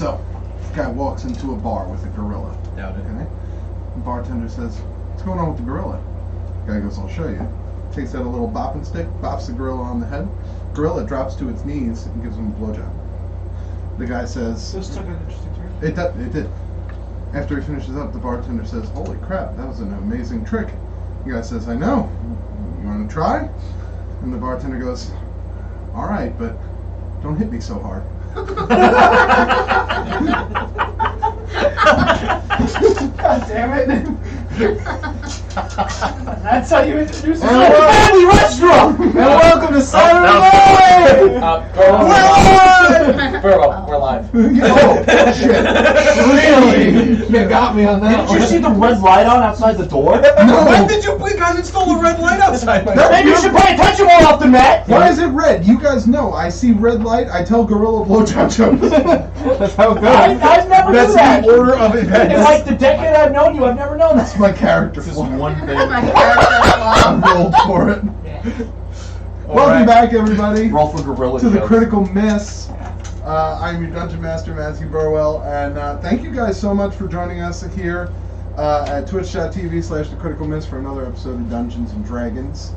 So, this guy walks into a bar with a gorilla. Doubt it. Okay? The bartender says, "What's going on with the gorilla?" The guy goes, "I'll show you." Takes out a little bopping stick, bops the gorilla on the head. Gorilla drops to its knees and gives him a blowjob. The guy says, This took an interesting turn. It did. After he finishes up, the bartender says, "Holy crap, that was an amazing trick." The guy says, "I know. You want to try?" And the bartender goes, "All right, but don't hit me so hard." God damn it. That's how you introduce And family restaurant! And welcome to Saturday Night! We're live. Oh, shit. Really? You got me on that. Did you see the red light on outside the door? No. When did you guys install a red light outside my door? Maybe you should pay attention more often, Matt! Why is it red? You guys know. I see red light. I tell gorilla blowjob jokes. That's how it goes. I've never That's done that. the order of events. In like the decade I've known you, I've never known that. That's my character This is flaw. one thing. My character I'm flaw. rolled for it. All Welcome right. back, everybody, Roll for gorilla to the jokes. Critical Miss. I'm your Dungeon Master, Matthew Burwell, and thank you guys so much for joining us here at twitch.tv/TheCriticalMiss for another episode of Dungeons and Dragons.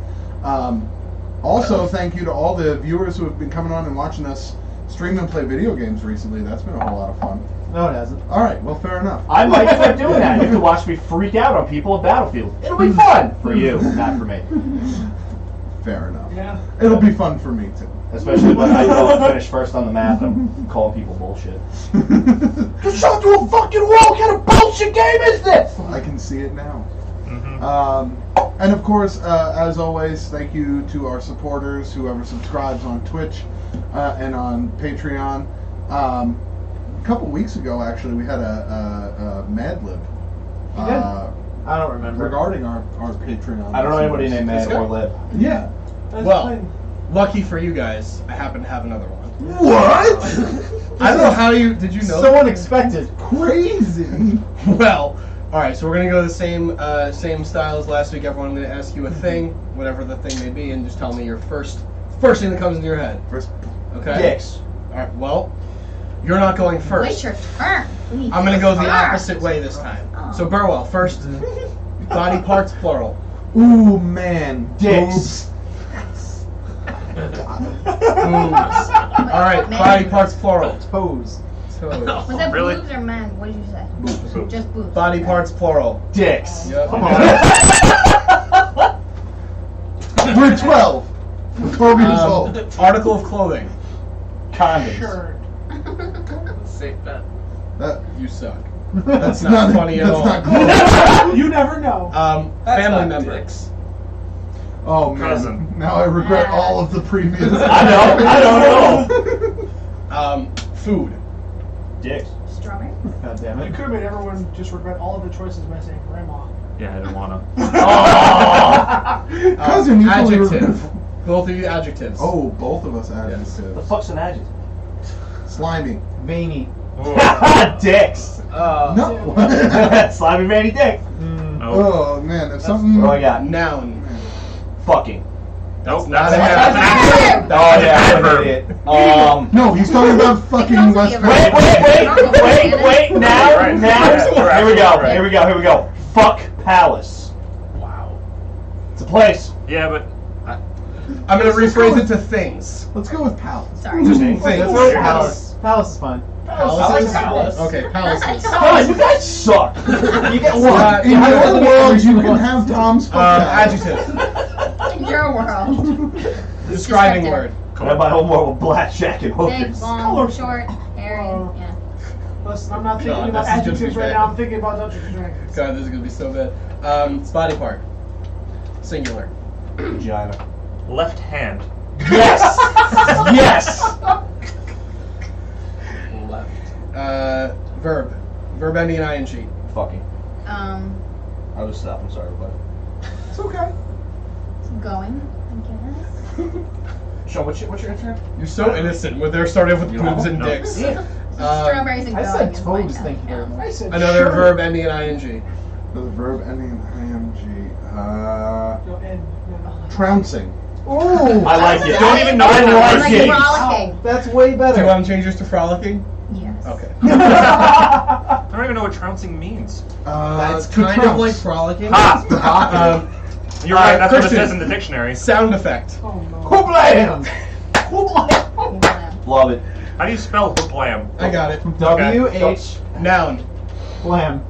Also, thank you to all the viewers who have been coming on and watching us stream and play video games recently. That's been a whole lot of fun. No, it hasn't. All right, well, fair enough. I might start doing that. You can watch me freak out on people at Battlefield. It'll be fun for you, not for me. Fair enough. Yeah. It'll be fun for me, too. Especially when I don't finish first on the map and I'm calling people bullshit. Just shot through a fucking wall! What kind of bullshit game is this? I can see it now. And of course, as always, thank you to our supporters, whoever subscribes on Twitch and on Patreon. A couple weeks ago, actually, we had a Mad Lib I don't remember. regarding our Patreon. I don't know anybody named Mad This guy? or Lib. Yeah. Well, lucky for you guys, I happen to have another one. What? I don't know how you did you know? So unexpected. Crazy. Well, all right. So we're gonna go the same style as last week. Everyone, I'm gonna ask you a thing, whatever the thing may be, and just tell me your first thing that comes into your head. First, Okay. Dicks. All right. Well, you're not going Wait first. your turn. Please. I'm gonna go the First. opposite way this time. Oh. So Burwell, first. Body parts plural. ooh, man. Dicks. Boobs. All right. Man. Body parts plural. Toes. Toes. Was that Really? boobs or man? What did you say? Boobs. Just boobs. Body parts plural. Dicks. Yep. Come on. We're 12. We're 12 years old. Article of clothing. Condoms. Shirt. Safe bet. That, You suck. that's not funny at that's all. Not close. You never know. Family not member. dicks. Oh man! Cousin. Now I regret all of the previous. I don't know. Food. Dicks. Strawberry. God damn it. You could have made everyone just regret all of the choices by saying grandma. Yeah, I didn't want to. Cousin, you totally Adjective. regret- Both of you adjectives. Oh, both of us adjectives. The fuck's an adjective? Slimy. Veiny. Dicks. No. Slimy manny dick. Oh man, if something. What do I got? Noun. Fucking. Nope, not that's an an adverb. Oh yeah, I'm an Adverb. idiot. No, he's talking about fucking also West. be a Wait. Now. Right. Here we go. Right. Here we go. Fuck Palace. Wow. It's a place. Yeah, but I'm gonna rephrase it to things. Let's go with Palace. Sorry. Just Things. things. Let's go with Palace. Palace is fine. Palaces? Palace. Okay, palaces. God, you guys suck. You get What? In your world, you can have Tom's fuck Adjective. In your world. Describing Descriptive. word. I have my homeworld with blackjack and Big, hookers. long, short, hairy. Yeah. Listen, I'm not thinking God, about this is gonna be adjectives right bad. now. I'm thinking about Dungeons and Dragons. God, this is gonna be so bad. Body part. Singular. Vagina. left hand. Yes! Yes! Left. Verb. Verb ending in ing. Fucking. Um, I was stop. I'm sorry, everybody. It's okay. going, I guess. Sean, what's your answer? You're so innocent when they're starting with You boobs know? and No. dicks. Strawberries and I going said is toes, mine. thank you very much. I said Another shirt. verb ending in ing. The verb ending in ing. No, N. No. Trouncing. Ooh! I like it. Don't even know I what like that it. word Frolicking. That's way Do better. you want to change yours to frolicking? Yes. Okay. I don't even know what trouncing means. That's to kind of trounce. like frolicking. Ha! You're right, that's what it Christian. says in the dictionary. Sound effect. Oh no. Hooplam! Love it. How do you spell hooplam? I got it. W-H. Noun. Blam.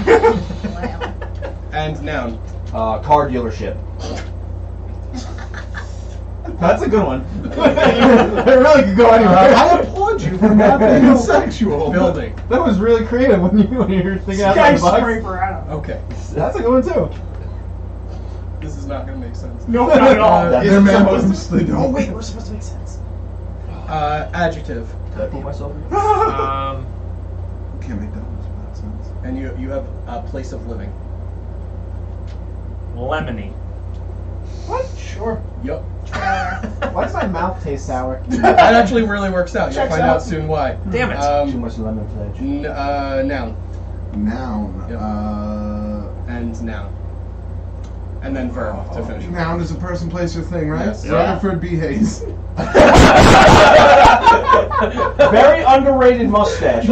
Wow. And noun. Car dealership. That's a good one. It really could go anywhere. I applaud you for not being sexual. Building. That was really creative when you were thinking outside the box. Skyscraper, Adam. Okay. That's a good one too. This is not going to make sense. No, not at all. That's They're supposed supposed to. Oh wait, we're supposed to make sense. Adjective. Did I pull myself? Can't make that much sense. And you have a place of living. Lemony. What? Sure. Yup. Why does my mouth taste sour? That actually really works out. You'll Checks find out. out soon why. Damn it. Too much lemon pledge. Noun. Noun. Yep. And noun. And then verb to finish. Noun is a person, place, or thing, right? Yes. Rutherford B. Hayes. Very underrated mustache.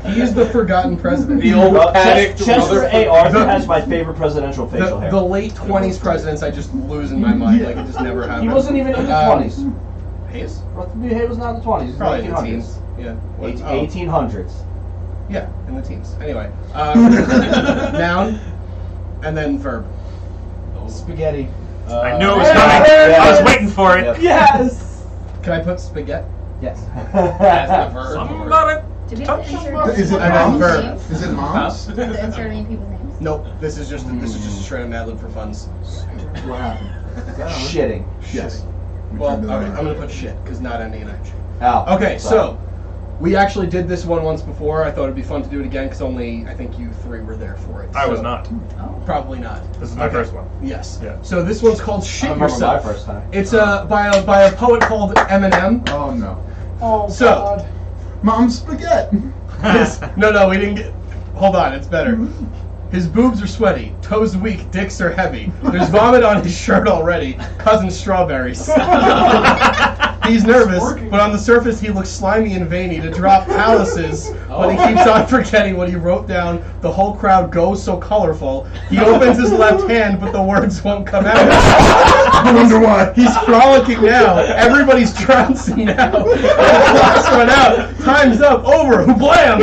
He is the forgotten president. The old panicked Chester A. Arthur has my favorite presidential facial hair. The late 20s presidents I just lose in my mind. Like it just never happened. He wasn't even in the 20s. Hayes? Rutherford B. Hayes was not in the 20s. He was Probably in the 1800s. teens. Yeah. What? 1800s. Yeah, in the teens. Anyway. Noun. And then verb. Spaghetti. I knew it was coming. I was waiting for it. Yep. Yes. Can I put spaghetti Yes. as the verb? Somebody. Do we have to insert Is it And then moms? verb. Is it moms? Do we have to insert any people's names? Nope. This is just a straight up Mad Lib for funs. What happened? Shitting. Yes. We Well, turned it okay, around. I'm gonna put shit because not ending in action. Ow. Okay, Sorry. so we actually did this one once before. I thought it'd be fun to do it again because only I think you three were there for it. I was So- not. Oh. Probably not. This is my first one. Yes. Yeah. So this one's called I Shit remember Yourself. my first time. It's by a poet called Eminem. Oh no. Oh So- God. Mom's spaghetti. No, we didn't get. Hold on, it's better. His boobs are sweaty, toes weak, dicks are heavy. There's vomit on his shirt already. Cousin strawberries. He's nervous, but on the surface he looks slimy and veiny to drop palaces, but he keeps on forgetting what he wrote down. The whole crowd goes so colorful. He opens his left hand, but the words won't come out. I wonder why. He's frolicking now. Everybody's trouncing now. The clock's run out. Time's up. Over. Blam!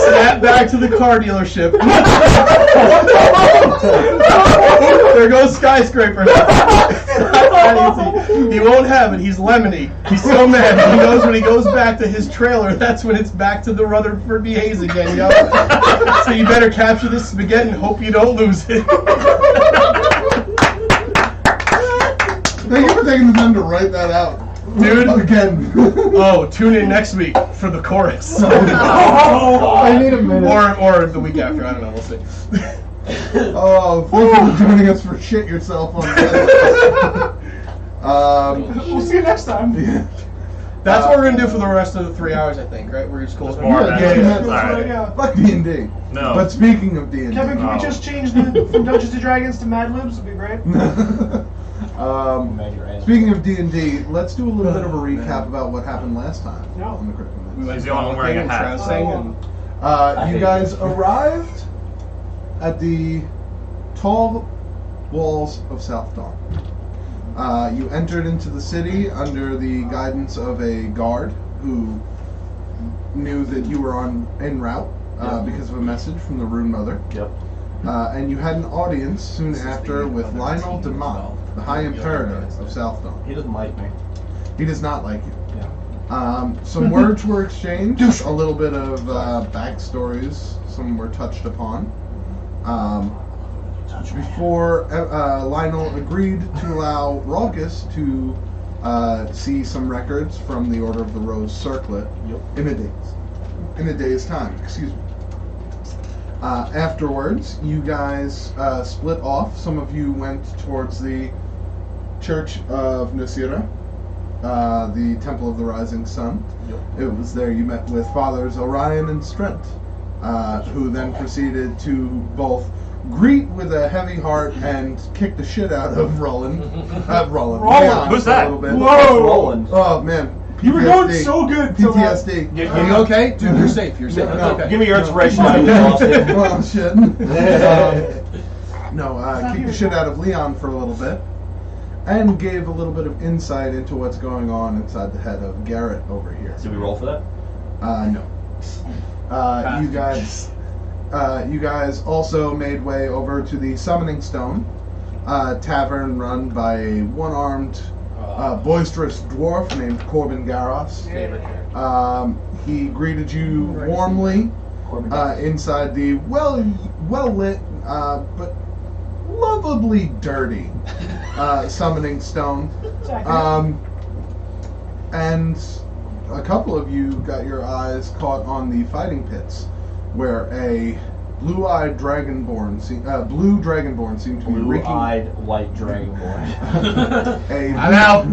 Snap back to the car dealership. There goes skyscraper. He won't have it. He's lemony. He's so mad. He knows when he goes back to his trailer, that's when it's back to the Rutherford B. Hayes again, yo. So you better capture this spaghetti and hope you don't lose it. Thank you for taking the time to write that out. Dude. Again. Oh, tune in next week for the chorus. I need a minute. Or the week after. I don't know. We'll see. Oh, thank you for joining us for Shit Yourself on We'll see you next time. yeah. That's what we're gonna do for the rest of the 3 hours, I think. Right? We're just close. More Yeah, than yeah, that. yeah. Alright. Yeah. Fuck D&D. No. But speaking of D&D. Kevin, can we just change the from Dungeons and Dragons to Mad Libs? It'd be great. Speaking of D&D, let's do a little bit of a recap about what happened last time No. on the Critical We Miss. went He's the only one wearing a and hat. trouncing and You guys arrived at the tall walls of South Dawn. You entered into the city under the guidance of a guard who knew that you were en route because of a message from the Rune Mother. Yep. And you had an audience soon after with Lionel de Mott, the High Imperator of South Dawn. He doesn't like me. He does not like you. Yeah. Some words were exchanged, a little bit of backstories, some were touched upon. Before Lionel agreed to allow Raucus to see some records from the Order of the Rose Circlet in a day's time. Excuse me. Afterwards, you guys split off. Some of you went towards the Church of Nusira, the Temple of the Rising Sun. It was there you met with Fathers Orion and Strent, who then proceeded to both greet with a heavy heart and kick the shit out of Roland. Roland. Roland. Who's for that? A little bit. Whoa! Roland. Oh man. You were going PTSD. so good. till that. PTSD. Are you okay? Dude, you're safe. You're safe. No, It's okay. Give me your inspiration. I'm exhausted. Well, shit. Kick the shit out of Leon for a little bit, and gave a little bit of insight into what's going on inside the head of Garrett over here. Did we roll for that? No. You guys also made way over to the Summoning Stone, tavern run by a one-armed, boisterous dwarf named Corbin Garros. Favorite character. He greeted you warmly inside the well-lit, but lovably dirty Summoning Stone. And a couple of you got your eyes caught on the fighting pits, where a blue-eyed Dragonborn, blue Dragonborn seemed to be reeking. Blue-eyed white Dragonborn. I'm out.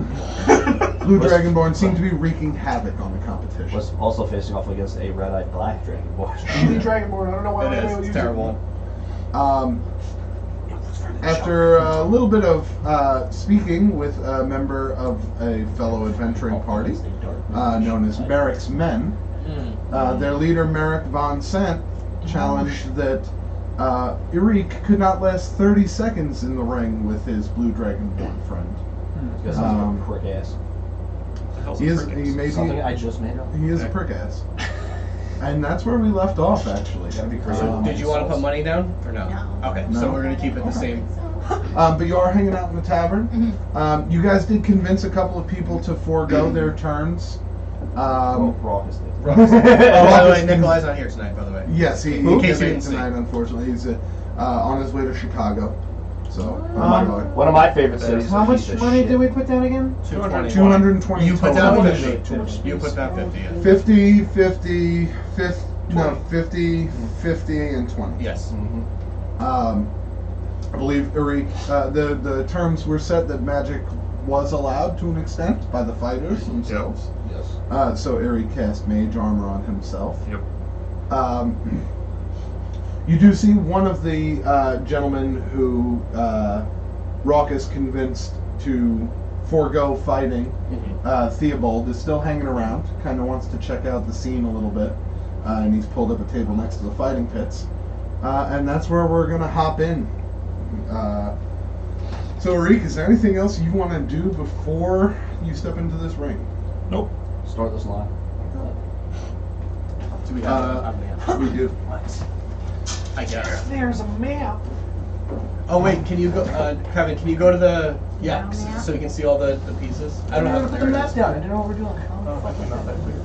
Blue Dragonborn seemed to be wreaking havoc on the competition. Was also facing off against a red-eyed black Dragonborn. Shitty Dragonborn. I don't know why It anybody is. would It's use terrible. After a little bit of speaking with a member of a fellow adventuring party, known as Merrick's Men, their leader, Merrick von Sant, challenged that Eric could not last 30 seconds in the ring with his blue Dragonborn friend. Guess I'm a prick ass. He is Something I just made up. he is a prick ass. And that's where we left off, actually. Gotta be crazy. So, did you want to put money down or no? No. Okay, No. so we're gonna keep it the same. But you are hanging out in the tavern. You guys did convince a couple of people to forego their turns. Raucous thing. Oh, by the way, Nikolai's not here tonight, by the way. Yes, he In case can't you make didn't see. tonight, unfortunately. He's on his way to Chicago. So, One of my favorite cities. How much money did we put down again? 220 You put total. down 50. You put down 50. Yeah. 50, 50, 50, 50, and 20. Yes. I believe Eric, the terms were set that magic was allowed to an extent by the fighters themselves. Yes. So Eric cast mage armor on himself. Yep. You do see one of the gentlemen who Raucous convinced to forego fighting. Theobald is still hanging around, kind of wants to check out the scene a little bit, and he's pulled up a table next to the fighting pits. And that's where we're going to hop in. So, Eric, is there anything else you want to do before you step into this ring? Nope. Start this line. Do we have We do. I guess. There's a map. Oh wait, can you go, Kevin? Can you go to the Map? so we can see all the pieces? I don't know how to put there the it map is. down. I didn't know what we're doing. Oh, fucking not that weird.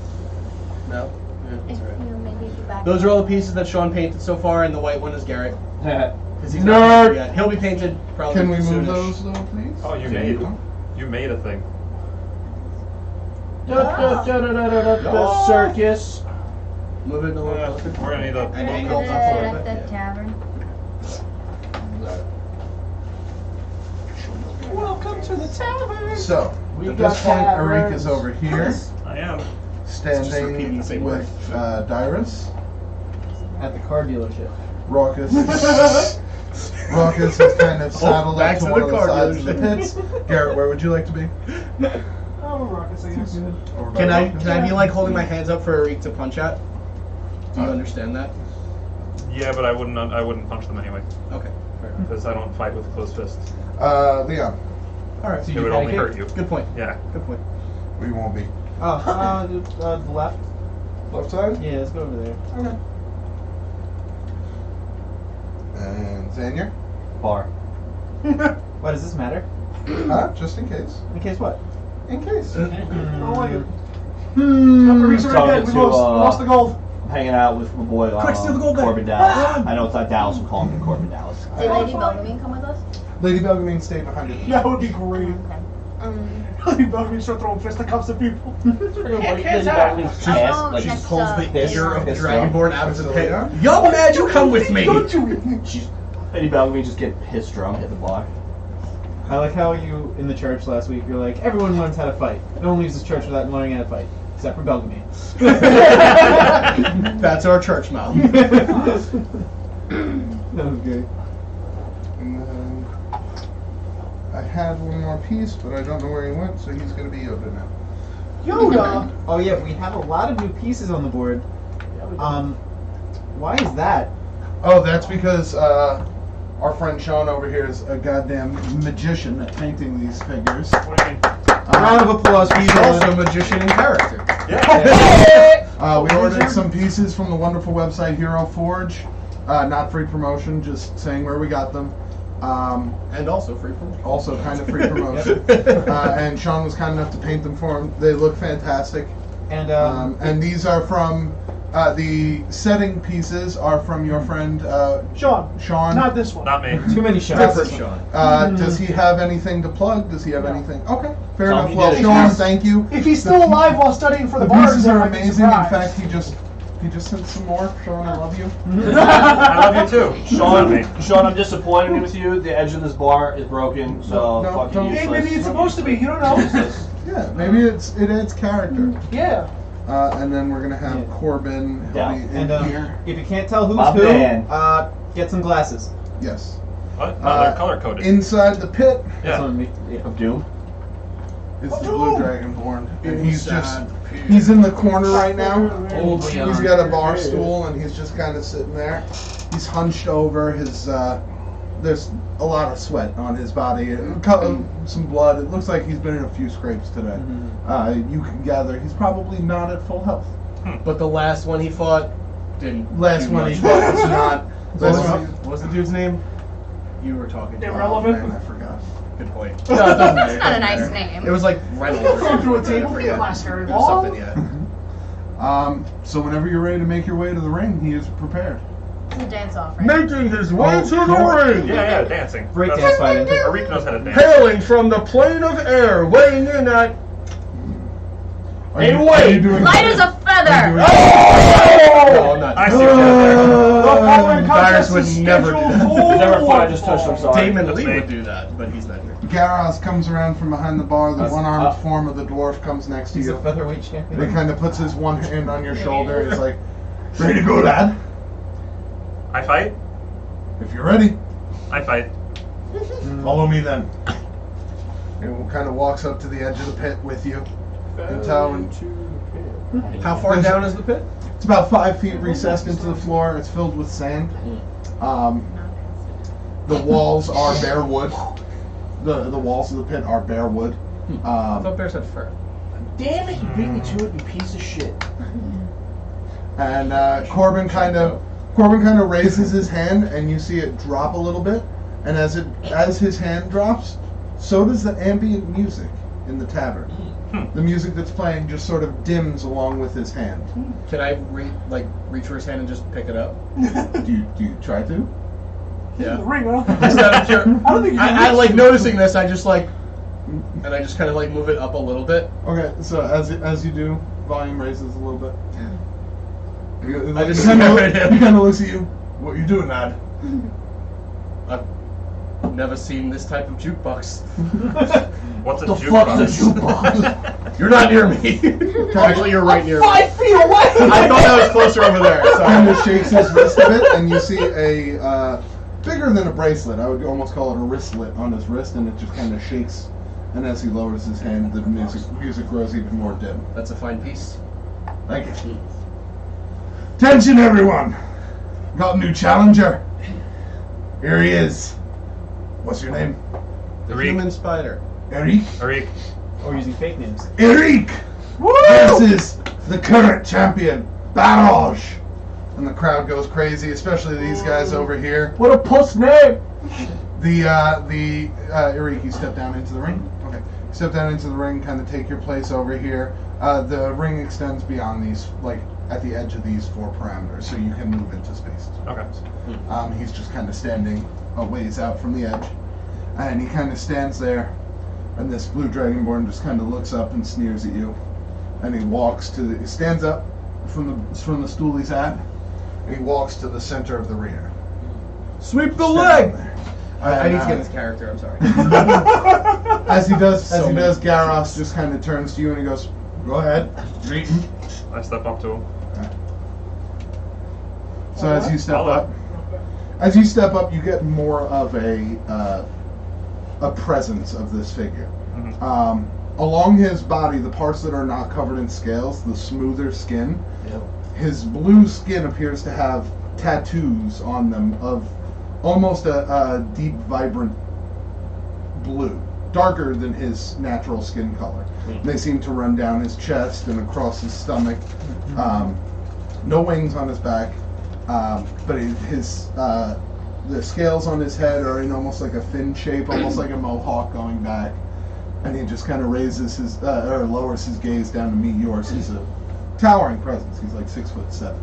No. Yeah, If that's all right. you maybe if you back Those are all the pieces that Sean painted so far, and the white one is Garrett. 'Cause he's Nerd! not painted yet. He'll be painted probably Can we move soonish. those, though, please? Oh, you made a thing. The circus. Move it a little closer. We're gonna need a And at go the, up a little at bit. the tavern. Welcome to the tavern. So, We at got this point, Eric taverns. is over here, I am. Just repeating standing the same with Dyrus. At the car dealership. Raucous is kind of saddled back up to to one the of the car sides of the dealership. pits. Garrett, where would you like to be? Oh, rockets, I guess. Over by Can I Raucous? be like holding my hands up for Eric to punch at? Do you understand that? Yeah, but I wouldn't punch them anyway Okay. Fair enough. because I don't fight with closed fists. Leon, All right. It would only hurt you. Good point. Yeah. Good point. we won't be. The left. Left side? Yeah, let's go over there. Okay. And Xanier? Bar. Why does this matter? Just in case. In case what? In case. Oh, like it. Talking Reeks are dead. We to, lost the gold. I'm hanging out with my boy Quick, steal the gold bag. Corbin Dallas. I know it's not Dallas, I'm calling him Corbin Dallas. Did Lady Bellarmine come with us? Lady Belgamine stayed behind you. That would be great. Okay. Lady Bellarmine start throwing fisticuffs at people. Oh, She next, pulls the piss- ear of piss Dragonborn out of the pit. Yeah. Yo, Mad, you come with me. Don't do it. She's Eddie Belgamy just get pissed drunk at the bar. I like how you, in the church last week, you're like, everyone learns how to fight. No one leaves this church without learning how to fight. Except for Belgamy. That's our church mouth. That was good. And then I had one more piece, but I don't know where he went, so he's going to be Yoda now. Yoda! Oh yeah, we have a lot of new pieces on the board. Yeah, we do. Why is that? Oh, that's because our friend Sean over here is a goddamn magician at painting these figures. What do you mean? Round of applause for He's Sean. also a magician in character. We ordered some pieces from the wonderful website Hero Forge. Not free promotion, just saying where we got them. And also free promotion. Also kind of free promotion. And Sean was kind enough to paint them for him. They look fantastic. And And these are from the setting pieces are from your friend Sean. Sean. Not this one. Not me. too many shots. Different Sean. Does he have anything to plug? Does he have anything? Okay, fair Tell enough. him he Well, did it. Sean, thank you. If he's still alive while studying for The the bar pieces exam, are I'd be amazing. In surprised. fact, he just sent some more. Sean, I love you. I love you too. Not me. Sean, I'm disappointed with you. The edge of this bar is broken, so No, fucking don't- Hey, useless. maybe it's supposed to be. You don't know. Useless. Yeah, maybe it adds character. Yeah. And then we're gonna have Yeah. Corbin. He'll Yeah. be in And here. if you can't tell who's My who, man. get some glasses. Yes. What? No, they're color coded. Inside the pit That's Yeah. on me. Yeah. Of Doom. is the blue dragonborn, and he's Inside just the pit. he's in the corner right now. Old He's Leon. got a bar stool and he's just kind of sitting there. He's hunched over. There's a lot of sweat on his body, some blood. It looks like he's been in a few scrapes today. You can gather he's probably not at full health. But the last one he fought didn't. Last do one much. he fought was not. What was the dude's name? You were talking to. Irrelevant. Oh, man, I forgot. Good point. No, it doesn't matter. It's not a It doesn't nice matter. name. It was like Reynolds. Go through a table. I It forget. lasts very It was something, long. yeah. So whenever you're ready to make your way to the ring, he is prepared. It's a dance off, right? Making his way Oh, to cool. the ring. Yeah, dancing. Break That's- dance fighting. Arik knows how to dance. Hailing from the plane of air, weighing in at. Are you wait! doing Light as a feather! No, I'm not. I see what you did The following Cyrus contest would is never do scheduled that. for Never fought, I just touched him, sorry. Damon That's Lee me. would do that, but he's not here. Garros comes around from behind the bar. The That's- one-armed form of the dwarf comes next to He's a you. featherweight champion. He kind of puts his one hand on your shoulder. He's like, "Ready to go, lad? I fight. If you're ready, I fight. follow me then." And kind of walks up to the edge of the pit with you. How far down is the pit? It's about 5 feet recessed into the floor. It's filled with sand. The walls are bare wood. The walls of the pit are bare wood. I thought bears had fur. Damn it, you beat me to it, you piece of shit. And Corbin kind of raises his hand, and you see it drop a little bit. And as his hand drops, so does the ambient music in the tavern. The music that's playing just sort of dims along with his hand. Can I reach for his hand and just pick it up? Do you try to? Yeah. The ring, huh? Just out of pure- I don't think you can I reach like it. noticing this. I just like, and I just kind of like move it up a little bit. Okay, so as you do, volume raises a little bit. I just he kind stare at him. of looks at you. What you doing, lad? I've never seen this type of jukebox. What's a The fuck's a jukebox? jukebox? You're not near me. Actually, you're right near me. 5 feet away! I thought that was closer over there. Kind Sorry. of shakes his wrist a bit, and you see a bigger than a bracelet. I would almost call it a wristlet on his wrist, and it just kind of shakes. And as he lowers his hand, the music grows even more dim. That's a fine piece. Thank you. Attention, everyone! Got a new challenger. Here he is. What's your name? The Arik. human spider. Eric? Arik. Or using fake names. Eric! This is the current champion, Barrage! And the crowd goes crazy, especially these guys over here. What a puss name! Eric, you step down into the ring. Okay. Step down into the ring, kind of take your place over here. The ring extends beyond these, like at the edge of these 4 parameters, so you can move into space. Okay. He's just kind of standing a ways out from the edge, and he kind of stands there, and this blue dragonborn just kind of looks up and sneers at you, and he stands up from the stool he's at, and he walks to the center of the rear. Sweep the Stand leg. there. I need to And, get this character. I'm sorry. As he does, So many Garros just kind of turns to you and he goes, "Go ahead, treat him." I step up to him. So as you step Follow. up, As you step up, you get more of a presence of this figure. Along his body, the parts that are not covered in scales, the smoother skin, his blue skin appears to have tattoos on them of almost a deep, vibrant blue, darker than his natural skin color. They seem to run down his chest and across his stomach. No wings on his back, but the scales on his head are in almost like a fin shape, almost like a mohawk going back. And he just kind of raises his, or lowers his gaze down to meet yours. He's a towering presence. He's like 6'7".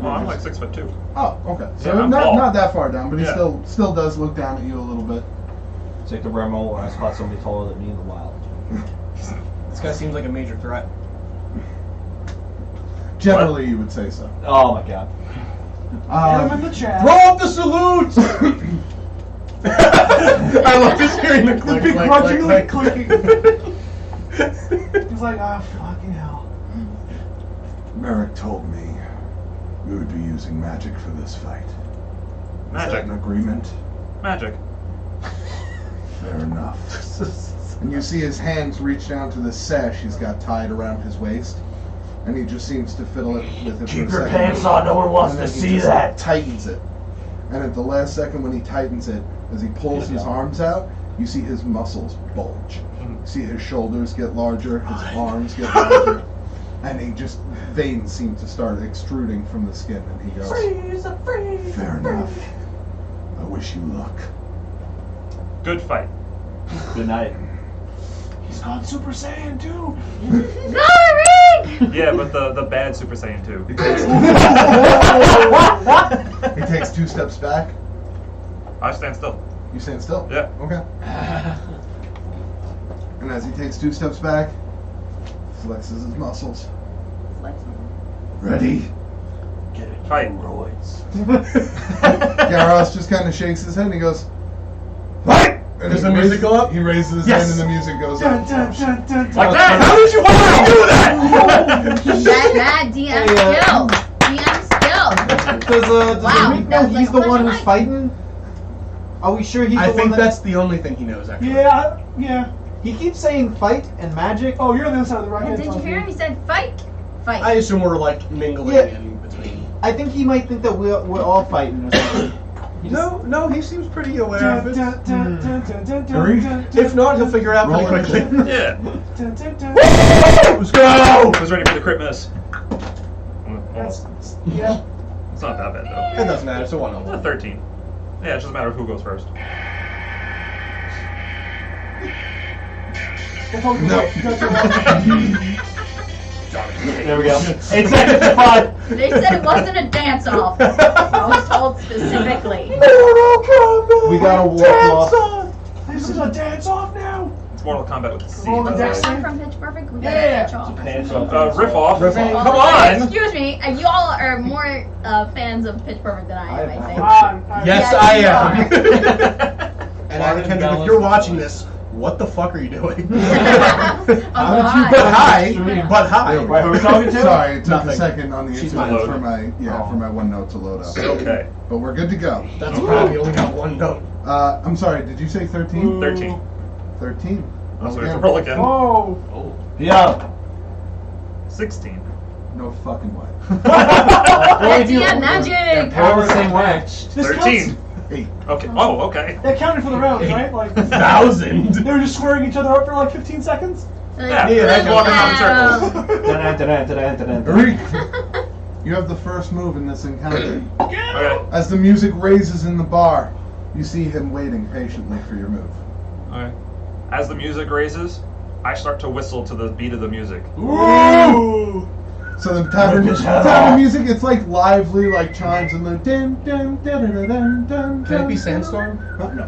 Oh, I'm like 6'2". Oh, okay. So Yeah, I'm not tall. not that far down, but he Yeah. still does look down at you a little bit. It's like the Remo when I spot somebody taller than me in the wild. This guy seems like a major threat. Generally, you would say so. Oh my god. Get him in the chat. Throw up the salute! I love just hearing the click, click, Begrudgingly click, click. clicking. He's like, ah, fucking hell. Merrick told me we would be using magic for this fight. Is that Magic. an agreement? Magic. Fair enough. And you see his hands reach down to the sash he's got tied around his waist, and he just seems to fiddle it with it Keep for a your second. pants on, no one wants And to then he see just that. tightens it. And at the last second when he tightens it, as he pulls his arms out, you see his muscles bulge. You see his shoulders get larger, his arms get larger, and veins seem to start extruding from the skin, and he goes, fair enough. I wish you luck. Good fight. Good night. He's gone Super Saiyan too. Sorry! Yeah, but the bad Super Saiyan 2. He takes 2 steps back. I stand still. You stand still? Yeah. Okay. And as he takes 2 steps back, flexes his muscles. Ready? Get it. Fight. Roids. Garros just kind of shakes his head and he goes, fight! And Does he the music raises- go up? He raises his Yes. hand and the music goes Dun, up. dun, dun, dun, dun. Like that? How did you want to do that? Mad DM skill. DM skill. Does Wow, Rick that know was he's like the a one flash who's of fighting? Are we sure he's I the think one that... that's the only thing he knows, actually. Yeah, yeah. He keeps saying fight and magic. Oh, you're on the other side of the rocket. Did you hear him? He said fight. Fight. I assume we're like mingling Yeah. in between. I think he might think that we're all fighting or something. No, he seems pretty aware of it. Hurry. If not, he'll figure it out pretty Roll quickly. Yeah. Let's go! Who's ready for the crit miss? That's, yeah. It's not that bad though. It doesn't matter, it's a 1 It's a on 13. Yeah, it doesn't matter who goes first. There we go. 8 seconds to 5. They said it wasn't a dance off. I was told specifically. We gotta walk off. This is a dance off now. It's Mortal Kombat with the C. Roll the by the way. dex. Is that from Pitch Perfect? We got Yeah. a pitch off. Pants off. Riff off. Riff off. Come on! Excuse me, you all are more fans of Pitch Perfect than I am, I think. Yes, Yes, I you am. And Martin Kendrick, if Balance. you're watching this, what the fuck are you doing? Oh, But hi. hi, but hi. Wait, who are we talking to? Sorry, it took Nothing. a second on the She's internet not for loading. my OneNote to load up. Okay. But we're good to go. That's probably only got 1 note. I'm sorry, did you say 13? 13. 13. Also, we Okay. have to roll again. Oh. Yeah. 16. No fucking way. That's DM magic. All the same way. This 13. 8. Okay. Oh, okay. That counted for the rounds, right? Like 1,000. they were just squaring each other up for like 15 seconds. Yeah, that's walking around in circles. Hurry. You have the first move in this encounter. Okay. As the music raises in the bar, you see him waiting patiently for your move. Okay. As the music raises, I start to whistle to the beat of the music. Ooh. So the tavern music, it's like lively, like chimes and the dun dun dun dun dun dun. Can it be Sandstorm? No.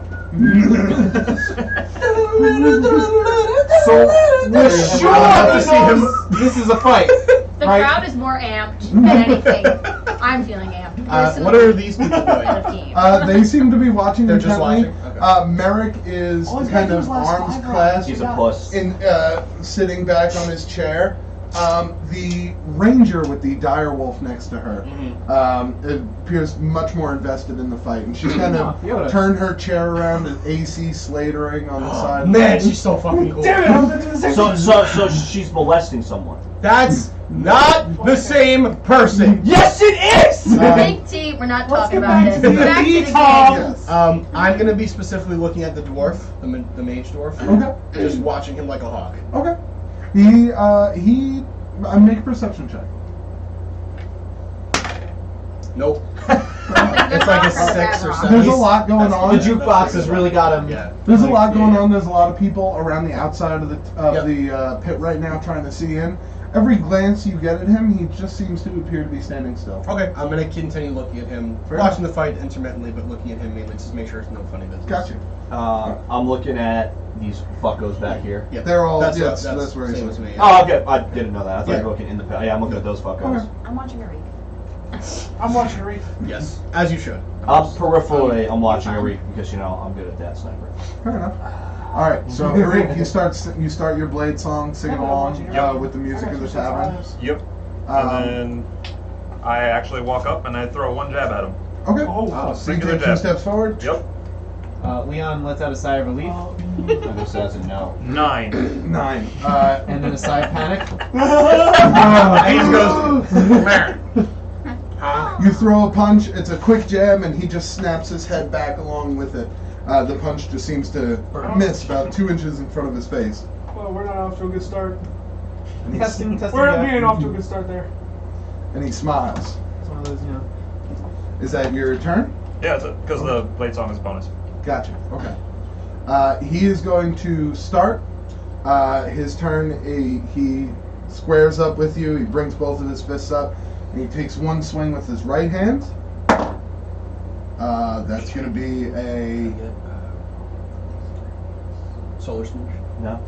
So we're Sure. sure to see him. This is a fight. The Right. crowd is more amped than anything. I'm feeling amped. Personally, What are these people doing? out of team. They seem to be watching They're just intently. watching? Okay. Merrick is All he's kind gotta do of is last arms 5 rounds. clasped He's a puss. in sitting back on his chair, The ranger with the dire wolf next to her it appears much more invested in the fight, and she's kind of Yoda. turned her chair around and AC slatering on the side. Man, she's so fucking cool. Damn it! I'm gonna do the same thing. So she's molesting someone. That's not the same person. Yes, it is. Big T, we're not Let's talking get about back this. to the Back to the game. Yes. I'm gonna be specifically looking at the dwarf, the mage dwarf. Okay. Just watching him like a hawk. Okay. Make a perception check. Nope. Something It's like a good 6 or wrong. 7. There's a lot going on. The jukebox has really got him. Yeah. There's a lot going on. There's a lot of people around the outside of the Yep. pit right now trying to see in. Every glance you get at him, he just seems to appear to be standing still. Okay, I'm gonna continue looking at him, Fair watching the fight intermittently, but looking at him mainly just to make sure it's no funny business. Gotcha. I'm looking at these fuckos back here. Yep. They're all that's yes, what, that's where he's same as looking. me. Oh, okay. I didn't know that. I thought you Yeah. were looking in the pit. Yeah, I'm looking at those fuckos. Okay. I'm watching a reek. I'm watching a read. Yes, as you should. Peripherally, I'm watching a reek because I'm good at that sniper. Fair enough. All right, so Rick, you start your blade song, singing along with the music of the tavern. Yep. Um, And then I actually walk up and I throw one jab at him. Okay. Oh, So you singular take 2 jab. steps forward. Yep. Leon lets out a sigh of relief, I just says a no. 9. 9. and then a sigh of panic. And he goes, "Meh." You throw a punch. It's a quick jab, and he just snaps his head back along with it. The punch just seems to miss about 2 inches in front of his face. Well, we're not off to a good start. And he, Testing. We're not yeah. being off to a good start there. and he smiles. It's one of those, Is that your turn? Yeah, because the blade song is bonus. Gotcha. Okay. He is going to start his turn. He squares up with you. He brings both of his fists up, and he takes one swing with his right hand. That's going to be a Solar smooch. No.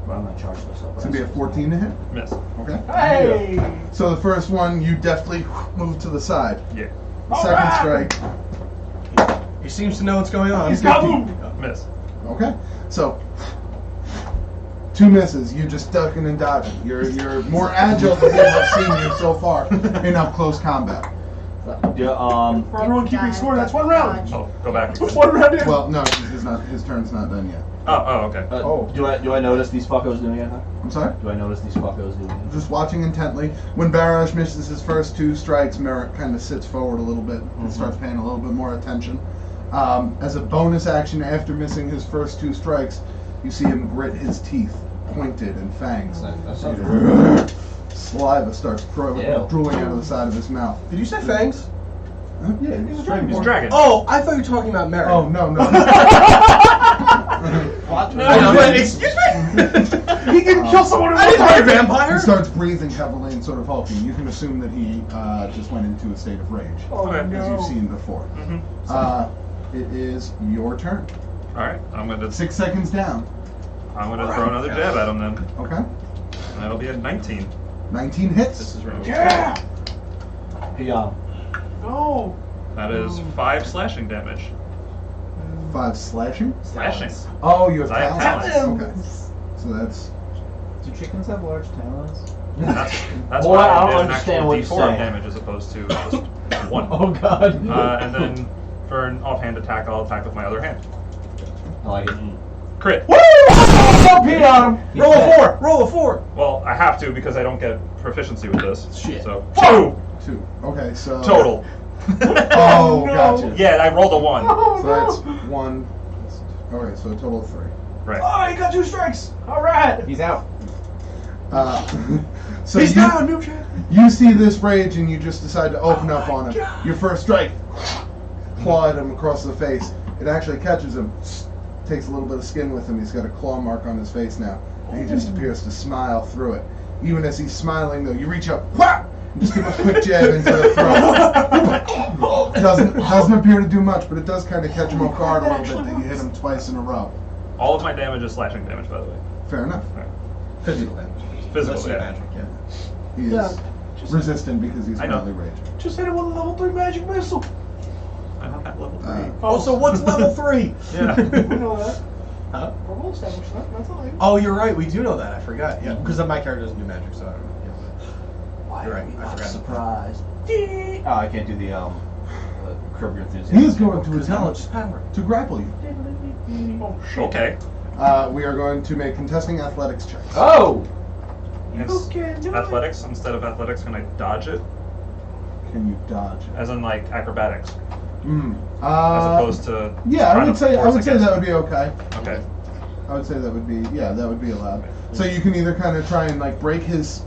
But I'm not charged myself. it's going to be a 14 to hit. Miss. Okay. Hey! So the first one, you deftly move to the side. Yeah. The second strike. He seems to know what's going on. He's got moved. Miss. Okay. So 2 misses. You just ducking and dodging. You're more agile than I've seen you so far in up close combat. Yeah, For everyone keeping score, that's 1 round. Oh, go back. That's 1 round in. Well, no, his turn's not done yet. Oh, okay. Oh. Do I notice these fuckos doing anything? I'm sorry? Do I notice these fuckos doing anything? Just watching intently. When Barash misses his first 2 strikes, Merrick kind of sits forward a little bit and starts paying a little bit more attention. As a bonus action, after missing his first 2 strikes, you see him grit his teeth, pointed and fangs. Saliva starts drooling out of the side of his mouth. Did you say fangs? Yeah, He's a dragon. Oh, I thought you were talking about Mary. Oh, no. I went, excuse me? He can kill someone in I didn't know you're a He vampire. starts breathing heavily and sort of hulking. You can assume that he just went into a state of rage, Oh, Okay. as no. you've seen before. It is your turn. All right. I'm gonna 6 seconds down. throw another jab at him then. Okay. And that'll be a 19. 19 hits. This is really Yeah! He, No! That is 5 slashing damage. 5 slashing. Slashing. Oh, you have I have talents. talents. Okay. So that's Do chickens have large talons? That's Boy, why I don't I did an understand actual what you're D4 saying. damage as opposed to just 1. Oh god. And then for an offhand attack, I'll attack with my other hand. I like it. Crit. Pee on him! Roll a 4. Roll a 4. Well, I have to because I don't get proficiency with this. Shit. So 2 2. Okay, so total. Oh, No. gotcha. Yeah, I rolled a 1. Oh, So no. that's 1. Okay, so a total of 3. Right. Oh, he got 2 strikes! Alright! He's out. So He's you, down, new champ! you see this rage and you just decide to open up on him. Your first strike, claw at him across the face. It actually catches him. Takes a little bit of skin with him. He's got a claw mark on his face now. And he just appears to smile through it. Even as he's smiling, though, you reach up, whap, and just give him a quick jab into the throat. Doesn't appear to do much, but it does kind of catch him off guard a little bit that you hit him twice in a row. All of my damage is slashing damage, by the way. Fair enough. Physical damage. Physical, Unless you yeah. magic, yeah. He is resistant because he's I know. currently raging. Just hit him with a level 3 magic missile! I'm at level 3. Uh, Oh, so what's level 3? Yeah. We know that. Huh? Level established that. That's all right. Oh, you're right. We do know that. I forgot. Yeah, because my character doesn't do magic, so I don't know. Why You're right, are we I not forgot. surprised? Oh, I can't do the curb your enthusiasm. He is going to Because knowledge is attempt power. to grapple you. Oh shit. Okay. We are going to make contesting athletics checks. Oh! It's can do it. athletics. Instead of athletics, can I dodge it? Can you dodge it? As in, like, acrobatics. As As opposed to. Yeah, I trying would to say force that against would be okay. it. Okay. I would say that would be that would be allowed. So you can either kind of try and like break his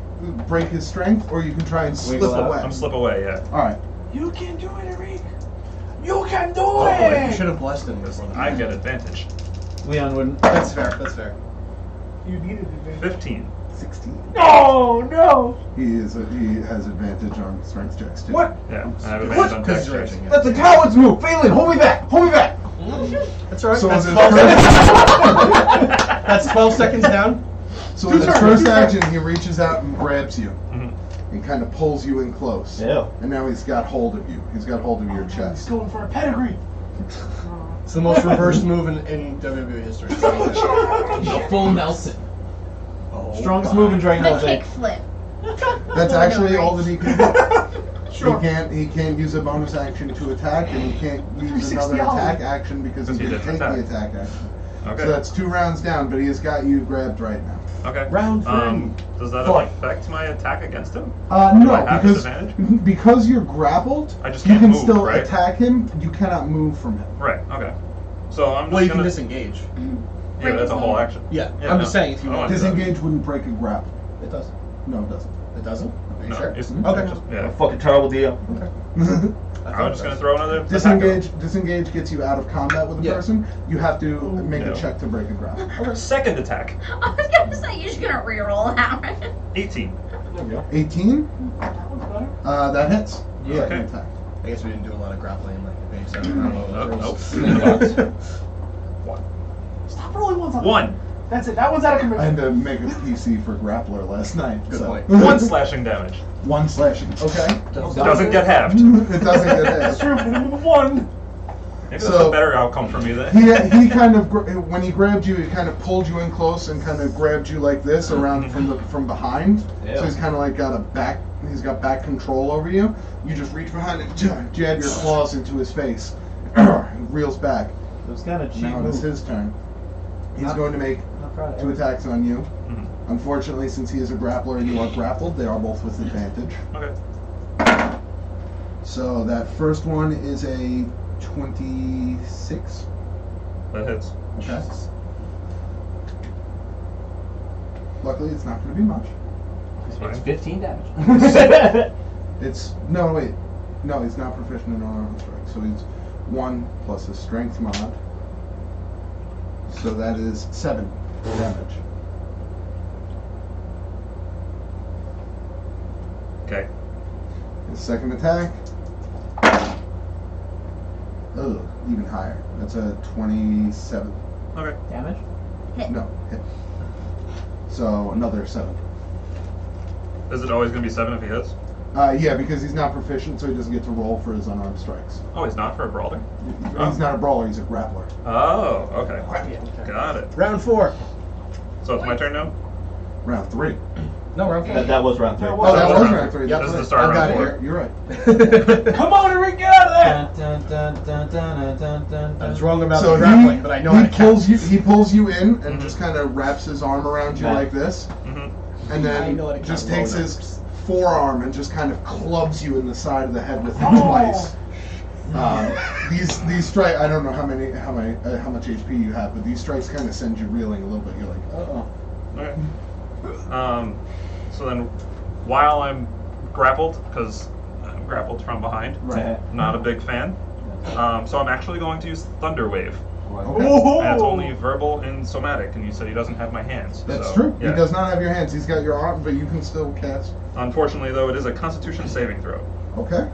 strength, or you can try and slip Wiggle out. away. I'm slip away, yeah. All right. You can do it, Eric. You can do Oh, boy, you it. should have blessed him with one. I get advantage. Leon wouldn't. That's fair. That's fair. You needed advantage. 15. 16. Oh no. He has advantage on strength checks too. What? Yeah, I have advantage on Because dex you're checks. raging, yeah. That's a coward's move. Phelan, hold me back. Hold me back. That's all right. So That's is it 12 first- seconds. That's 12 seconds down. So with his turns, first two turns. action, he reaches out and grabs you, Mhm. and kind of pulls you in close. Ew. And now he's got hold of you. He's got hold of your He's chest. going for a pedigree. It's the most reversed move in WWE history. The full Nelson. Oh, Strongest my. move in Dragon The Ball Z. kick flip. That's actually all that he can do. Sure. He can't use a bonus action to attack, and he can't use 360 another Holly. attack action because he Because he didn't take didn't the attack action. Okay. So that's 2 rounds down, but he has got you grabbed right now. Okay. Round 3. Does that Fight. affect my attack against him? No, Do I have because disadvantage? because you're grappled, I just you can't can move, still right? attack him. You cannot move from him. Right. Okay. So I'm just Well, you gonna. can disengage. Yeah, that's a whole action. Yeah, Yeah, I'm no. just saying if you I don't want. want Disengage wouldn't break a grapple. It does. No, it doesn't. It doesn't? Are you No, sure? it's- Okay. just- A yeah. fucking terrible deal. I'm just gonna throw another. attack Disengage gets you out of combat with a Yeah. person. You have to make Yeah. a check to break a grapple. at him. Second attack. I was gonna say you're just gonna reroll that one. 18. There we go. 18. That one's better. That hits. Yeah. Second Okay. attack. I guess we didn't do a lot of grappling like the base. I don't know. Nope. Stop rolling ones on. 1. That's it. That one's out of I commission. had to make a PC for grappler last night. Good so. point. 1 slashing damage. 1 slashing. Okay. Doesn't get halved. It doesn't get That's hit. true. Minimum of 1. Maybe So- that's a better outcome for me then. He kind of when he grabbed you, he kind of pulled you in close and kind of grabbed you like this around from behind. Yeah. So he's kind of like he's got back control over you. You just reach behind and jab your claws into his face. He reels back. It was kind of cheap. Now it's move. his turn. He's Not- going to make Not proud of 2 it. attacks on you. Mhm. Unfortunately, since he is a grappler and you are grappled, they are both with advantage. Okay. So that first one is a 26. That hits. Okay. Luckily, it's not going to be much. It's It's fine. 15 damage. It's no, he's not proficient in unarmed strike. So he's 1 plus his strength mod. So that is 7 damage. Okay. His second attack. Ugh, even higher. That's a 27. Okay. Damage? No, hit. So another 7. Is it always gonna be 7 if he hits? Yeah, because he's not proficient, so he doesn't get to roll for his unarmed strikes. Oh, he's not for a brawler? He's not a brawler, he's a grappler. Oh, okay. Got it. Round 4. So it's my turn now? Round 3. No, round 4. That was round 3. That Oh, that was was round round 3. Yep. This is the That's start right. of I've got round it 4. here. You're right. Come on, Eric, get out of there. Dun, dun, dun, dun, dun, dun, dun, I was dun. wrong about So the grappling, but I know how to count. he pulls you in and Mhm. just kind of wraps his arm around you Yeah. like this, Mm-hmm. and I know how to then just count takes low his numbers. forearm and just kind of clubs you in the side of the head with it Oh. twice. These strikes, I don't know how much HP you have, but these strikes kind of send you reeling a little bit. You're like, uh-oh. Okay. So then, while I'm grappled, because I'm grappled from behind, Right. not a big fan. So I'm actually going to use Thunder Wave. Okay. And it's only verbal and somatic, and you said he doesn't have my hands. That's so, true. Yeah. He does not have your hands. He's got your arm, but you can still cast. Unfortunately, though, it is a Constitution saving throw. Okay.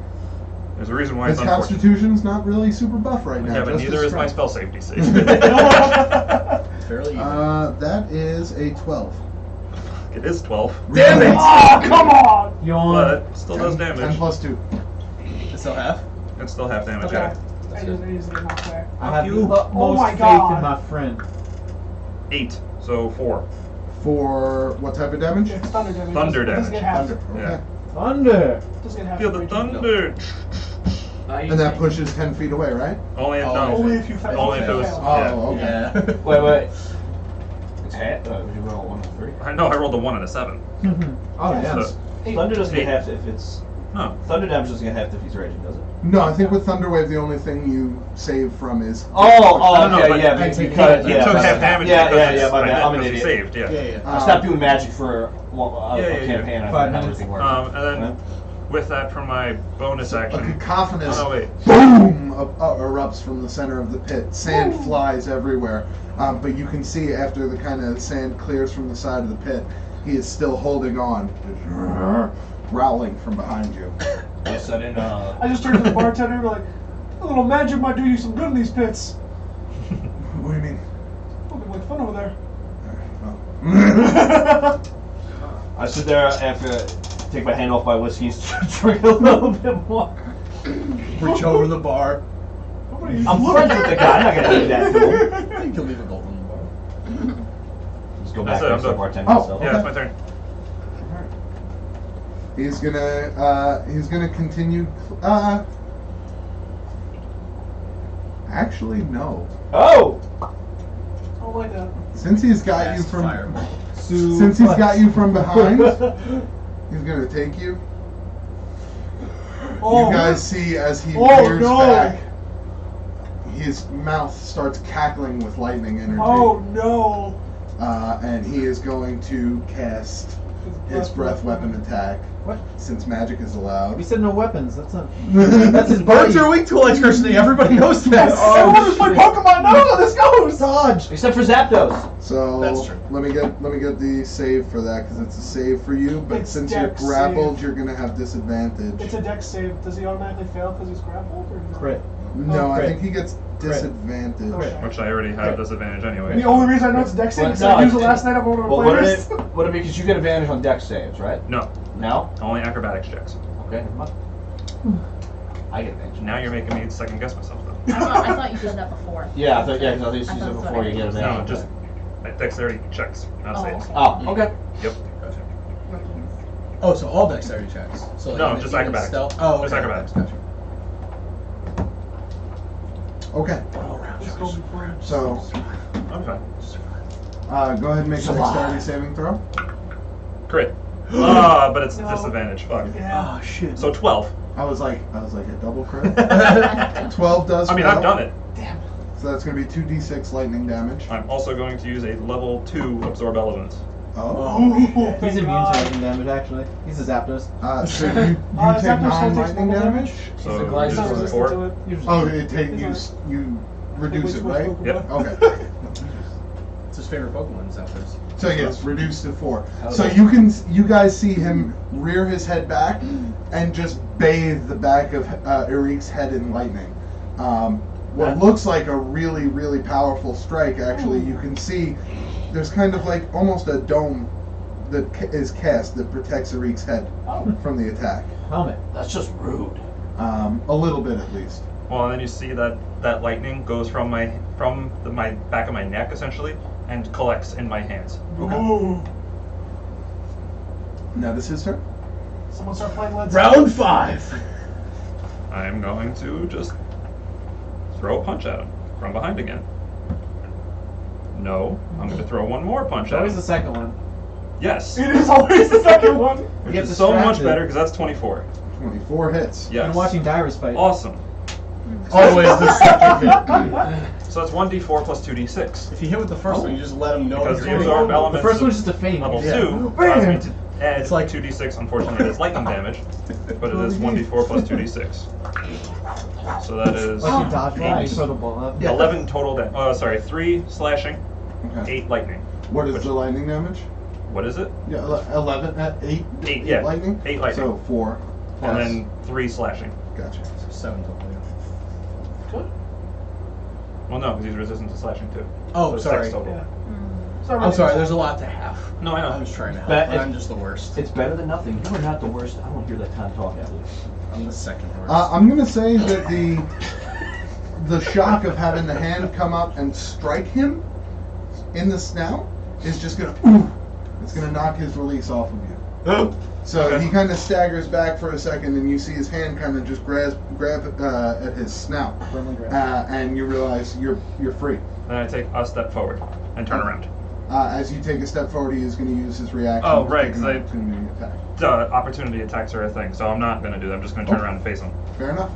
There's a reason why His it's unfortunate. Constitution's not really super buff right now. Yeah, but just neither his is my strength. spell safety save. It's fairly even. That is a 12. It is 12. Damn it! Oh, come on. Yawn. But it still does 10 damage. plus 2. It's still half? It's still half damage, Okay. yeah. I just get knocked back. I have you. the utmost Oh my faith God. in my friend. 8, so 4. For what type of damage? It's thunder damage. Thunder It doesn't damage. get half. Thunder. Okay. Yeah. Thunder. It doesn't get half. Feel the rage. thunder. And that pushes 10 feet away, right? Only if, Oh, no. Only if you fail. Only if it was. Oh, Yeah. okay. Yeah. Wait. It's half. Did you roll 1 and 3? I know, I rolled a 1 and a 7. Oh yeah. So, Thunder doesn't get Eight. half if it's. no. Thunder damage doesn't get half if he's raging, does it? No, I think with Thunderwave, the only thing you save from is. No, Okay, but yeah, you because You yeah, took my half bad. damage Yeah, because yeah, my bad. I'm an because he idiot. saved, yeah. Yeah. I stopped doing magic for a Yeah, yeah, campaign. I 5 forgot how minutes. everything works. And then with that from my bonus A action. cacophonous Oh, no, wait. boom erupts from the center of the pit. Sand flies everywhere, but you can see after the kind of sand clears from the side of the pit, he is still holding on, growling from behind you. Yes, I didn't. I just turned to the bartender and be like, a little magic might do you some good in these pits. What do you mean? Looking like fun over there. I sit there after take my hand off my whiskeys, drink a little bit more. Reach over the bar. Nobody I'm friends with the guy. I'm not gonna do that to him. You can leave a gold on the bar. Just go back That's it, and I'm start done. bartending Oh, myself. Yeah, it's my turn. He's gonna continue. Actually, no. Oh! I don't like that. Since he's got you Fast from, fireball. since he's got you from behind, he's gonna take you. Oh, You guys see as he Oh, rears no. back, his mouth starts cackling with lightning energy. Oh no. And he is going to cast his breath weapon attack. What? Since magic is allowed. You said no weapons. That's not. That's his Birds are weak to electricity. Everybody knows that. Everyone who's played Pokemon knows how this goes. Dodge. Except for Zapdos. So That's true. let me get the save for that because it's a save for you. But It's since you're dex grappled, save. you're gonna have disadvantage. It's a dex save. Does he automatically fail because he's grappled? Or no? Crit. No, I Crit. think he gets disadvantage. Okay. Which I already have disadvantage anyway. The only reason I know it's dex save Well, is no, I used it it's- last night. I'm going to Well, play what did this. it? Would it be because you get advantage on dex saves, right? No, No. only acrobatics checks. Okay, never mind. I get advantage. Now you're making me second guess myself though. I thought you said that before. Yeah, I thought because I think you I said thought before so. you get No, advantage. just my dexterity checks, not Oh, saves. okay. Oh, okay. Yep. Oh, so all dexterity checks. So like No, even- just even acrobatics. stealth- Oh, Just okay. acrobatics. Gotcha. Okay. Let's go before him. So I'm fine. go ahead and make a dexterity saving throw. Crit. But it's No. disadvantage. Fuck. Yeah. Oh shit. So 12. I was like a double crit. 12 does. I mean, fail. I've done it. So that's gonna be 2d6 lightning damage. I'm also going to use a level 2 absorb elements. Oh. He's immune to lightning damage. Actually, he's a Zapdos. So you take Zapdos still takes non-lightning normal damage. So He's a this glycer. He's not is resistant 4. to it. Oh, you reduce it, right? Yep. Okay. It's his favorite Pokemon is Zapdos. So yes, reduced to 4. How's So that? you guys see him rear his head back and just bathe the back of Eric's head in lightning. What looks like a really, really powerful strike, actually, you can see there's kind of like almost a dome that is cast that protects Eric's head from the attack. Helmet. That's just rude. A little bit at least. Well, and then you see that lightning goes from my back of my neck essentially and collects in my hands. Okay. Ooh. Now this is her. Someone start playing Led Round 5. I'm going to just throw a punch at him from behind again. No, I'm going to throw one more punch It's at always the him. second one. Yes, It is always the second one. which get is so much distracted. better because that's 24. 24 hits. Yes. I'm watching Dyrus fight. Awesome. Always the second hit. So that's 1d4 plus 2d6. If you hit with the first one, you just let him know Because you're the hitting. absorb The elements first of one's just a feint. level Yeah. 2 allows me to add It's like- 2d6. Unfortunately, it's lightning damage, but it is 1d4 plus 2d6. So that is Like you dodge one, you eight. throw the ball up. 11 total damage. Oh, sorry, 3 slashing, Okay. 8 lightning. What is Which- the lightning damage? What is it? Yeah, 11 at 8. 8, yeah. lightning. 8 lightning. So 4. And then 3 slashing. Gotcha. 7 total. Yeah. Well, no, because he's resistant to slashing too. Oh, so sorry. 6 total. Yeah. I'm sorry, there's a lot to have. No, I know. I was trying to help, But but it- I'm just the worst. It's better than nothing. You are not the worst. I don't hear that kind of talk at least. I'm the second worst. I'm gonna say that the shock of having the hand come up and strike him in the snout is just gonna it's gonna knock his release off of you. Oh. So Okay. he kind of staggers back for a second, and you see his hand kind of just grab at his snout, Firmly grabbed. and you realize you're free. Then I take a step forward and turn around. As you take a step forward, he is going to use his reaction. Oh, to right, take an 'cause I- opportunity attack. Opportunity attacks are a thing, so I'm not going to do that. I'm just going to turn around and face him. Fair enough.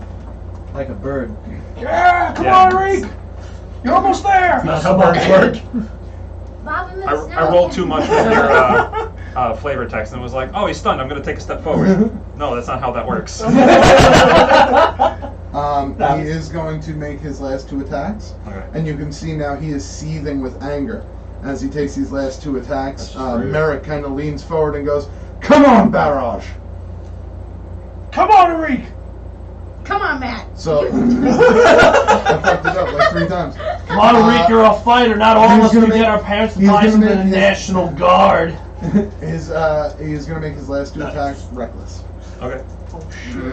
Like a bird. Yeah, come Yeah. on, Reek! You're almost there! That's how birds work. Bob him in the I snout. rolled too much with your flavor text and was like, oh, he's stunned. I'm going to take a step forward. No, that's not how that works. He is going to make his last 2 attacks, Okay. and you can see now he is seething with anger as he takes these last 2 attacks. That's rude. Merrick kind of leans forward and goes, "Come on, Barrage!" Come on, Reek! Come on, Matt. So I fucked it up like 3 times. Come on, Reek, you're a fighter. Not all He's of us gonna can make- get our parents to he's buy gonna something make in the his- National Guard. He is going to make his last 2 attacks reckless. Okay.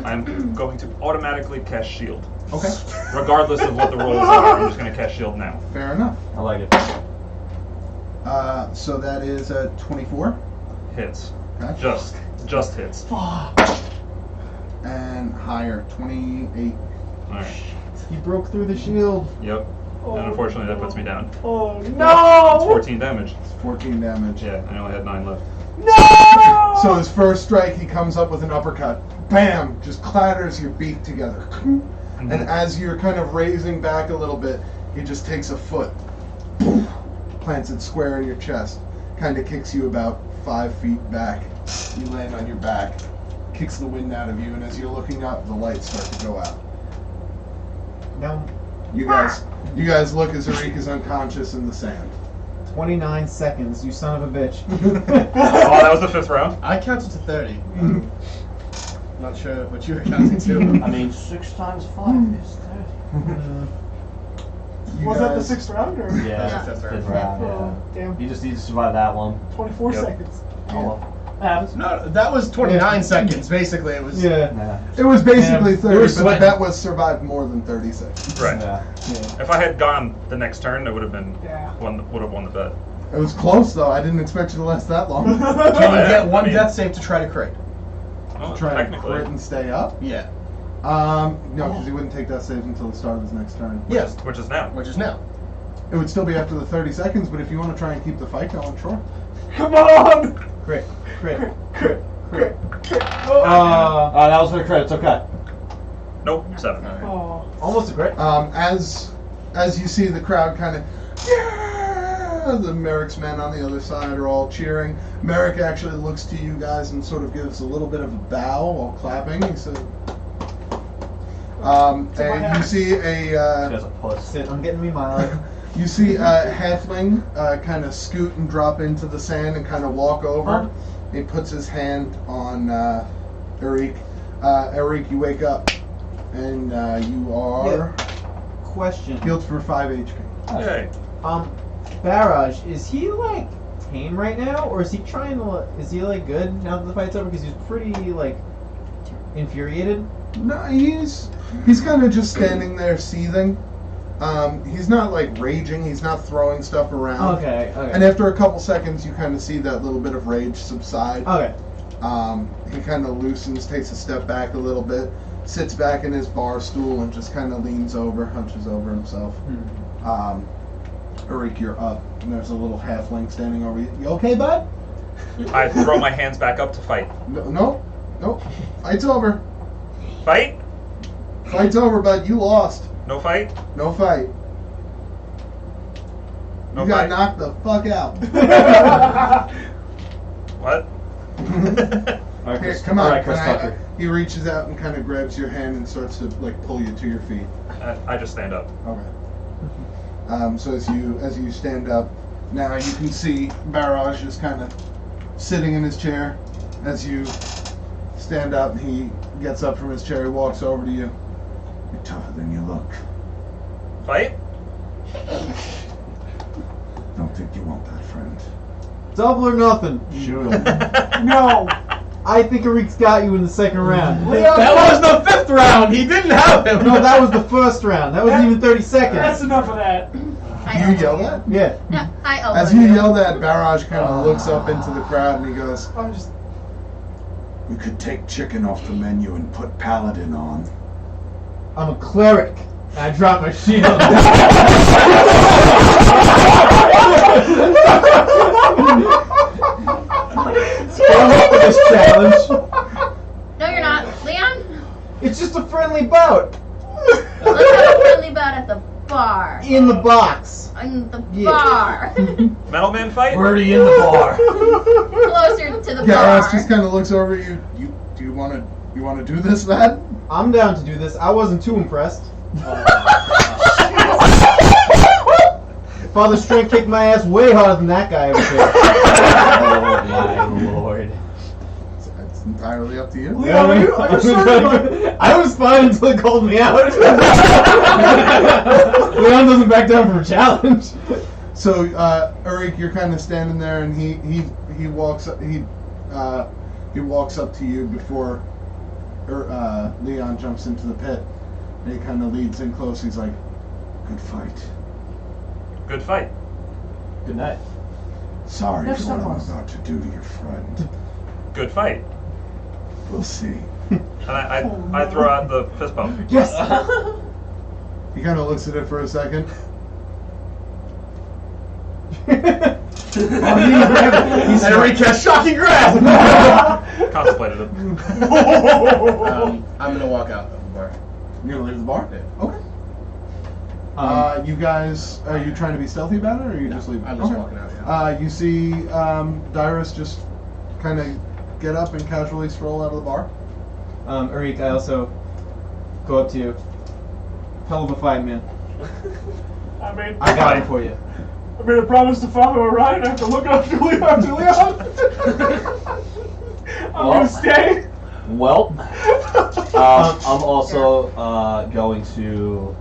I'm going to automatically cast shield. Okay, Regardless of what the rolls are, I'm just going to cast shield now. fair enough. I like it. So that is a 24. Hits. Okay. Just hits. And higher, 28. Alright. He broke through the shield. Yep. And unfortunately, that puts me down. Oh, It's no! 14 damage. 14 damage. Yeah, I only had 9 left. No! So his first strike, he comes up with an uppercut. Bam! Just clatters your beak together. And as you're kind of raising back a little bit, he just takes a foot, plants it square in your chest, kind of kicks you about 5 feet back. You land on your back, kicks the wind out of you, and as you're looking up, the lights start to go out. Now, You guys look as Arik is unconscious in the sand. 29 seconds, you son of a bitch. Oh, that was the 5th round? I counted to 30. Not sure what you were counting to. I mean, 6 times 5 is 30. You Was that the guys- 6th round or? Yeah, That's the 5th round. 5th round, Oh, damn. You just need to survive that one. 24 Yep. seconds. Oh well. Happens. No, that was 29 seconds, basically. It was. Yeah. Nah. It was basically Yeah, 30, we were but the sweating. bet was survived more than 30 seconds. Right. Yeah. If I had gone the next turn, it would have been Yeah. would have won the bet. It was close, though. I didn't expect you to last that long. Can you Yeah, get one I mean- death save to try to crit? Oh, Try to technically. crit and stay up. Yeah. No, because he wouldn't take that save until the start of his next turn. Yes. Which is now. Which is now. It would still be after the 30 seconds, but if you want to try and keep the fight going, sure. Come on! Crit, crit. Crit, crit, crit. That was for the credits. Okay. Nope, 7. Oh. Almost a crit. As you see the crowd kind of, yeah, the Merrick's men on the other side are all cheering. Merrick actually looks to you guys and sort of gives a little bit of a bow while clapping. He said, and you see a. She has a puss. Sit, I'm getting me mild. You see a halfling kind of scoot and drop into the sand and kind of walk over. He puts his hand on Arik. Arik, you wake up, and you are Question. healed for 5 HP. Yay. Barrage, is he like tame right now, or is he trying to? Is he like good now that the fight's over? Because he's pretty like infuriated. No, he's kind of just standing there seething. He's not like raging. He's not throwing stuff around. Okay. And after a couple seconds, you kind of see that little bit of rage subside. Okay. He kind of loosens, takes a step back a little bit, sits back in his bar stool, and just kind of leans over, hunches over himself. Arik, you're up, and there's a little halfling standing over you. You okay, bud? I throw my hands back up to fight. No. Fight's over. Fight? Fight's over, bud. You lost. No fight? No fight. No You got fight? knocked the fuck out. What? All right, Here, Chris, come on. All right, Chris Can I- Tucker. he reaches out and kind of grabs your hand and starts to like pull you to your feet. I just stand up. Okay. So as you stand up, now you can see Barrage just kind of sitting in his chair. As you stand up, he gets up from his chair. He walks over to you. You're tougher than you look. Fight? Don't think you want that, friend. Double or nothing. Shoot him. No! I think Arik's got you in the second round. That was the 5th round. He didn't have him. No, that was the first round. That wasn't even 30 seconds. That's enough of that. I You yell that? Yeah. No, I owe As it. you yell that, Barrage kind of looks up into the crowd and he goes, I'm just. "We could take chicken off the menu and put paladin on." I'm a cleric. And I drop my shield. I'm up for this challenge. No, you're not. Leon, It's just a friendly bout. let's have a friendly bout at the bar. In the box. In the Yeah. bar. Metal Man fight? Birdie in the bar. Closer to the Garrus bar. just kind of looks over at you. Do you want to do this, lad? I'm down to do this. I wasn't too impressed. Father Strength kicked my ass way harder than that guy over there. Oh my lord. It's entirely up to you. Leon, are you certain? I was fine until he called me out. Leon doesn't back down from a challenge. So, Eric, you're kind of standing there, and he walks up to you before Leon jumps into the pit, and he kind of leads in close. He's like, "Good fight. Good fight. Good night. Sorry Next for what time, I'm boss. about to do to your friend. Good fight." We'll see." And I throw out the fist bump. Yes. He kind of looks at it for a second. He's And recast shocking grasp. Contemplated it. I'm gonna walk out of the bar. You're gonna leave the bar? Yeah. Okay. You guys, are you trying to be stealthy about it, or are you just leaving? I'm just Okay. walking out. Yeah. You see Dyrus just kind of get up and casually stroll out of the bar. Arik, I also go up to you. Hell of a fight, man. I made I got it for you. I made a promise to follow Orion. I have to look up to Leon. I'm gonna stay. Well, I'm also going to,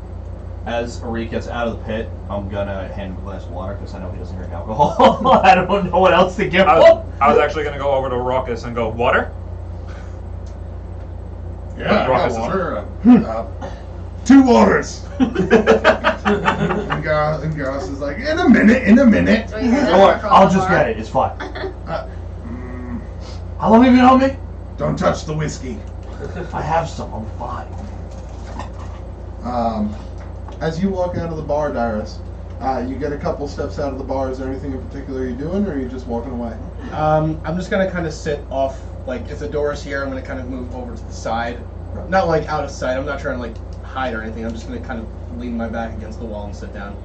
as Arik gets out of the pit, I'm gonna hand him a glass of water because I know he doesn't drink alcohol. I don't know what else to give I him. was actually going to go over to Raucus and go, water? Yeah, Raucus I got is- water. 2 waters. and Garrus is like, in a minute. So you hear that Don't worry, from I'll the just bar? get it. It's fine. How long have you known me? Don't touch the whiskey. I have some. I'm fine. As you walk out of the bar, Dyrus, you get a couple steps out of the bar. Is there anything in particular you're doing, or are you just walking away? I'm just gonna kind of sit off. Like if the door is here, I'm gonna kind of move over to the side. Not like out of sight. I'm not trying to like hide or anything. I'm just gonna kind of lean my back against the wall and sit down.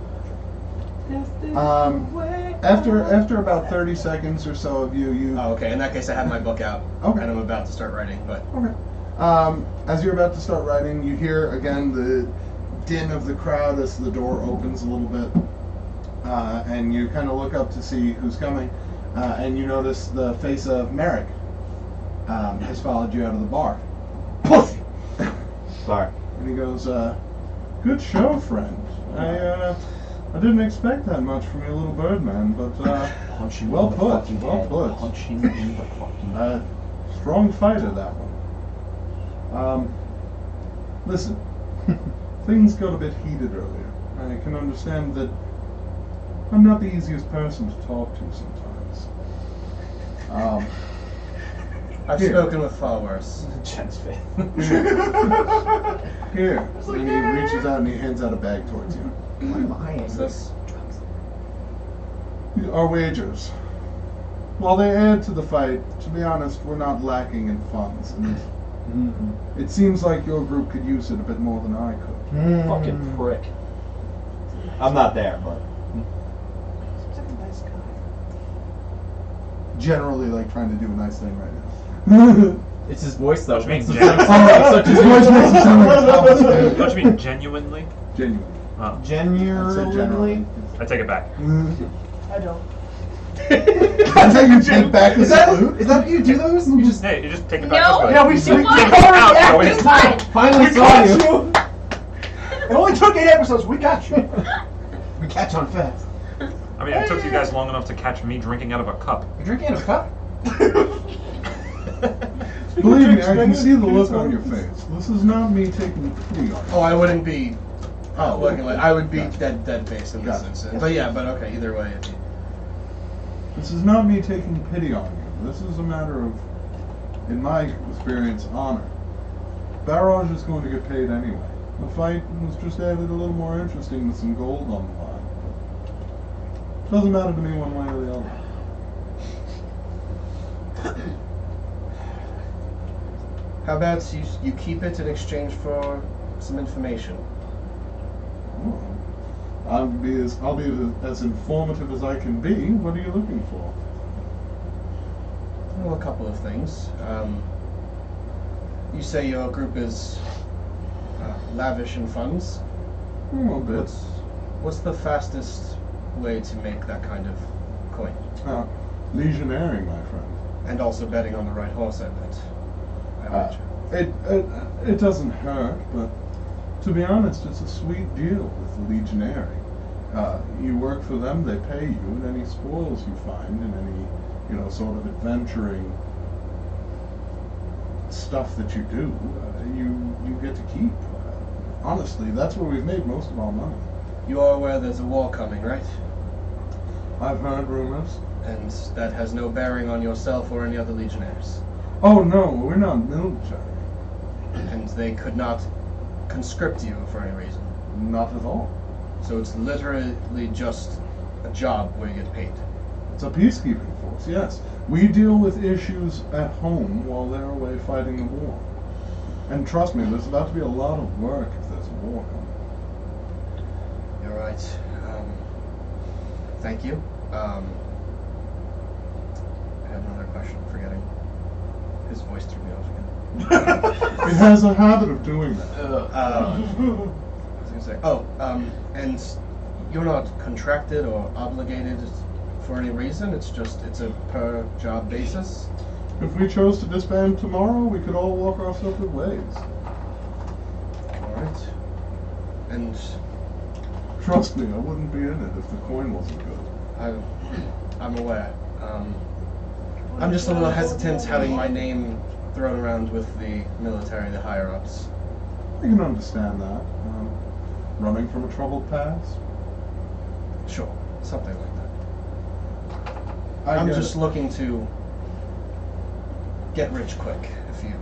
After about 30 seconds or so of you Oh, okay. In that case, I have my book out. Okay. And I'm about to start writing, but. Okay. As you're about to start writing, you hear again the din of the crowd as the door opens a little bit, and you kind of look up to see who's coming, and you notice the face of Merrick has followed you out of the bar. Pussy. Sorry. And he goes, "Good show, friend. I didn't expect that much from your little bird man, but Punch him well in the put, fucking well head. put. Punch him in the fucking head. Strong fighter, that one. Listen, things got a bit heated earlier. I can understand that I'm not the easiest person to talk to sometimes. I've Here. spoken with far worse. Jen's face. Here, and he reaches out and he hands out a bag towards you. What's this? Our wagers. While they add to the fight, to be honest, we're not lacking in funds, and it seems like your group could use it a bit more than I could. Fucking prick. I'm not there, but. Seems like a nice guy. Generally, like trying to do a nice thing right now. It's his voice, though. Which means Makes genuine. him sound like such His a voice makes it sound like Thomas, dude. Don't you mean genuinely? Genuine. Oh, I'd say Genuinely? generally. I take it back. I don't. That's how you take back the salute? Is that how you do those? You just Hey, you just take it back No. this way. Yeah, we You see. won. Out, Yeah, so it's it's fine. finally We saw got you. you. It only took 8 episodes. We got you. We catch on fast. I mean, it took you guys long enough to catch me drinking out of a cup. You're drinking out of a cup? Believe me, I can see the look on your face. This is not me taking pity on you. Oh, I wouldn't be Oh, working like I would be Gotcha. dead base in this Gotcha. instance. But yeah, but okay, either way. This is not me taking pity on you. This is a matter of, in my experience, honor. Barrage is going to get paid anyway. The fight was just added a little more interesting with some gold on the line. Doesn't matter to me one way or the other. How about you keep it in exchange for some information? I'll be as informative as I can be. What are you looking for? Well, a couple of things. You say your group is lavish in funds. A bit. What's the fastest way to make that kind of coin? Legionnaire, my friend. And also betting on the right horse, I bet. It doesn't hurt, but to be honest, it's a sweet deal with the Legionary. You work for them, they pay you, and any spoils you find in any, sort of adventuring stuff that you do, you get to keep. Honestly, that's where we've made most of our money. You are aware there's a war coming, right? I've heard rumors. And that has no bearing on yourself or any other legionnaires. Oh no, we're not military. And they could not conscript you for any reason. Not at all. So it's literally just a job where you get paid. It's a peacekeeping force, yes. We deal with issues at home while they're away fighting the war. And trust me, there's about to be a lot of work if there's a war coming. You're right. Thank you. I had another question, I'm forgetting. His voice threw me off again. It has a habit of doing that. I was gonna say, and you're not contracted or obligated for any reason, it's a per job basis? If we chose to disband tomorrow, we could all walk our separate ways. Alright. And Trust me, I wouldn't be in it if the coin wasn't good. I'm aware. I'm just a little hesitant having my name thrown around with the military, the higher-ups. I can understand that. Running from a troubled past. Sure, something like that. I I'm get just it. looking to get rich quick, if you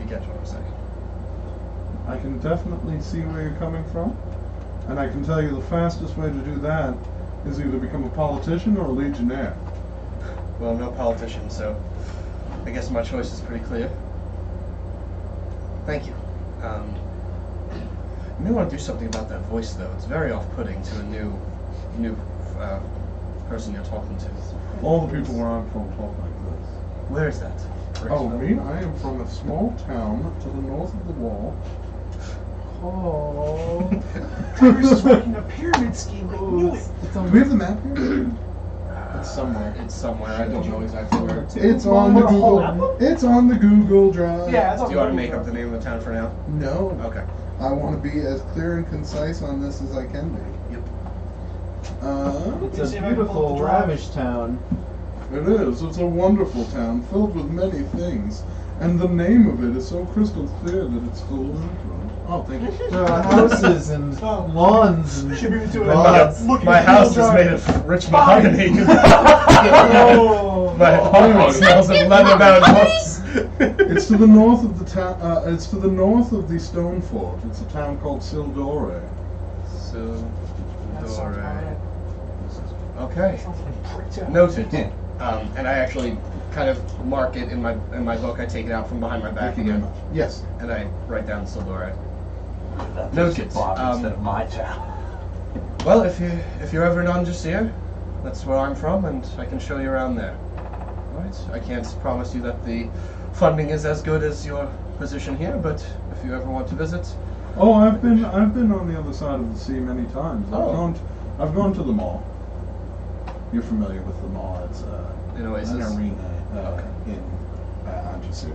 get what I'm saying. I can definitely see where you're coming from, and I can tell you the fastest way to do that is either become a politician or a legionnaire. Well, I'm no politician, so I guess my choice is pretty clear. Thank you. You may want to do something about that voice, though. It's very off-putting to a new person you're talking to. All the people where I'm from talk like this. Where is that? Oh, me? I am from a small town to the north of the wall. Oh. Travis is working a pyramid scheme. I knew it. Do we have the map here? It's somewhere. It's somewhere. I don't know exactly where. It's on the Want to hold Google. up? It's on the Google Drive. Yeah, it's on Do you want to the make up the name of the town for now? No. Okay. I want to be as clear and concise on this as I can be. Yep. It's See a if I can pull up beautiful, the drive. lavish town. It is. It's a wonderful town filled with many things, and the name of it is so crystal clear that it's delightful. Oh, thank you. There are houses and Oh. lawns and Should be to it. gods. Look My at house is Google made Drive. of rich mahogany. Oh. My apartment smells of leather-bound books. It's to the north of the town. It's to the north of the Stone Fort. It's a town called Sildore. That sounds about right. Okay. Sounds like a prick town. Noted. And I actually kind of mark it in my book. I take it out from behind my back Thank you very again, much. Yes. and I write down Sildore. That's Noted. instead of my town. Well, if you're ever in Andalusia, that's where I'm from, and I can show you around there. All right. I can't promise you that the funding is as good as your position here, but if you ever want to visit, Oh, I've been on the other side of the sea many times. Oh. I've gone to the mall. You're familiar with the mall? It's in Oasis. an arena in Andalusia.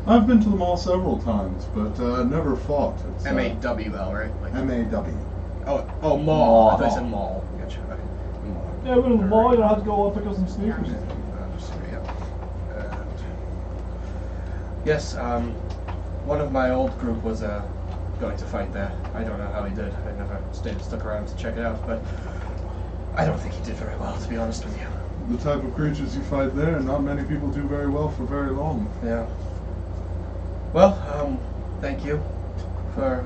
I've been to the mall several times, but never fought. It's M-A-W-L, right? Like, M-A-W. oh, mall. I thought you said mall. Gotcha. Okay. Mall. Yeah, but in the mall, you don't have to go up pick up some sneakers. Yes, one of my old group was a going to fight there. I don't know how he did. I never stuck around to check it out, but I don't think he did very well, to be honest with you. The type of creatures you fight there, not many people do very well for very long. Yeah. Well, thank you for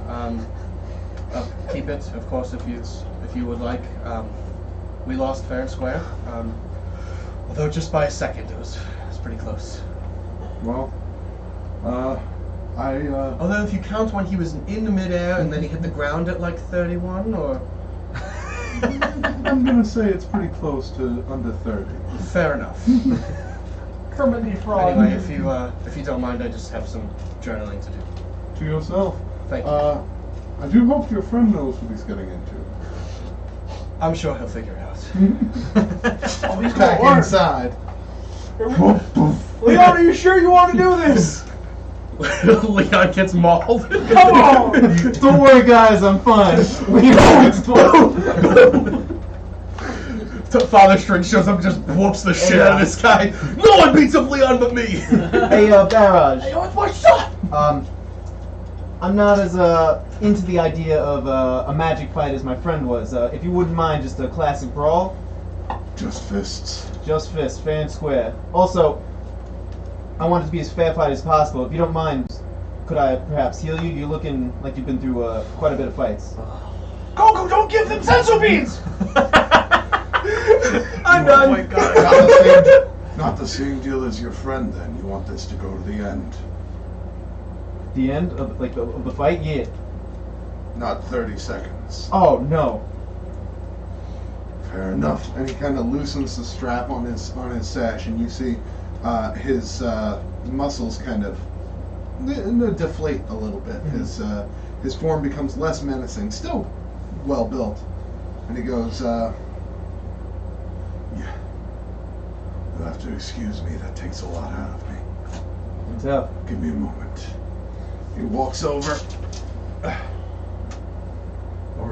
keep it, of course, if you would like. We lost fair and square, although just by a second. It was pretty close. Well, Although if you count when he was in the midair and then he hit the ground at like 31, or I'm gonna say it's pretty close to under 30. fair enough. Kermit the Frog. Anyway, if you don't mind, I just have some journaling to do. To yourself. Thank you. I do hope your friend knows what he's getting into. I'm sure he'll figure it out. Oh, he's Back gonna learn. inside. Leon, are you sure you want to do this? Leon gets mauled. Come on! Don't worry, guys, I'm fine. We know it's close. Father String shows up and just whoops the shit out of this guy. No one beats up Leon but me. Hey, Barrage. Hey, what's my shot? I'm not as into the idea of a magic fight as my friend was. If you wouldn't mind, just a classic brawl. Just fists. Just fist, fair and square. Also, I want it to be as fair fight as possible. If you don't mind, could I perhaps heal you? You're looking like you've been through quite a bit of fights. Goku, don't give them sensu beans! I'm done. Oh my god. Not the same deal as your friend, then. You want this to go to the end. The end of the fight? Yeah. Not 30 seconds. Oh no. Fair enough. And he kind of loosens the strap on his sash, and you see his muscles kind of deflate a little bit. Mm-hmm. His form becomes less menacing, still well built. And he goes, "Yeah, you'll have to excuse me. That takes a lot out of me. Tough. Give me a moment." He walks over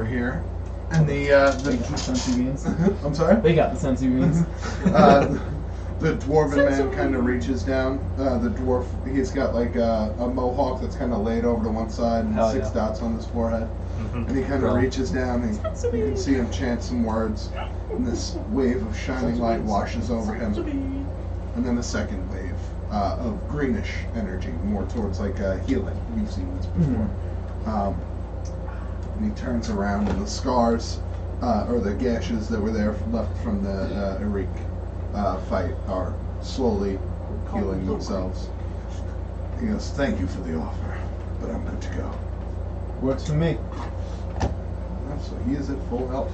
here, and They got the sensu beans. I'm sorry. They got the sensu beans. The dwarven man kind of reaches down. The dwarf, he's got like a mohawk that's kind of laid over to one side and Hell 6 yeah. dots on his forehead. And he kind of Cool. reaches down and you can see him chant some words. And this wave of shining light washes over him. And then a second wave of greenish energy, more towards like healing. You've seen this before. And he turns around and the scars, or the gashes that were there left from the Erik fight are slowly healing themselves. He goes, "Thank you for the offer, but I'm good to go." Works for me. So he is at full health.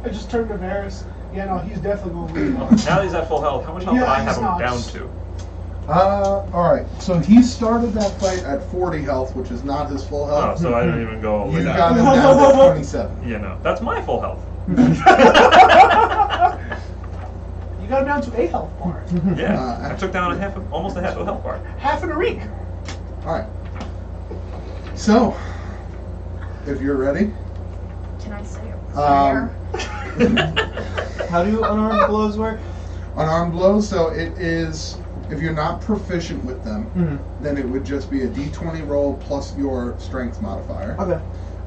I just turned to Varys. Yeah, no, he's definitely going to lose. Now he's at full health. How much health Yeah, do I he's have him not. down to? Alright, so he started that fight at 40 health, which is not his full Oh, health. so I didn't even go You with got that. him down to 27. Yeah, no. That's my full health. You got him down to a health bar. Yeah. I took down almost a half a health bar. Half an Erik. Alright. So, if you're ready, Can I say it? Um, How do unarmed blows work? unarmed blows, so it is, if you're not proficient with them, then it would just be a d20 roll plus your strength modifier. Okay.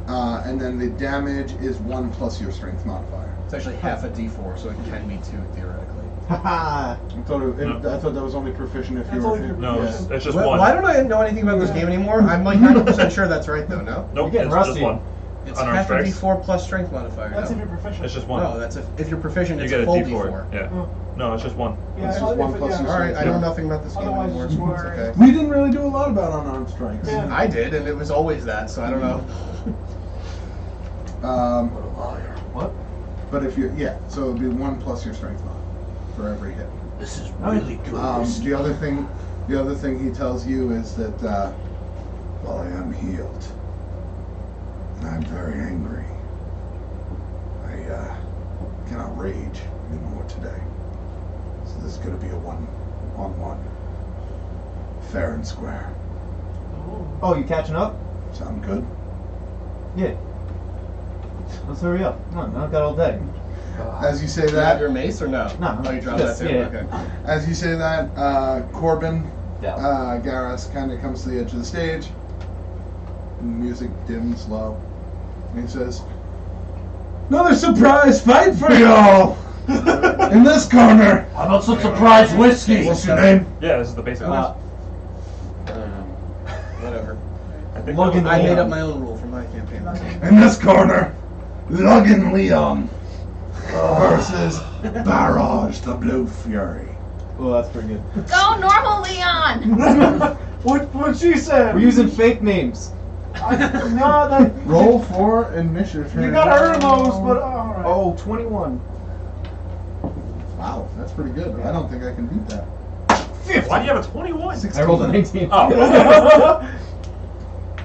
And then the damage is 1 plus your strength modifier. It's actually half a d4, so it can be 2 theoretically. Haha. I thought that was only proficient if you That's were. only No, yeah. it's just Why, one. why don't I know anything about this game anymore? I'm like 90% sure that's right though. No, Nope, You're getting it's rusty. just one. it's Unarmed half a strikes? d4 plus strength modifier. That's no. if you're proficient. It's just one. No, that's if you're proficient. You It's get a a full d4. Yeah. Oh. No, it's just one. Yeah, It's just if one it- plus yeah. your All right, I know Yeah. nothing about this game Otherwise, anymore. it's It's more- okay. We didn't really do a lot about unarmed strikes. Yeah. I did, and it was always that, so I don't know. What a liar. What? But if you, so it would be 1 plus your strength mod for every hit. This is really good. The other thing he tells you is that, well, I am healed, and I'm very angry. I cannot rage anymore today. So this is going to be a 1-on-1, fair and square. Oh, you catching up? Sound good? Yeah. Let's hurry up. Come on, I've got all day. As you say Do you have that, your mace or no? No, Oh, you dropped yes, that too? yeah. Okay. as you say that, Corbin, Yeah. Garrus kind of comes to the edge of the stage. music dims low. And he says, "Another surprise fight for y'all! In this corner! How about some surprise whiskey? What's your name?" Yeah, this is the basic one. Whatever. I think Logan that I was- made up my own rule for my campaign. In this corner, Logan Leon versus Barrage the Blue Fury. Oh, that's pretty good. Go normal, Leon. What she said? We're using fake names. No, that Roll for initiative. you gotta earn those, but all right. Oh, 21. Wow, that's pretty good. I don't think I can beat that. Why do you have a 21? 16. I rolled a 19. Oh.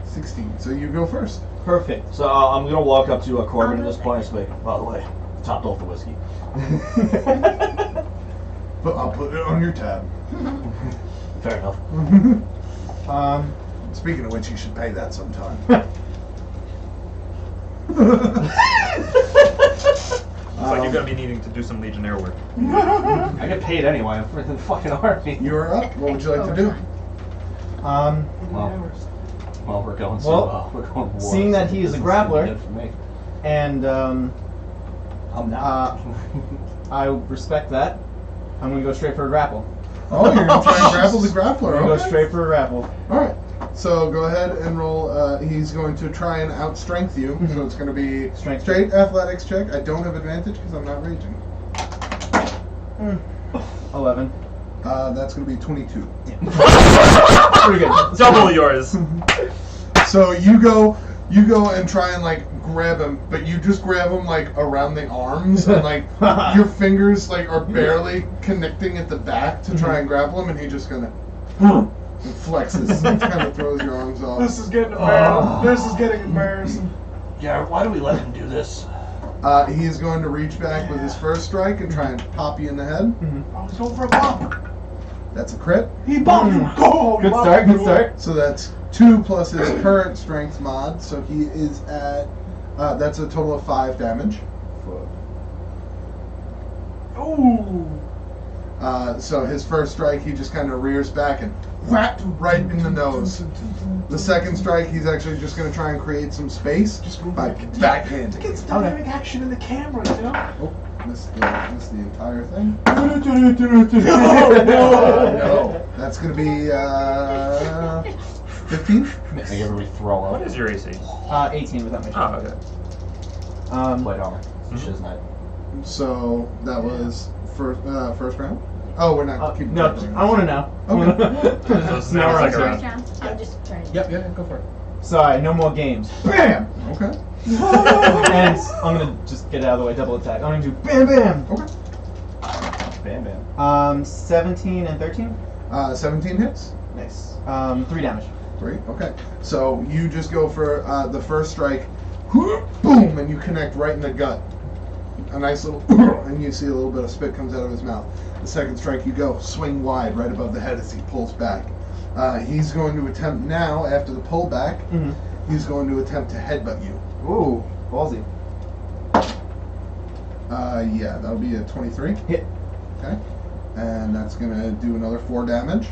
16. So you go first. Perfect. So I'm gonna walk up to Corbin at this point and say, by the way, topped off the whiskey. But I'll put it on your tab. Fair enough. Speaking of which, you should pay that sometime. Looks like you're going to be needing to do some Legionnaire work. I get paid anyway. I'm in the fucking army. You're up. What would you like to do? Well, we're going. We're going war, seeing that he is a this grappler- good for me. and I'm not. I respect that. I'm gonna go straight for a grapple. Oh, you're going to try and grapple the I'm grappler. gonna go Okay. straight for a grapple. Alright. So go ahead and roll. He's going to try and outstrength you. So it's going to be Strength. straight athletics check. I don't have advantage because I'm not raging. 11. That's going to be 22. Pretty good. Double yours. So you go and try and like grab him, but you just grab him like around the arms and like your fingers like are barely connecting at the back to try and grapple him, and he just kind of flexes and kind of throws your arms off. This is getting embarrassing. This is getting embarrassing. Garrett, why do we let him do this? He is going to reach back with his first strike and try and pop you in the head. I was going for a bump. That's a crit. He bumped you. Oh, Good start. Good start. So that's 2 plus his current strength mod. So he is at. That's a total of 5 damage. Ooh. So his first strike, he just kind of rears back and whack right in the nose. The second strike, he's actually just going to try and create some space by backhanding. It's dynamic action in the camera, you know? Oh, missed the entire thing. No. No, that's going to be 15. Make everybody throw What up. is your AC? 18 without my Oh, okay. Plate armor. Shiznite. So that was first round. Oh, we're not keeping no, track of I want to know. Okay. So No, now right, it's like sorry. a round. I'm just trying. Yep, yeah, go for it. Sorry, no more games. Bam! Okay. And I'm gonna just get it out of the way, double attack. I'm gonna do bam bam! Okay. Bam bam. 17 and 13? 17 hits. Nice. 3 damage. 3. Okay. So you just go for the first strike. Boom! And you connect right in the gut. A nice little, and you see a little bit of spit comes out of his mouth. The second strike, you go swing wide right above the head as he pulls back. He's going to attempt now, after the pullback, he's going to attempt to headbutt you. Ooh, ballsy. Yeah, that'll be a 23. Hit. Okay. And that's going to do another 4 damage.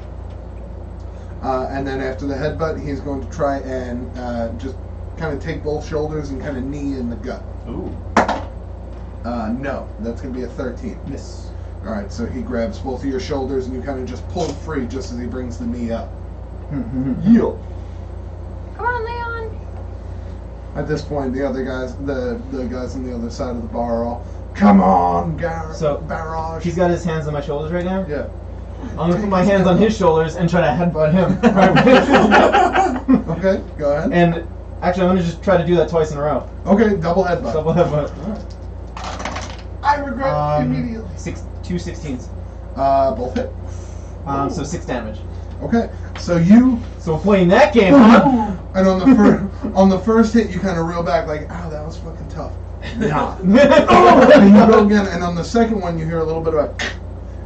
And then after the headbutt, he's going to try and just kind of take both shoulders and kind of knee in the gut. Ooh. No, that's going to be a 13. Miss. Alright, so he grabs both of your shoulders and you kind of just pull free just as he brings the knee up. Yield. Come on, Leon. At this point, the other guys, the guys on the other side of the bar are all, "Come on, So, Barrage." He's got his hands on my shoulders right now. Yeah. I'm gonna put my hands on his shoulders and try to headbutt him. Okay, go ahead. And actually, I'm gonna just try to do that twice in a row. Okay, double headbutt. Double headbutt. Alright. I regret immediately. 2 16s. Both hit. So 6 damage. Okay, so you So we're playing that game, huh? and on the first hit you kind of reel back like, "Ow, that was fucking tough." Nah. And you go again, and on the second one you hear a little bit of a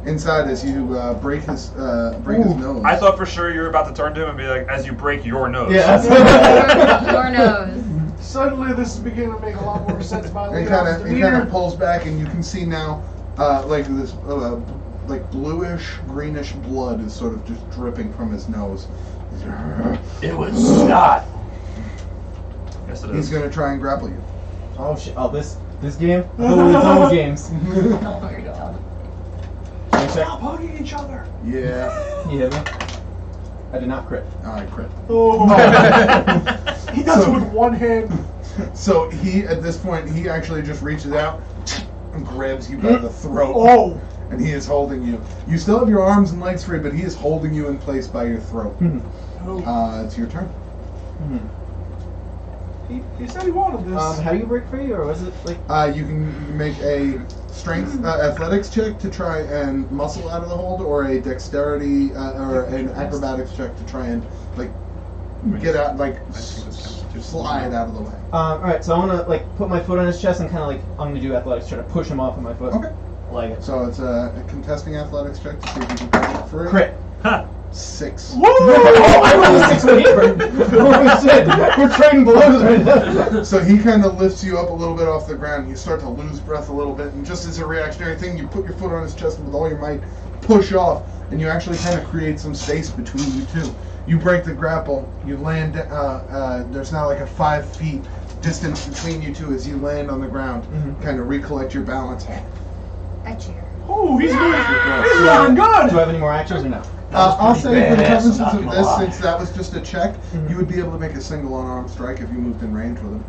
inside as you break his nose. I thought for sure you were about to turn to him and be like, as you break your nose. Yeah, that's Your nose. Suddenly, this is beginning to make a lot more sense by And Leon's he kind of demeanor. pulls back, and you can see now, like this, like bluish, greenish blood is sort of just dripping from his nose. It was snot. Yes, it is. He's gonna try and grapple you. Oh shit! Oh, this game? Oh, it's all games. Oh my god. Stop hugging each other. Yeah. You hit me. I did not crit. I crit. Oh. He does it with one hand. So he, at this point, he actually just reaches out and grabs you by the throat. Oh. And he is holding you. You still have your arms and legs free, but he is holding you in place by your throat. It's your turn. He said he wanted this. How do you break free, or was it like? You can make a strength athletics check to try and muscle out of the hold, or a dexterity or an acrobatics check to try and like get out, like slide out of the way. All right, so I want to like put my foot on his chest and kind of like I'm gonna do athletics, try to push him off of my foot. Okay. Like it. So it's a contesting athletics check to see if you can push it free. Crit. 6. Woo! Oh, I rolled a 6 with you. Holy shit! We're trading blows right now. So he kind of lifts you up a little bit off the ground. You start to lose breath a little bit, and just as a reactionary thing, you put your foot on his chest and with all your might, push off, and you actually kind of create some space between you two. You break the grapple. You land. There's now like a 5 feet distance between you two as you land on the ground. Kind of recollect your balance. I cheer. Oh, he's doing good. He's Do doing I good. have any more actions or no? I'll say for the badass, purposes not of gonna this, lie. since that was just a check, you would be able to make a single unarmed strike if you moved in range with him.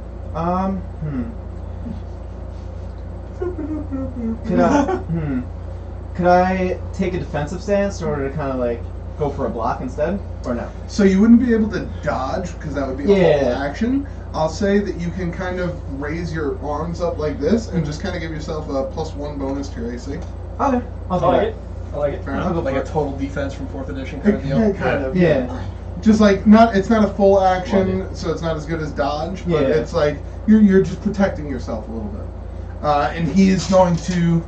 Could I take a defensive stance in order to kind of like go for a block instead, or no? So you wouldn't be able to dodge because that would be a Yeah. whole action. I'll say that you can kind of raise your arms up like this and just kind of give yourself a +1 bonus to your AC. Okay, I'll do I like that. it. I like it. Fair enough. Like a total defense from 4th edition kind of deal. Kind of. Yeah. Just like it's not a full action, so it's not as good as dodge, but Yeah. it's like you're just protecting yourself a little bit. And he is going to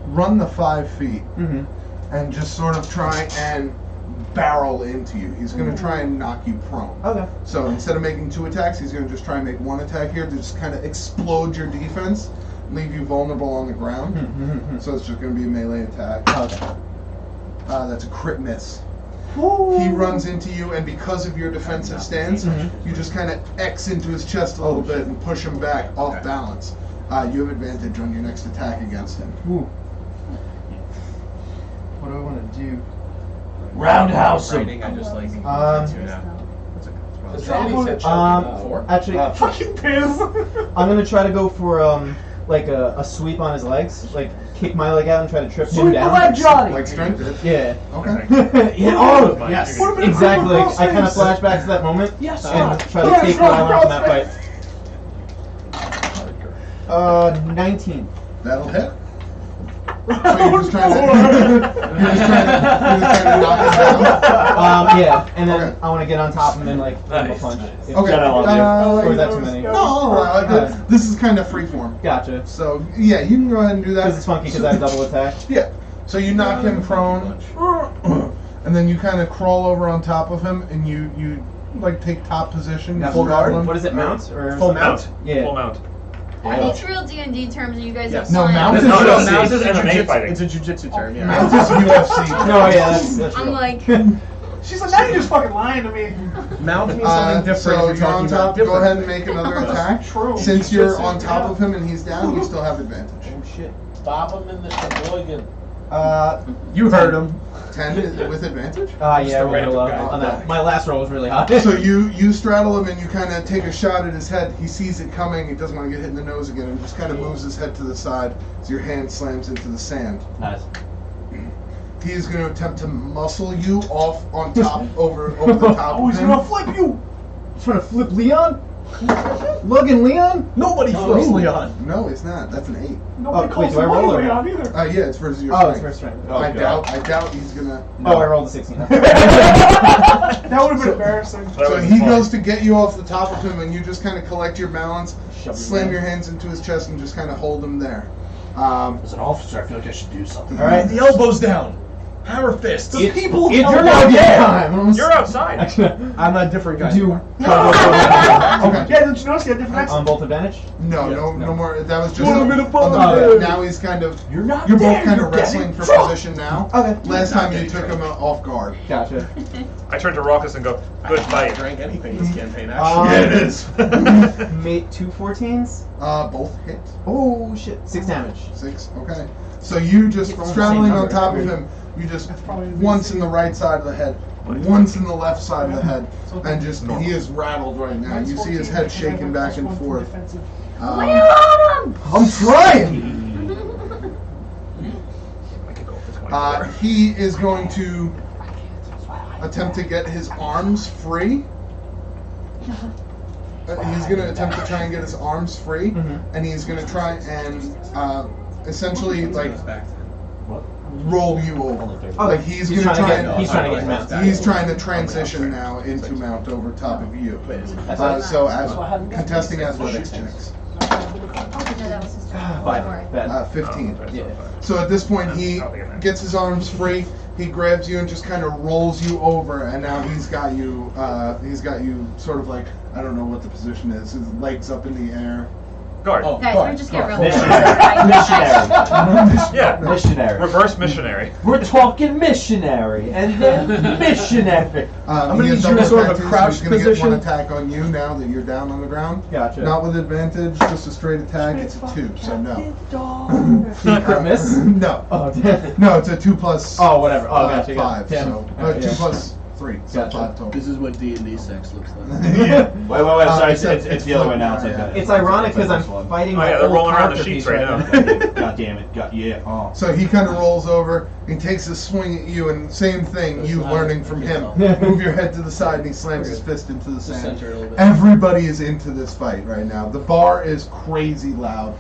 run the 5 feet and just sort of try and barrel into you. He's going to try and knock you prone. Okay. So instead of making 2 attacks, he's going to just try and make 1 attack here to just kind of explode your defense, leave you vulnerable on the ground. So it's just going to be a melee attack. Okay. That's a crit miss. He runs into you, and because of your defensive stance, you just kind of X into his chest a little bit and push him back off balance. You have advantage on your next attack against him. Ooh. What do I want to do? Roundhouse him. Writing, I just like. Actually, Fucking piss. I'm gonna try to go for like a sweep on his legs, like kick my leg out and try to trip him Sweep the down. leg, Johnny. Like strength did. Yeah. Okay. Yeah. Oh, Yes. Put him in a exactly. criminal I kind of cross flash back to that moment Yes, and sir. try to Yes, take sir. what I learned from that Cross fight. 19. That'll hit. So you're just trying to knock him down. Yeah, and then Okay. I want to get on top of him and like give him a Nice. punch. If- Okay. Jedi love Or is that too many? No, this is kind of freeform. Gotcha. So yeah, you can go ahead and do that. Because it's funky because I have double attack. Yeah. So you knock him prone, and then you kind of crawl over on top of him, and you like take top position. You Full guard? him. What is it, mount? Or Full something? mount? Yeah. Full mount. Are these real D&D terms you guys Yes. have No, signed? mount is No, no, UFC. mount is MMA fighting. It's a jiu-jitsu term, yeah. Mount is UFC. No, yeah, that's I'm real. like, She's like, now you're just fucking lying to me. Mount means something different. So if you're you're on talking top. about Go different. ahead and make another attack. True. Since you're Jiu-jitsu, on top yeah. of him and he's down, you still have advantage. Oh shit. Stop him in the sheboygan. You heard him. 10 is with advantage. Yeah, I rolled a random low guy. on that. My last roll was really high. So you straddle him and you kind of take a shot at his head. He sees it coming. He doesn't want to get hit in the nose again, and just kind of moves his head to the side as your hand slams into the sand. Nice. He is going to attempt to muscle you off on top over the top Oh, of he's him. gonna flip you. Trying to flip Leon? Lugging Leon? Nobody flips Leon. No, it's not. That's an 8. Nobody wait, calls do I him roll money or Leon either. Yeah, it's versus your Oh, it's strength. first strength. I doubt he's gonna. Oh, I rolled a 16. That would have been embarrassing. That So would be he fun. goes to get you off the top of him, and you just kind of collect your balance, Shove slam him your down. hands into his chest, and just kind of hold him there. As an officer, I feel like I should do something. All right. The elbows down. Hammer fists. The people It's tell your me time. You're outside. I'm a different guy. Do Okay. Yeah, didn't you notice he had different accents? on bolt advantage? No, Yes, no no. more. That was just Put him in a on ball. the now he's kind of. You're not You're there, both kind you're of wrestling getting for drunk. position now. Okay. Last time you took him off guard. Gotcha. I turn to Raucus and go, good I fight. drank anything this campaign, actually. Yeah, it is. Made 2 14s. Both hit. Oh shit. 6 damage. 6. Okay. So you just Keep rolling the straddling same on top of number. him. You just That's probably once in the right side of the head, once in the left side of the head, and just he is rattled right now. You see his head shaking back and forth. Wail on him! I'm trying. I could go for 24. He is going to attempt to get his arms free. He's going to attempt to try and get his arms free, and he's going to try and essentially like roll you over. Like he's going to try and He's trying to get mount. he's trying to transition now into mount over top of you. So as contesting athletics checks. No, that was his turn. Five. Don't worry. Bad. 15. Yeah. So at this point, he gets his arms free. He grabs you and just kind of rolls you over, and now he's got you. He's got you sort of like, I don't know what the position is. His legs up in the air. Guard. Oh. Guys, we just get real Missionary. Yeah. Missionary. Reverse missionary. We're talking missionary, and then missionary. I'm He gonna has need you in double sort of a attack, so crouched he's gonna get one position. attack on you now that you're down on the ground. Gotcha. Not with advantage, just a straight attack. It's a 2, so no. Crit miss? No. Oh damn. No, it's a 2 plus Oh whatever. Oh gotcha. 5. Damn. So 2 Yeah. plus 3, so Gotcha. 5 total. This is what D&D sex looks like. Yeah. Wait, sorry, Except it's the other way now. It's like that. It's ironic because It's I'm like this one. fighting Oh my yeah, they're old rolling around the character sheets piece right now. God damn it. Oh. So he kind of rolls over and takes a swing at you, and same thing, you learning from him. Move your head to the side, and he slams his fist into the sand. center a little bit. Everybody is into this fight right now. The bar is crazy loud.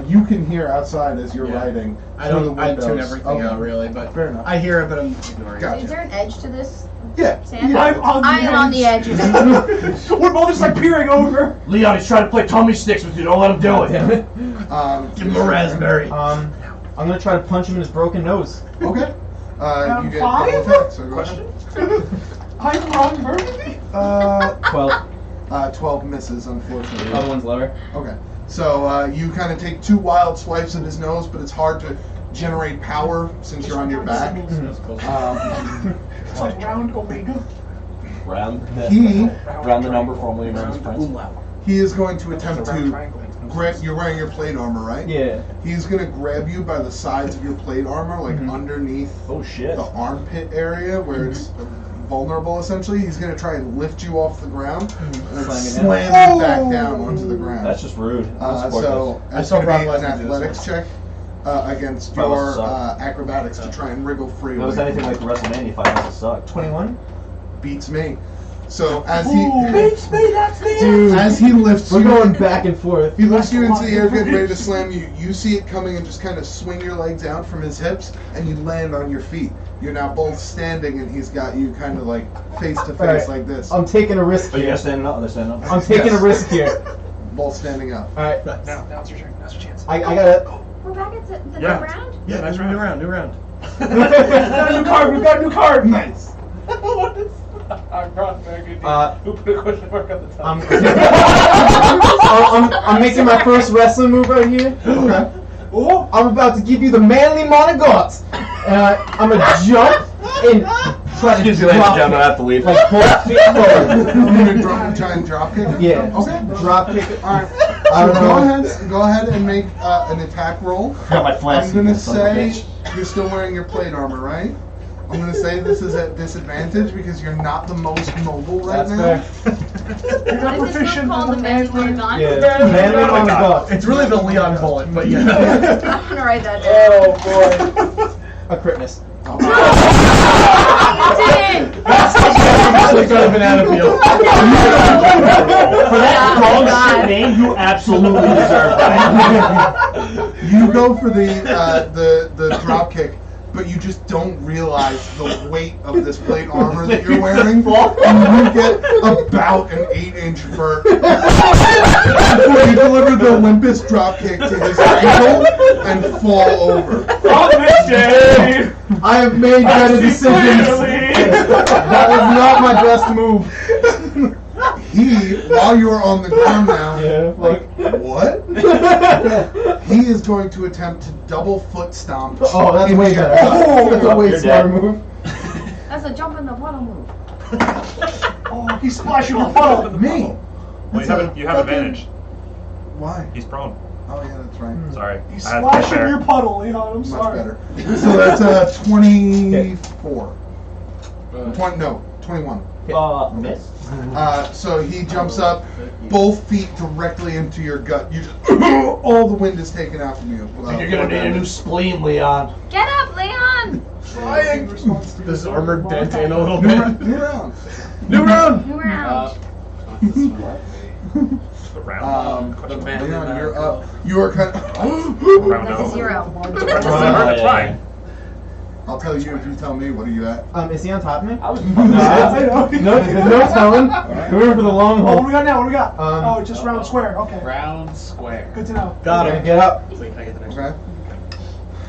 You can hear outside as you're riding. I through don't. the I windows. tune everything Okay. out really, but Fair enough. I hear it, but I'm ignoring Gotcha. it. Is there an edge to this? Yeah. Sand? I'm on the I am on the edge of it. We're both just like peering over. Leon, he's trying to play tummy sticks with you. Don't let him do it. Damn it. Give him a raspberry. I'm gonna try to punch him in his broken nose. Okay. You get Five? double attack, so go ahead. I'm wrong, Burgundy. 12. 12 misses, unfortunately. Other one's lower. Okay. So you kind of take 2 wild swipes at his nose, but it's hard to generate power since you're on your back. It's like round Omega. Round He the number formerly known as Prince. he is going to attempt to grab. You're wearing your plate armor, right? Yeah. He's going to grab you by the sides of your plate armor, like underneath Oh shit. the armpit area where it's vulnerable. Essentially, he's going to try and lift you off the ground and Slam it slam you back down onto the ground. That's just rude. So I it's saw going to be Brock an Lesnar do this athletics once. check against That must your suck. acrobatics to try and wriggle free. If it was away anything from like the WrestleMania fight, that would suck. 21. beats me. So as Beats me, that's the Dude. as he lifts We're you, going back and forth. he lifts you into the air, getting ready to slam you. You see it coming and just kind of swing your legs out from his hips, and you land on your feet. You're now both standing, and he's got you kind of like face to face Alright. like this. I'm taking a risk Are you here. guys standing up? They're standing up. I'm taking Yes. a risk here. Both standing up. Alright. Now it's your turn. Now's your chance. I gotta. We're back at the Yeah. new round? Yeah, nice round. New round. New round. We've got a new card. We've got a new card. Nice. What is? I'm Ron Burgundy. Who put a question mark on the top? I'm making my first wrestling move right here. Okay. Oh, I'm about to give you the manly monogot. I'm gonna jump and try to Excuse me, ladies and drop gentlemen, I have to leave. like both feet forward. You're gonna try and drop kick. Yeah. Okay. Drop kick it. All right. I So don't know. go ahead and make an attack roll. Got my flash. I'm gonna son of a say bitch. you're still wearing your plate armor, right? I'm gonna say this is at disadvantage because you're not the most mobile right That's now. fair. You're not What is this proficient move called? in The the Manly manly. Monogon? Yeah. Manly monogot. It's really the Leon bullet, but yeah. I'm gonna write that down. Oh boy. A crit miss. You did! Actually got a banana peel. For that Oh, dog God. shit name, you absolutely deserve that. You go for the drop kick, but you just don't realize the weight of this plate armor that you're wearing, and you get about an 8-inch vert before you deliver the Olympus dropkick to his ankle and fall over. On this day, I have made better decisions. That was not my best move. He, while you are on the ground now, like what? He is going to attempt to double foot stomp. Oh, that's into way your better. gut. That's a way You're smarter dead. move. That's a jump in the water move. oh, he's splashing the puddle. Me. Well, you have advantage. Why? He's prone. Oh yeah, that's right. Sorry. He's I had to be splashing fair. your puddle, Leon. I'm Much sorry. better. So that's 24. 21. Miss. So he jumps up, both feet directly into your gut. You just all the wind is taken out from you. You're gonna need a new spleen, Leon. Get up, Leon! Trying. This armor dent in a little New bit. round. New round! New round. The round. The man in Leon, the you're up. You are kind of. Round Like a no. 0. It's fine. I'll tell you if you tell me. What are you at? Is he on top of me? I was No telling. We're in for the long Oh, what do haul. we got now? What do we got? Um, oh, just round square. Okay. round square. Good to know. Got Okay, him. get up. Wait, can I get the next Okay.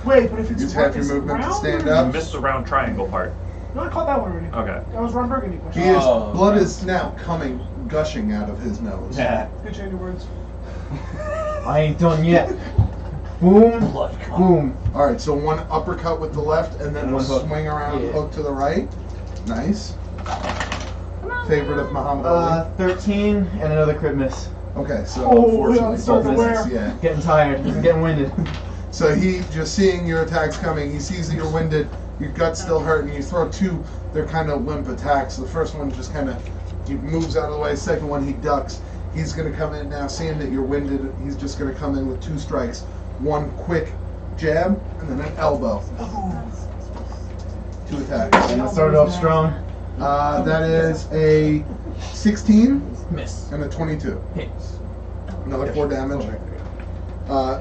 Wait, but if it's Use half your is it movement to round stand or- up. You missed the round triangle part. No, I caught that one already. Okay. That was Ron Burgundy He question. is. Oh, Blood okay. is now gushing out of his nose. Yeah. Good change of words. I ain't done yet. Boom. Blood cup. Boom. All right. So one uppercut with the left, and then One a hook. swing around Yeah. hook to the right. Nice. Come on, Favorite of Leon. Muhammad Ali. 13 and another crit miss. Okay, so Oh, unfortunately, yeah, so both aware. misses, yeah. Getting tired. I'm getting winded. So he, just seeing your attacks coming, he sees that you're winded, your gut's still hurting, you throw two, they're kind of limp attacks. The first one just kind of, he moves out of the way, second one he ducks. He's going to come in now, seeing that you're winded, he's just going to come in with 2 strikes. One quick jab, and then an elbow. 2 attacks. And I started off strong. That is a 16 Miss. and a 22. Hits. Another 4 damage.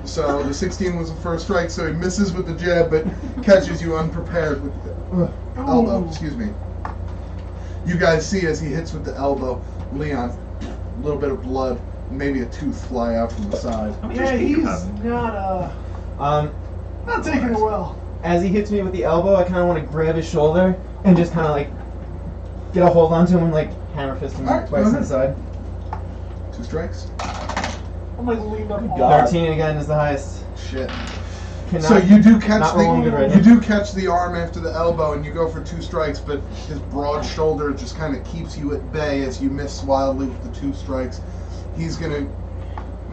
So the 16 was the first strike, so he misses with the jab, but catches you unprepared with the elbow. Ooh. Excuse me. You guys see as he hits with the elbow, Leon, a little bit of blood, maybe a tooth fly out from the side. Yeah, he's not not taking it well. As he hits me with the elbow, I kind of want to grab his shoulder and just kind of like get a hold onto him and like hammer fist him Alright, twice go to the side. 2 strikes. I'm like leaned up. all God. 13 again is the highest. Shit. Cannot, So you do catch not rolling good right you now. do catch the arm after the elbow, and you go for 2 strikes, but his broad shoulder just kind of keeps you at bay as you miss wildly with the 2 strikes. He's gonna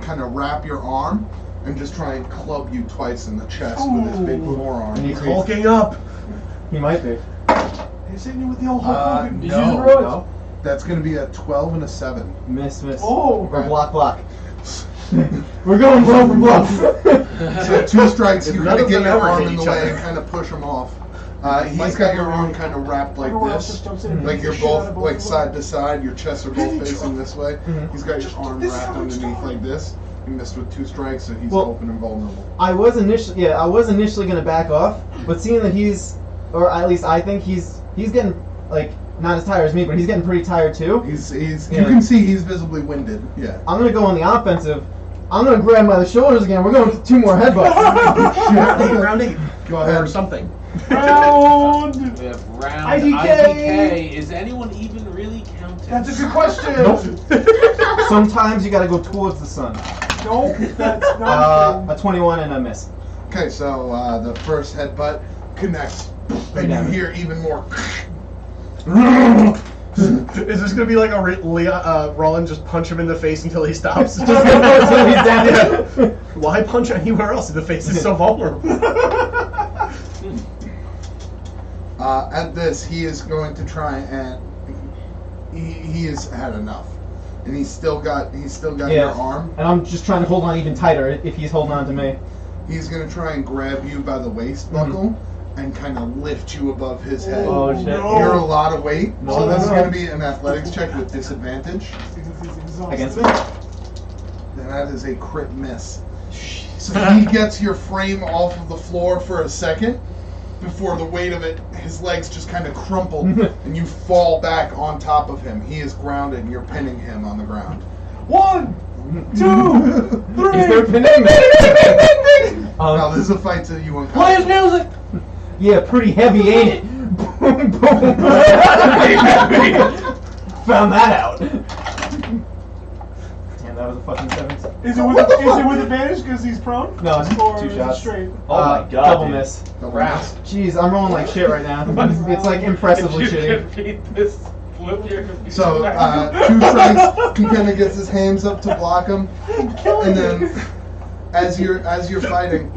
kind of wrap your arm and just try and club you twice in the chest with his big Ooh. forearm. And he's Hulking up. He might be. He's hitting you with the old Hulk Hogan. Did no, you use roids? no. That's gonna be a 12 and a 7. Miss. Oh. Or block. We're going blow for blow. So 2 strikes, you None kind of of get them your ever arm hit in the each way other. and kind of push him off. He's got your arm kind of wrapped like Everyone else this. just jumps in. Like you're Shit out of both like of them. side to side, your chests are both Get each facing other. this way. Mhm. He's got your arm This is wrapped how it's underneath done. like this. You missed with 2 strikes, so he's Well- open and vulnerable. I was initially gonna back off, but seeing that he's, or at least I think he's getting like not as tired as me, but he's getting pretty tired too. He's Yeah. you can see he's visibly winded. Yeah. I'm gonna go on the offensive. I'm gonna grab him by the shoulders again. We're going for 2 more headbutts. Round 8. Go Or ahead. something. Round. We have round IDK. IDK. Is anyone even really counting? That's a good question. Sometimes you gotta go towards the sun. Nope. That's not. A 21 and a miss. Okay, so the first headbutt connects, and you damage. hear even more. Is this gonna be like a Roland just punch him in the face until he stops? Just go until he's down. Yeah. Why punch anywhere else? The face is so vulnerable. At this, he is going to try and he has had enough, and he's still got your arm. And I'm just trying to hold on even tighter if he's holding on to me. He's going to try and grab you by the waist buckle and kind of lift you above his head. Oh, shit. You're a lot of weight, No, so this no, is no. going to be an athletics check with disadvantage. Against me? And that is a crit miss. So he gets your frame off of the floor for a second, before the weight of it, his legs just kind of crumple, and you fall back on top of him. He is grounded, and you're pinning him on the ground. 1, 2, 3. Is there pinning? Now, this is a fight that you won't. Play his music. Yeah, pretty heavy, ain't it? Boom, boom. Found that out. Damn, that was a fucking 7. Is it with advantage because he's prone? No, it's Or 2 is it shots. straight? Oh my god. Double dude. miss. Double Round. miss. Jeez, I'm rolling like shit right now. It's like impressively If you shitty. can beat this, flip your computer. So, 2 strikes. Kinda gets his hands up to block him, and then as you're fighting,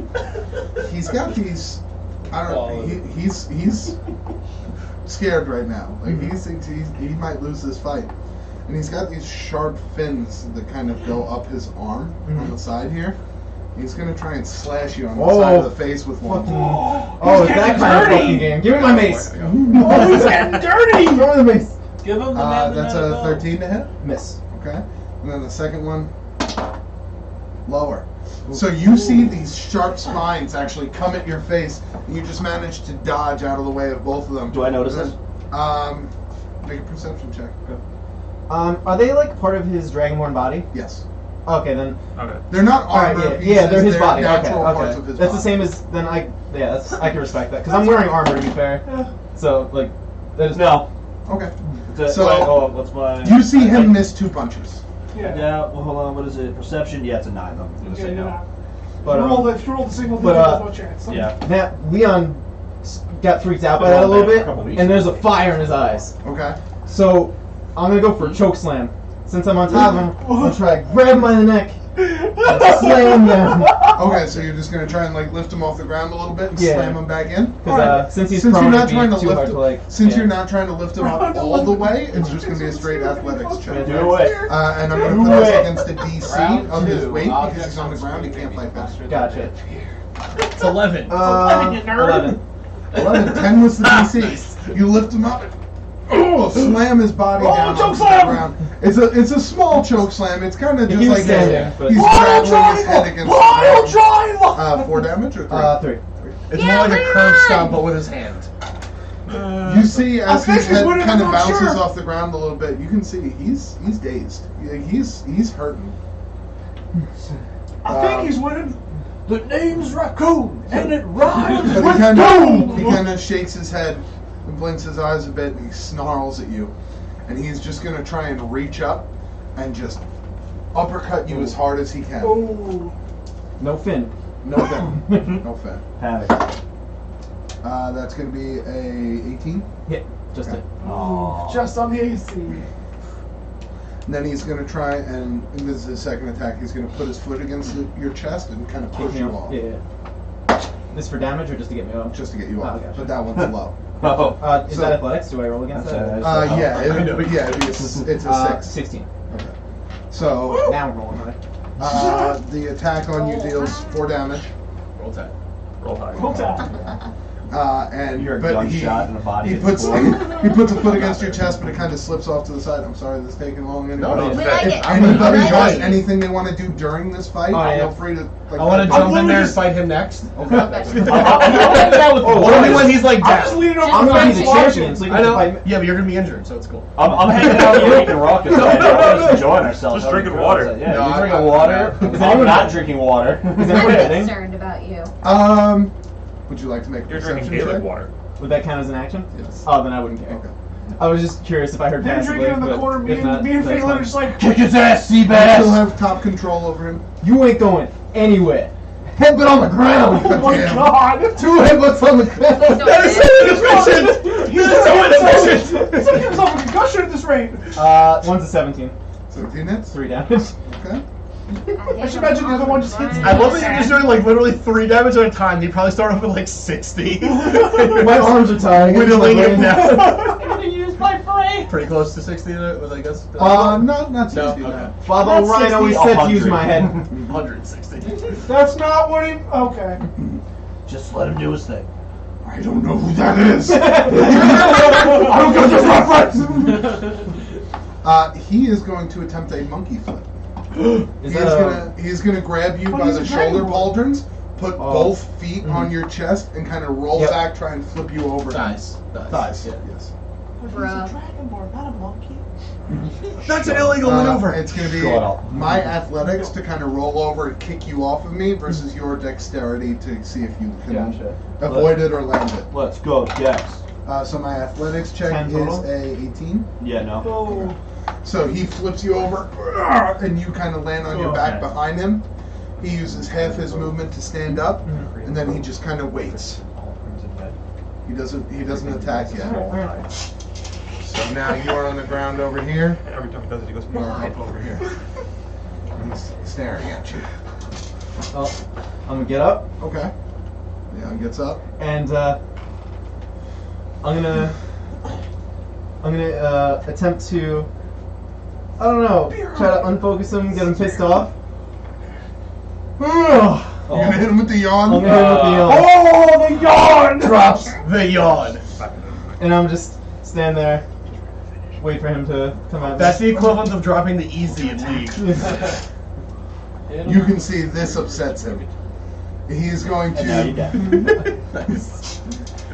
he's got these. I don't know. He's scared right now. Like he thinks he might lose this fight, and he's got these sharp fins that kind of go up his arm on the side here. He's gonna try and slash you on the side of the face with one. Oh, it's that kind of fucking game. Give me my mace. Oh, he's getting dirty! Throw me the mace. Give him the man. That's a 13 to hit. Miss. Okay, and then the second one, lower. So you see these sharp spines actually come at your face, and you just manage to dodge out of the way of both of them. Do I notice this? Make a perception check. Are they like part of his Dragonborn body? Yes. Okay, then. Okay. They're not Alright, armor yeah, pieces. yeah, they're his body. Okay, natural parts of okay. his That's body. the same as then I can respect that because I'm wearing armor to be fair. So like, that is No. Okay. So, So- what's my? You see him miss 2 punches. Yeah. Yeah. Well, hold on. What is it? Perception? Yeah, it's a 9. I'm gonna Yeah, say you're no. not. But, If you roll the single digit, but, there's no chance. Yeah. That Leon got freaked out by that a little bit, and there's a fire in his eyes. Okay. So I'm gonna go for a choke slam. Since I'm on top of him, I'm gonna try to grab him by the neck and slam him down. Okay, so you're just gonna try and like lift him off the ground a little bit and Yeah. slam him back in. Because since he's Since prone, you're not it'd be trying to too lift hard him, to like. since yeah. you're not trying to lift him up all the way, it's just gonna be a straight athletics check. Do it. And I'm gonna put this against the DC of his weight because he's on the ground. He can't fight back. Gotcha. It's 11. 11. 11. 10 was the DC. You lift him up. Slam his body down choke onto the slam! ground. It's a small choke slam. It's kind of just He was like standing, but- he's grappling his head against the ground. 4 damage or 3? 3. It's more like a curb stomp, but with his hand. You see as I think his he's head winning, kind of I'm not bounces sure. off the ground a little bit. You can see he's dazed. Yeah, he's hurting. I think he's winning. The name's Raccoon, and it rhymes But with he kind of shakes his head and blinks his eyes a bit, and he snarls at you. And he's just gonna try and reach up and just uppercut you as hard as he can. Oh. No fin. No fin. No fin. Havoc. That's gonna be a 18. Hit. Just Okay. it. Oh. Just on the AC. And then he's gonna try and this is his second attack. He's gonna put his foot against your chest and kind of Kick push me you off. off, Yeah. This for damage or just to get me off? just to get you Oh, off. gotcha. But that one's low. Oh. Is So- that athletics? Do I roll against that? Yeah, it'd be a 6. 16. Okay. So Now I'm rolling high. the attack on you deals 4 damage. Roll tap. Roll high. Hold tap. And You're a but gunshot in the body. he of puts the he puts a foot against your chest, but it kind of slips off to the side. I'm sorry, this is taking long. Anybody, No, We it's like good. it. anybody We has like it. anything they want to do during this fight, Oh, yeah. feel free to. Like, I want to jump in literally there and just- fight him next. Okay. Only when he's like I'm just down. leaning over I'm the gonna be fence the watching. champion, so you I can know. fight me. Yeah, but you're gonna be injured, so it's cool. I'm hanging out here drinking rockets. Right now. We're just enjoying ourselves. Just drinking Having water. fun. Yeah, No, you're I- drinking I- water. Is I'm anyone- not drinking water. Is I'm anyone hitting? concerned about you. Would you like to make a You're perception drinking Gaelic check? water. Would that count as an action? Yes. Oh, then I wouldn't care. Okay. I was just curious if I heard Him passively, drinking in the but corner, me if not, and that's Phelan fine. are just like, Kick his ass, You Seabass. still have top control over him. You ain't going anywhere. Headbutt on the ground. oh my Damn. god! 2 headbutts on the ground. That is so inefficient! He's so inefficient! He's gonna give himself a concussion at this rate. One's a 17. 17 hits. 3 damage. Okay. I should imagine the other one just hits. I love that you're just doing like literally 3 damage at a time. He probably started off with like 60. My arms are tired. Whittling him down. I'm gonna use my frame. Pretty close to 60, I guess. Not 60. No, No. okay. Bob That's O'Ryan always 60, said to use 100. my head. 160. That's not what he. Okay. Just let him do his thing. I don't know who that is. I don't get this reference. He is going to attempt a monkey flip. Is that He's gonna grab you by he's the a shoulder Dragonborn. pauldrons, put both feet on your chest and kind of roll back, try and flip you over. Thighs. Thighs. Yeah. Yes. He's a Dragonborn, not a monkey. That's an illegal maneuver. It's going to be Shut up. my athletics to kind of roll over and kick you off of me versus your dexterity to see if you can Gotcha. avoid it or land it. Let's go, Dex. So my athletics check 10 is total? a 18. Yeah, no. Oh. So he flips you over, and you kind of land on your back behind him. He uses half his movement to stand up, and then he just kind of waits. He doesn't attack yet. So now you are on the ground over here. Every time he does it, he goes, You are up over here. He's staring at you. Oh, I'm gonna get up Okay. Yeah, he gets up. and I'm gonna attempt to, I don't know, try to unfocus him, get him pissed off. You're gonna hit him with the yawn. I'm gonna hit him with the yawn. Oh, the yawn! Drops the yawn. And I'm just stand there, wait for him to come out. That's the equivalent of dropping the easy in League. You can see this upsets him. He's going And now you're to. dead.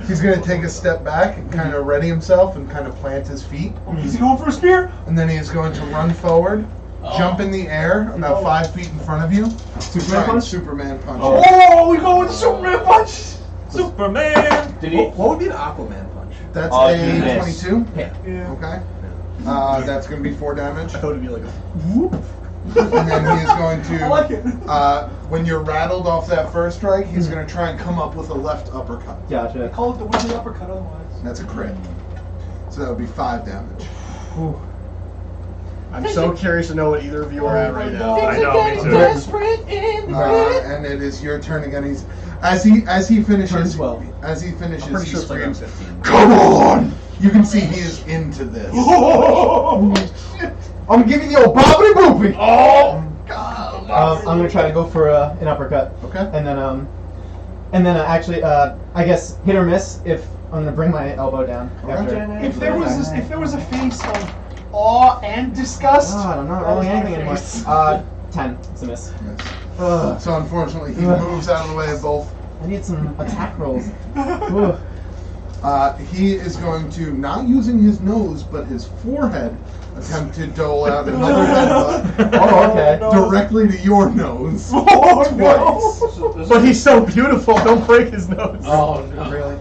He's going to take a step back and kind of ready himself and kind of plant his feet. Is he going for a spear? And then he is going to run forward, jump in the air about 5 feet in front of you. Superman punch? Superman punch. Oh, we go with the Superman punch! Superman! Did he? What would be an Aquaman punch? That's Oh, you a missed. 22. Yeah. Okay. That's going to be 4 damage. I thought it'd be like a whoop. And then he is going I like it. to, when you're rattled off that first strike, he's going to try and come up with a left uppercut. Gotcha. Call it the wizard uppercut otherwise. That's a crit. So that would be 5 damage. Ooh. I'm so curious to know what either of you are at right now. I know, me too. And it is your turn again. He's as he finishes 12. as he finishes I'm pretty he sure it's like screams, 15. "Come on!" You can see he is into this. I'm giving you a bobbity boopy. Oh! I'm gonna try to go for an uppercut, Okay. and then actually, I guess hit or miss if I'm gonna bring my elbow down after. If there was a face of awe and disgust. God, I'm not that rolling was my anything anymore. face. 10. It's a miss. Yes. Ugh. So unfortunately, he moves out of the way of both. I need some attack rolls. Ugh. He is going to, not using his nose, but his forehead, attempt to dole out another headbutt Oh, okay. No. directly to your nose. Oh, Twice. But he's so beautiful, don't break his nose. Oh no. Really?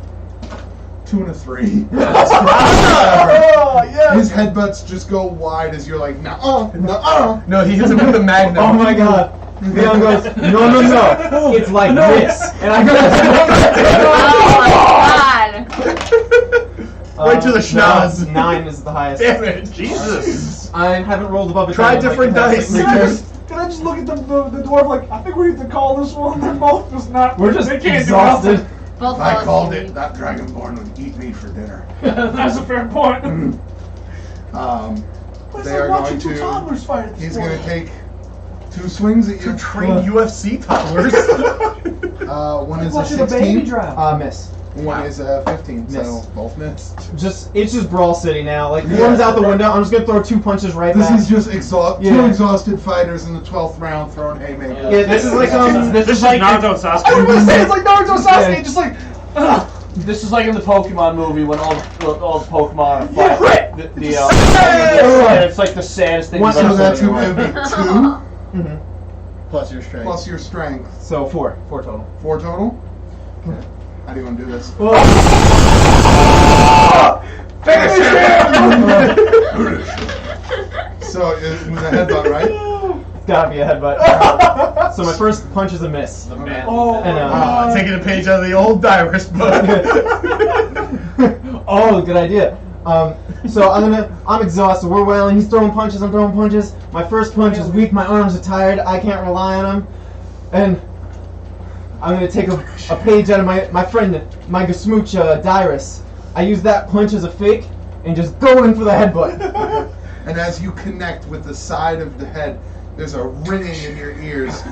2 and a 3. Oh, yes. His headbutts just go wide as you're like, nuh-uh, nuh-uh. No, he hits him with a magnum. Oh my god. Leon goes, no. It's like this. And I go, Oh Right to the schnoz. 9 is the highest. Damn it. Jesus! I haven't rolled above a 10 Try in, like, different the past, dice. like, 3 turns. Can I just look at the dwarf like, I think we need to call this one? They're both just not. We're just they can't exhausted. do Both If I fellas called need it, that Dragonborn would eat me for dinner. nothing. That's a fair point. But it's They like are watching going two toddlers fight at this He's point. going to take 2 swings at you. To train UFC toddlers. One is a Watching a baby 16. drown. Miss. One is a 15. So Miss. both missed. It's just Brawl City now. Like, Yeah. one's out the window. I'm just gonna throw 2 punches right This back. is just two Yeah. exhausted fighters in the 12th round throwing haymakers. Yeah, this is like This is like Naruto and I was Sasuke. gonna say it's like Naruto Sasuke, Yeah. just like. This is like in the Pokemon movie when all the Pokemon are Yeah, fighting. right. And it's like the saddest thing. One- So you've ever that's seen in going your to life. be 2 Mhm. Plus your strength. plus your strength. So 4 total. 4 total. Okay. How do you want to do this? Finish So it was a headbutt, right? It's gotta be a headbutt. So my first punch is a miss. Okay. Oh, And, Taking a page out of the old Dyrus book. Oh, good idea. So I'm exhausted. We're wailing. He's throwing punches. I'm throwing punches. My first punch is weak. My arms are tired. I can't rely on them. And I'm gonna take a page out of my friend, my Gasmooch Dyrus. I use that punch as a fake and just go in for the headbutt. And as you connect with the side of the head, there's a ringing in your ears.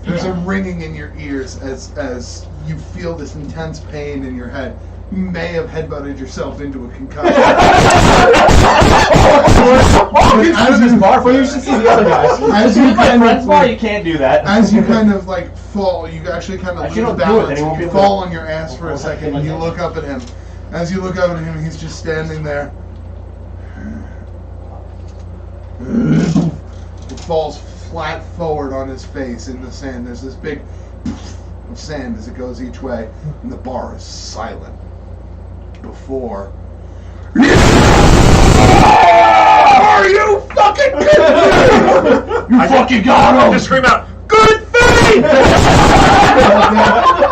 There's a ringing in your ears as you feel this intense pain in your head. may have headbutted yourself into a concussion. Well, you should see the other guys. As you kind Friends bar, of, you can't do that. as you kind of like fall, you actually kind of Actually, lose don't do it, balance. then he won't And be you able to- fall on your ass for a second, and you look up at him. As you look up at him, he's just standing there. It falls flat forward on his face in the sand. There's this big of sand as it goes each way, and the bar is silent. Before. Are you fucking kidding me? You fucking got him! Just scream out, good faith!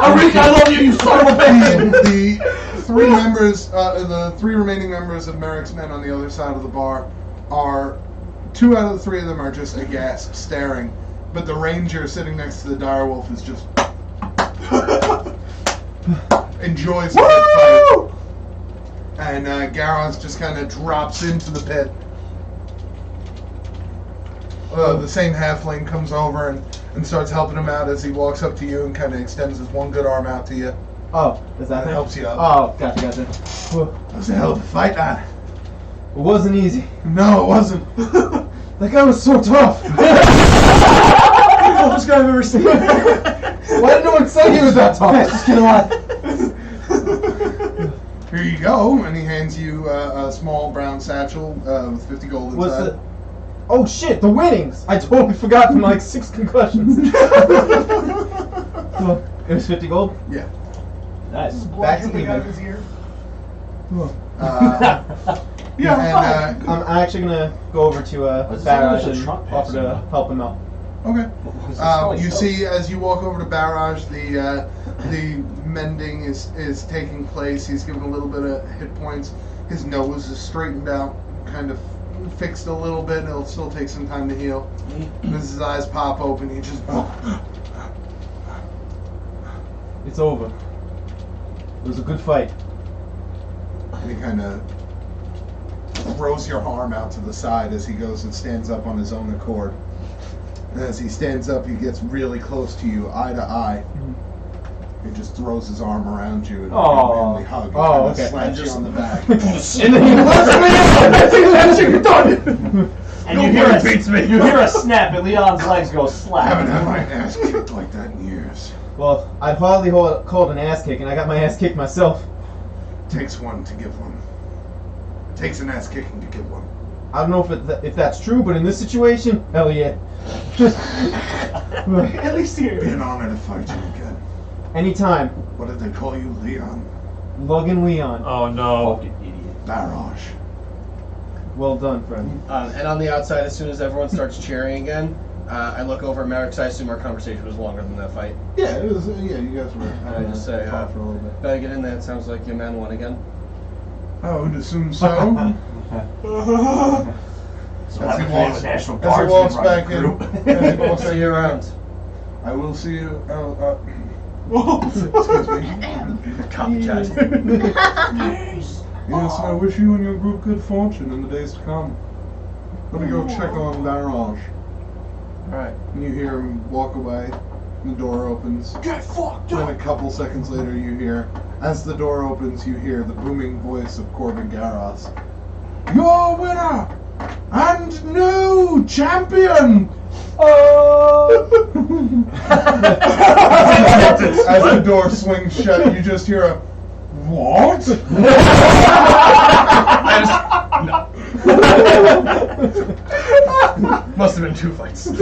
Enrique, I love you, you son of a bitch! The three remaining members of Merrick's men on the other side of the bar are, 2 out of the 3 of them are just aghast, staring, but the ranger sitting next to the direwolf is just enjoys the pit fight. And Garros just kind of drops into the pit. The same halfling comes over and starts helping him out as he walks up to you and kind of extends his one good arm out to you. Oh, is that And thing? helps you up. Oh, gotcha. Whew. That was a hell of a fight, man. It wasn't easy. No, it wasn't. That guy was so tough. Toughest guy I've ever seen. Why did no one say he was that tough? Just kidding. Here you go, and he hands you a small brown satchel with 50 gold What's inside. the? Oh shit, the winnings! I totally forgot from like 6 concussions. So, it was 50 gold. Yeah. Nice. Back to Jumping out of even. his ear. Yeah, fine. I'm actually gonna go over to What's Barrage the and truck offer to passing? help him out. Okay. What's the smell You of see, as you walk over to Barrage, the mending is taking place. He's given a little bit of hit points. His nose is straightened out, kind of fixed a little bit. It'll still take some time to heal. And as his eyes pop open, he just It's over. It was a good fight. and he kind of throws your arm out to the side as he goes and stands up on his own accord. And as he stands up, he gets really close to you, eye to eye. He just throws his arm around you and Aw. manly hug. And Oh, kinda okay. slaps you on the back. And then he lets me in! That's it, you're done! And you hear, Nobody beats me. you hear a snap and Leon's legs go I haven't had slap. my ass kicked like that in years. Well, I'd hardly called an ass kick, and I got my ass kicked myself. Takes one to give one. Takes an ass kicking to give one. I don't know if that's true, but in this situation, hell yeah. At least Be here. an honor to fight you again. Anytime. What did they call you, Leon? Logan Leon. Oh no. Fucking idiot. Barrage. Well done, friend. And on the outside, as soon as everyone starts cheering again, I look over at Merrick, so I assume our conversation was longer than that fight. Yeah, it was. Yeah, you guys were. And I just say, talking for a little bit. better get in there. It sounds like your man won again. I would assume so. So As he I'm walks- with National as he Guardsmen walks running back the in, group. as he walks See back you in, around. I will see you. Copycat. Yes, I wish you and your group good fortune in the days to come. Let me go check on Barrage. Alright. And you hear him walk away. The door opens. Get fucked Then up. a couple seconds later, you hear, as the door opens, you hear the booming voice of Corbin Garros. Your winner and new champion. As the door swings shut, you just hear a what? Must have been 2 fights. In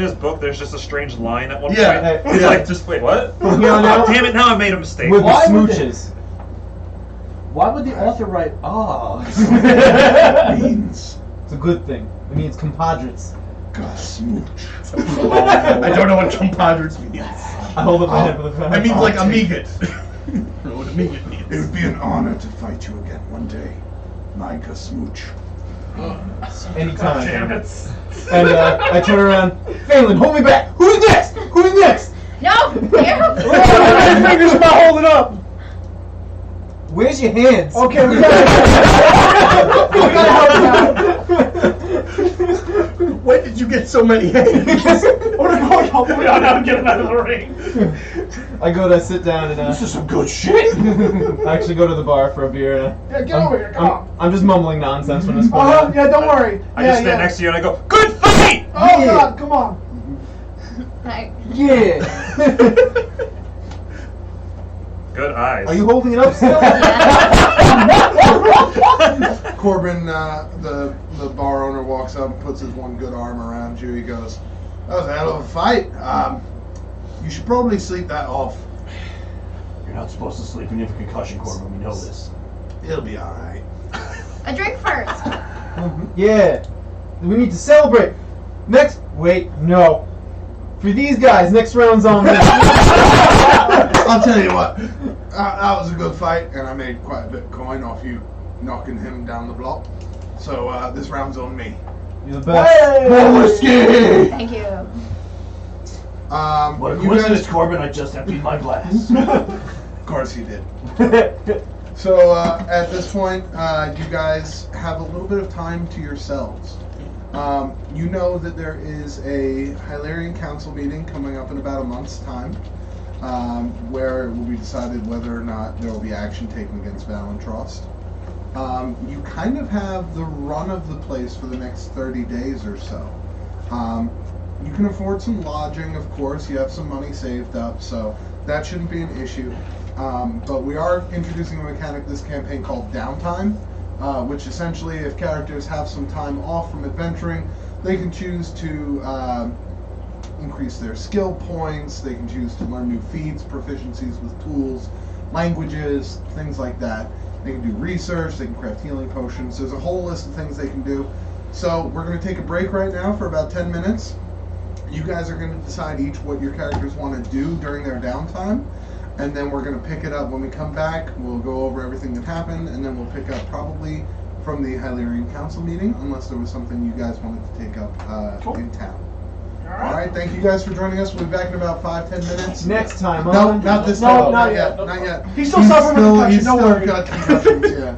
his book, there's just a strange line at one Yeah. point. He's like, just wait, what? From here on out, Damn it! Now I made a mistake. with the Why would smooches. Why would the author write Means It's a good thing. It means compadres. smooch. I don't know what compadres means. I hold up my head for the fact. I mean, like, I'll take amigot. I don't know what amigot means. It would be an honor to fight you again one day, like a smooch. Anytime. Damn it. And I turn around. Phelan, hold me back. Who's next? Who's next? No! Here! Your fingers are not holding up. Where's your hands? Okay, we gotta help you out. When did you get so many hands? We're going to help Leon out and get him out of the ring. I go to sit down and This is some good shit. I actually go to the bar for a beer. And Yeah, get over here, come on. I'm just mumbling nonsense from this point. Yeah, don't worry. I yeah, just stand yeah. next to you and I go, "Good fight!" Oh Yeah. God, come on. Right. Yeah. Good eyes. Are you holding it up still? Corbin, the bar owner, walks up and puts his one good arm around you. He goes, "That was a hell of a fight. You should probably sleep that off. You're not supposed to sleep when you have a concussion, Corbin. We know this. It'll be all right." A drink first. Yeah. We need to celebrate. Next. Wait, no. For these guys, next round's on me. I'll tell you what, that was a good fight, and I made quite a bit of coin off you knocking him down the block. So this round's on me. You're the best. More whiskey! Thank you. What a you coincidence, guys, Corbin. I just emptied my glass. of course you did. So at this point, you guys have a little bit of time to yourselves. You know that there is a Hylian Council meeting coming up in about a month's time, where it will be decided whether or not there will be action taken against Valentrost. You kind of have the run of the place for the next 30 days or so. You can afford some lodging, of course. You have some money saved up, so that shouldn't be an issue. But we are introducing a mechanic this campaign called Downtime, which essentially, if characters have some time off from adventuring, they can choose to increase their skill points, they can choose to learn new feats, proficiencies with tools, languages, things like that. They can do research, they can craft healing potions. There's a whole list of things they can do. So we're going to take a break right now for about 10 minutes. You guys are going to decide each what your characters want to do during their downtime. And then we're going to pick it up when we come back. We'll go over everything that happened, and then we'll pick up probably from the Hylian Council meeting, unless there was something you guys wanted to take up in town. All right, thank you guys for joining us. We'll be back in about 5-10 minutes. Next time No, on. not this No, time. not yet. yet. Not yet. He's still suffering with concussion, He's don't still worry. got concussions, yeah.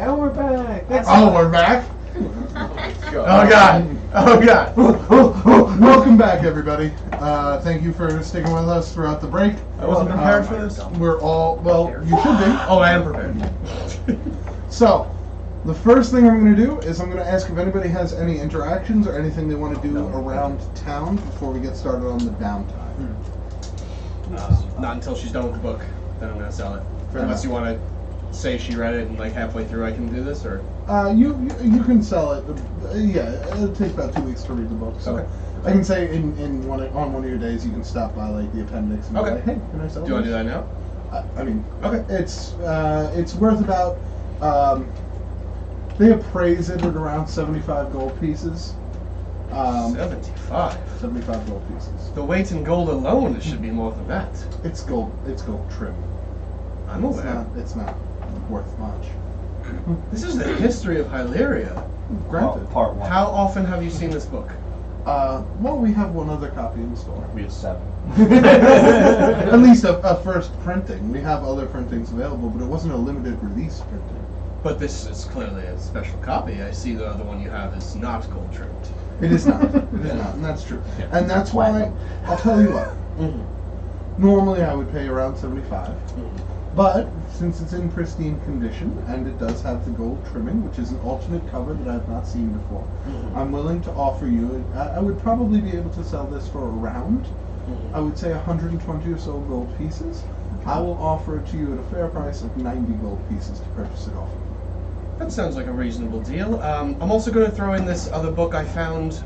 And we're back. That's Oh, we're back. Oh god. Oh god. Welcome back, everybody. Thank you for sticking with us throughout the break. I wasn't prepared for this. We're all well. You should be. Oh, I am prepared. So, the first thing I'm going to do is I'm going to ask if anybody has any interactions or anything they want to do around town before we get started on the downtime. Not until she's done with the book. Then I'm gonna sell it. Unless you want to say she read it and like halfway through I can do this, or You can sell it. Yeah, it'll take about 2 weeks to read the book. So Okay. I can say on one of your days you can stop by like the appendix and be Okay. like, hey, can I sell do you want to do this? that now? I mean, Okay. it's worth about. They appraise it at around 75 gold pieces. 75. 75 gold pieces. The weight in gold alone should be more than that. It's gold. It's gold trim. I'm aware. It's not worth much. This is the history of Hyleria. Granted. Part 1. How often have you seen this book? Well, we have one other copy in the store. We have 7. At least a first printing. We have other printings available, but it wasn't a limited release printing. But this is clearly a special copy. I see the other one you have is not gold trimmed. It is not. It is not, and that's true. Yeah. And that's why Platinum. I'll tell you what. Mm-hmm. Normally, I would pay around 75, but since it's in pristine condition and it does have the gold trimming, which is an alternate cover that I've not seen before, I'm willing to offer you. I would probably be able to sell this for around, I would say 120 or so gold pieces. I will offer it to you at a fair price of 90 gold pieces to purchase it off of you. That sounds like a reasonable deal. I'm also going to throw in this other book I found.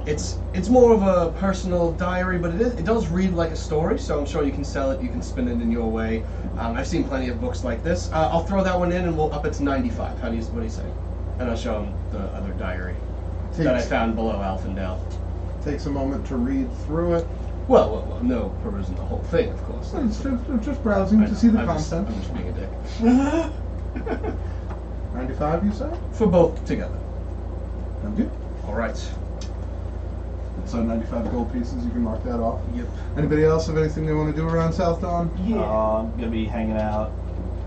It's more of a personal diary, but it does read like a story, so I'm sure you can sell it, you can spin it in your way. I've seen plenty of books like this. I'll throw that one in and we'll up it to 95. What do you say? And I'll show him the other diary that I found below Alfendale. Takes a moment to read through it. Well, no perusing the whole thing, of course. It's just browsing to see the I'm content. just being a dick. 95, you say? For both together. Thank you. All right. So 95 gold pieces, you can mark that off. Yep. Anybody else have anything they want to do around South Dawn? Yeah. I'm gonna be hanging out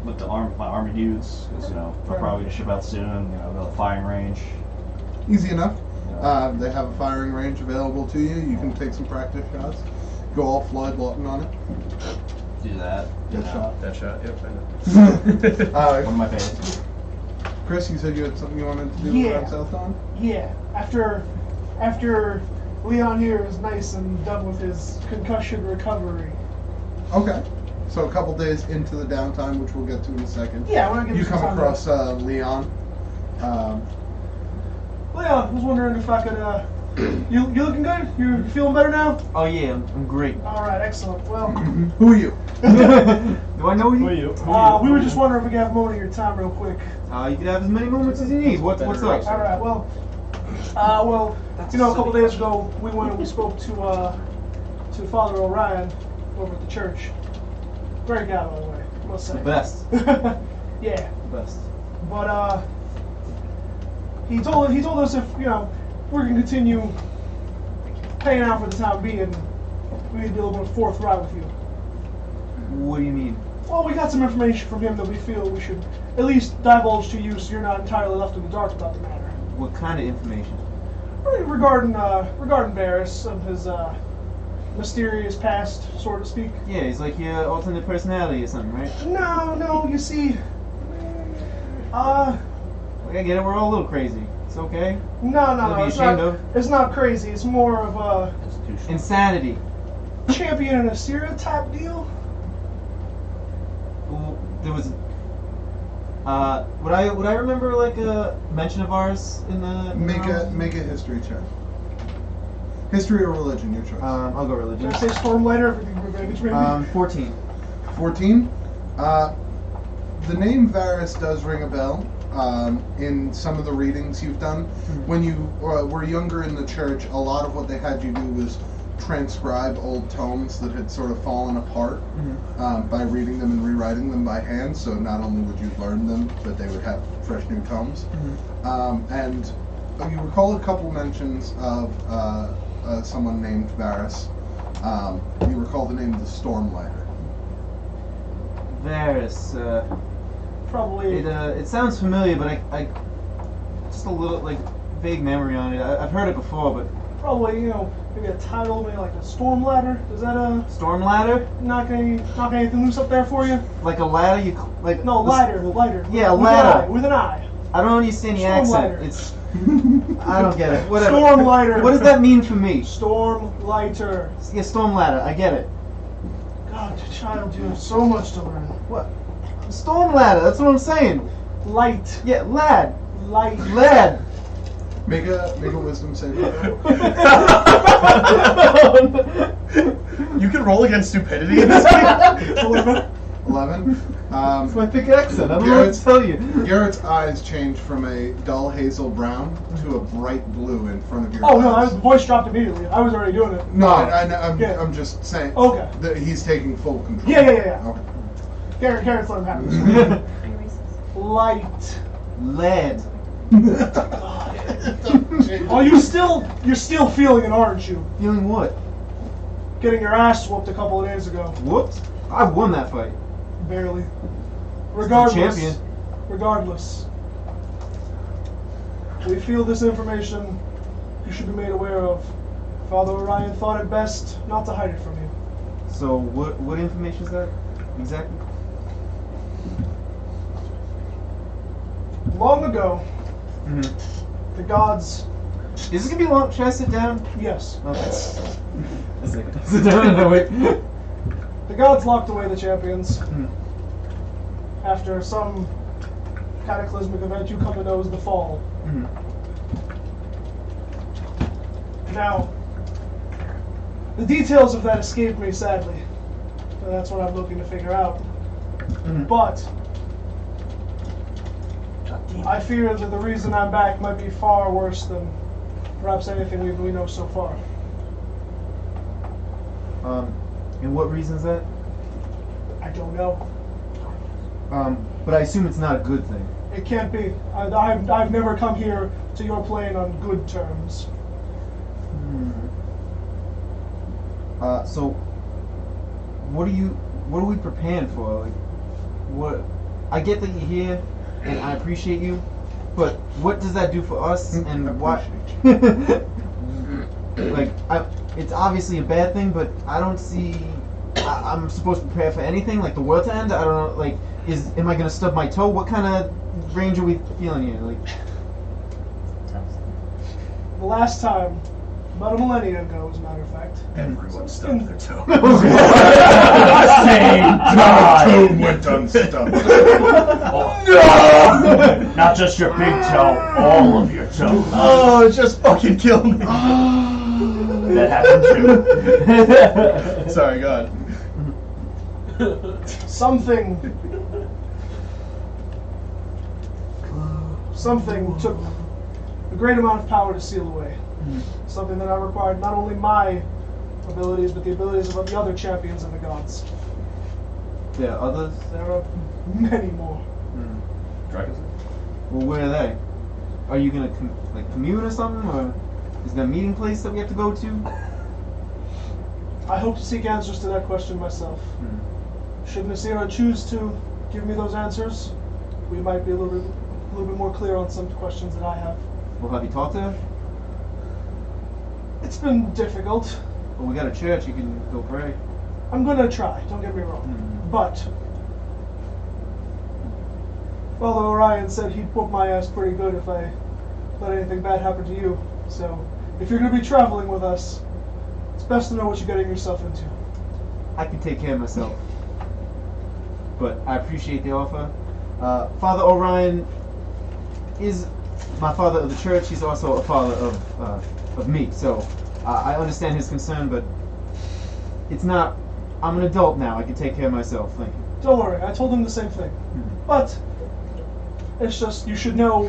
with my army dudes because we're probably gonna ship out soon. Go to the firing range. Easy enough. They have a firing range available to you. You can take some practice shots. Go all Floyd Lawton on it. Do that. Good shot. That shot. Yep. I know. One of my favorites. Chris, you said you had something you wanted to do Yeah. around South Dawn? Yeah. After Leon here is nice and done with his concussion recovery. Okay. So a couple days into the downtime, which we'll get to in a second. Yeah, I want to give You you some come time. across Leon. Leon, I was wondering if I could. You looking good? You feeling better now? Oh yeah, I'm great. All right, excellent. Well, Who are you? Do I know you? we were just wondering if we could have a moment of your time real quick. You can have as many moments as you need. What's up? All right. Well, a couple days ago we went and we spoke to Father Orion over at the church. Great guy, by the way, I must say. The best. Yeah. The best. But he told us if we're gonna continue paying out for the time being, we need to be a little more forthright with you. What do you mean? Well, we got some information from him that we feel we should at least divulge to you, so you're not entirely left in the dark about the matter. What kind of information? Regarding Varys and his mysterious past, so to speak. Yeah, he's like your alternate personality or something, right? No, you see, Like, I get it, we're all a little crazy. It's okay. no, Nothing to be it's ashamed not. of. It's not crazy. It's more of a Institutional. Insanity. champion and a Assyria type deal. Well, there was. Would I remember like a mention of ours in the? Make a history check. History or religion, your choice. I'll go Did religion. I say Stormlighter? Everything we're going to 14. 14. The name Varys does ring a bell. In some of the readings you've done, when you were younger in the church, a lot of what they had you do was transcribe old tomes that had sort of fallen apart by reading them and rewriting them by hand. So not only would you learn them, but they would have fresh new tomes. And you recall a couple mentions of someone named Varys. You recall the name of the Stormlighter. Varys. Probably. It sounds familiar, but I just a little like vague memory on it. I've heard it before, but Probably, maybe a title, maybe like a storm ladder. Does that storm ladder, knock anything loose up there for you? like a ladder. No, lighter. Yeah, with ladder. With an eye. I don't understand the Storm accent. lighter. It's I don't get it. Whatever. Storm lighter. What does that mean for me? Storm lighter. Yeah, storm ladder. I get it. God, child, you have so much to learn. What? Storm ladder. That's what I'm saying. Light. Yeah, lad. Lad. Make a wisdom saving throw. You can roll against stupidity in this game. 11. It's my thick accent. I don't know what to tell you. Garrett's eyes change from a dull hazel brown to a bright blue in front of your Oh no, eyes. the voice dropped immediately. I was already doing it. No, I'm Yeah. I'm just saying Okay. that he's taking full control. Yeah. Okay. Garrett's let him have it. Light. Lead. Oh, you're still feeling it, aren't you? Feeling what? Getting your ass whooped a couple of days ago. Whoops. I won that fight. Barely. Champion. Regardless. We feel this information you should be made aware of. Father Orion thought it best not to hide it from you. So what information is that exactly? Long ago, Mm-hmm. the gods. Is this gonna be long? Should I sit down? Yes. Okay. A second. Sit down. No, wait. The gods locked away the champions Mhm. after some cataclysmic event you come to know as the Fall. Mhm. Now, the details of that escape me, sadly. And that's what I'm looking to figure out. Mhm. But I fear that the reason I'm back might be far worse than perhaps anything we know so far. And what reason is that? I don't know. But I assume it's not a good thing. It can't be. I've never come here to your plane on good terms. So what are we preparing for? Like, what? I get that you're here, and I appreciate you, but what does that do for us, and why? Like, it's obviously a bad thing, but I don't see. I'm supposed to prepare for anything, like the world to end. I don't know. Like, am I gonna stub my toe? What kind of range are we feeling here? Like, The last time, about a millennia ago, as a matter of fact. Everyone stubbed their toe. Same Toe went unstubbed. No! Not just your big toe, all of your toes. Oh, just fucking kill me. That happened too. Sorry, God. Something took a great amount of power to seal away. Something that I required not only my abilities, but the abilities of the other champions of the gods. there are others. There are many more. Dragons. Well, where are they? Are you gonna commune or something, or is there a meeting place that we have to go to? I hope to seek answers to that question myself. Should Nasira choose to give me those answers, we might be a little bit more clear on some questions that I have. Well, have you talked to her? It's been difficult. Well, we got a church. You can go pray. I'm gonna try, don't get me wrong. But Father Orion said he'd whoop my ass pretty good if I let anything bad happen to you. So if you're gonna be traveling with us, it's best to know what you're getting yourself into. I can take care of myself. But I appreciate the offer. Father Orion is my father of the church. He's also a father of me. So I understand his concern, but it's not. I'm an adult now. I can take care of myself. Thank you. Don't worry, I told him the same thing. But it's just you should know,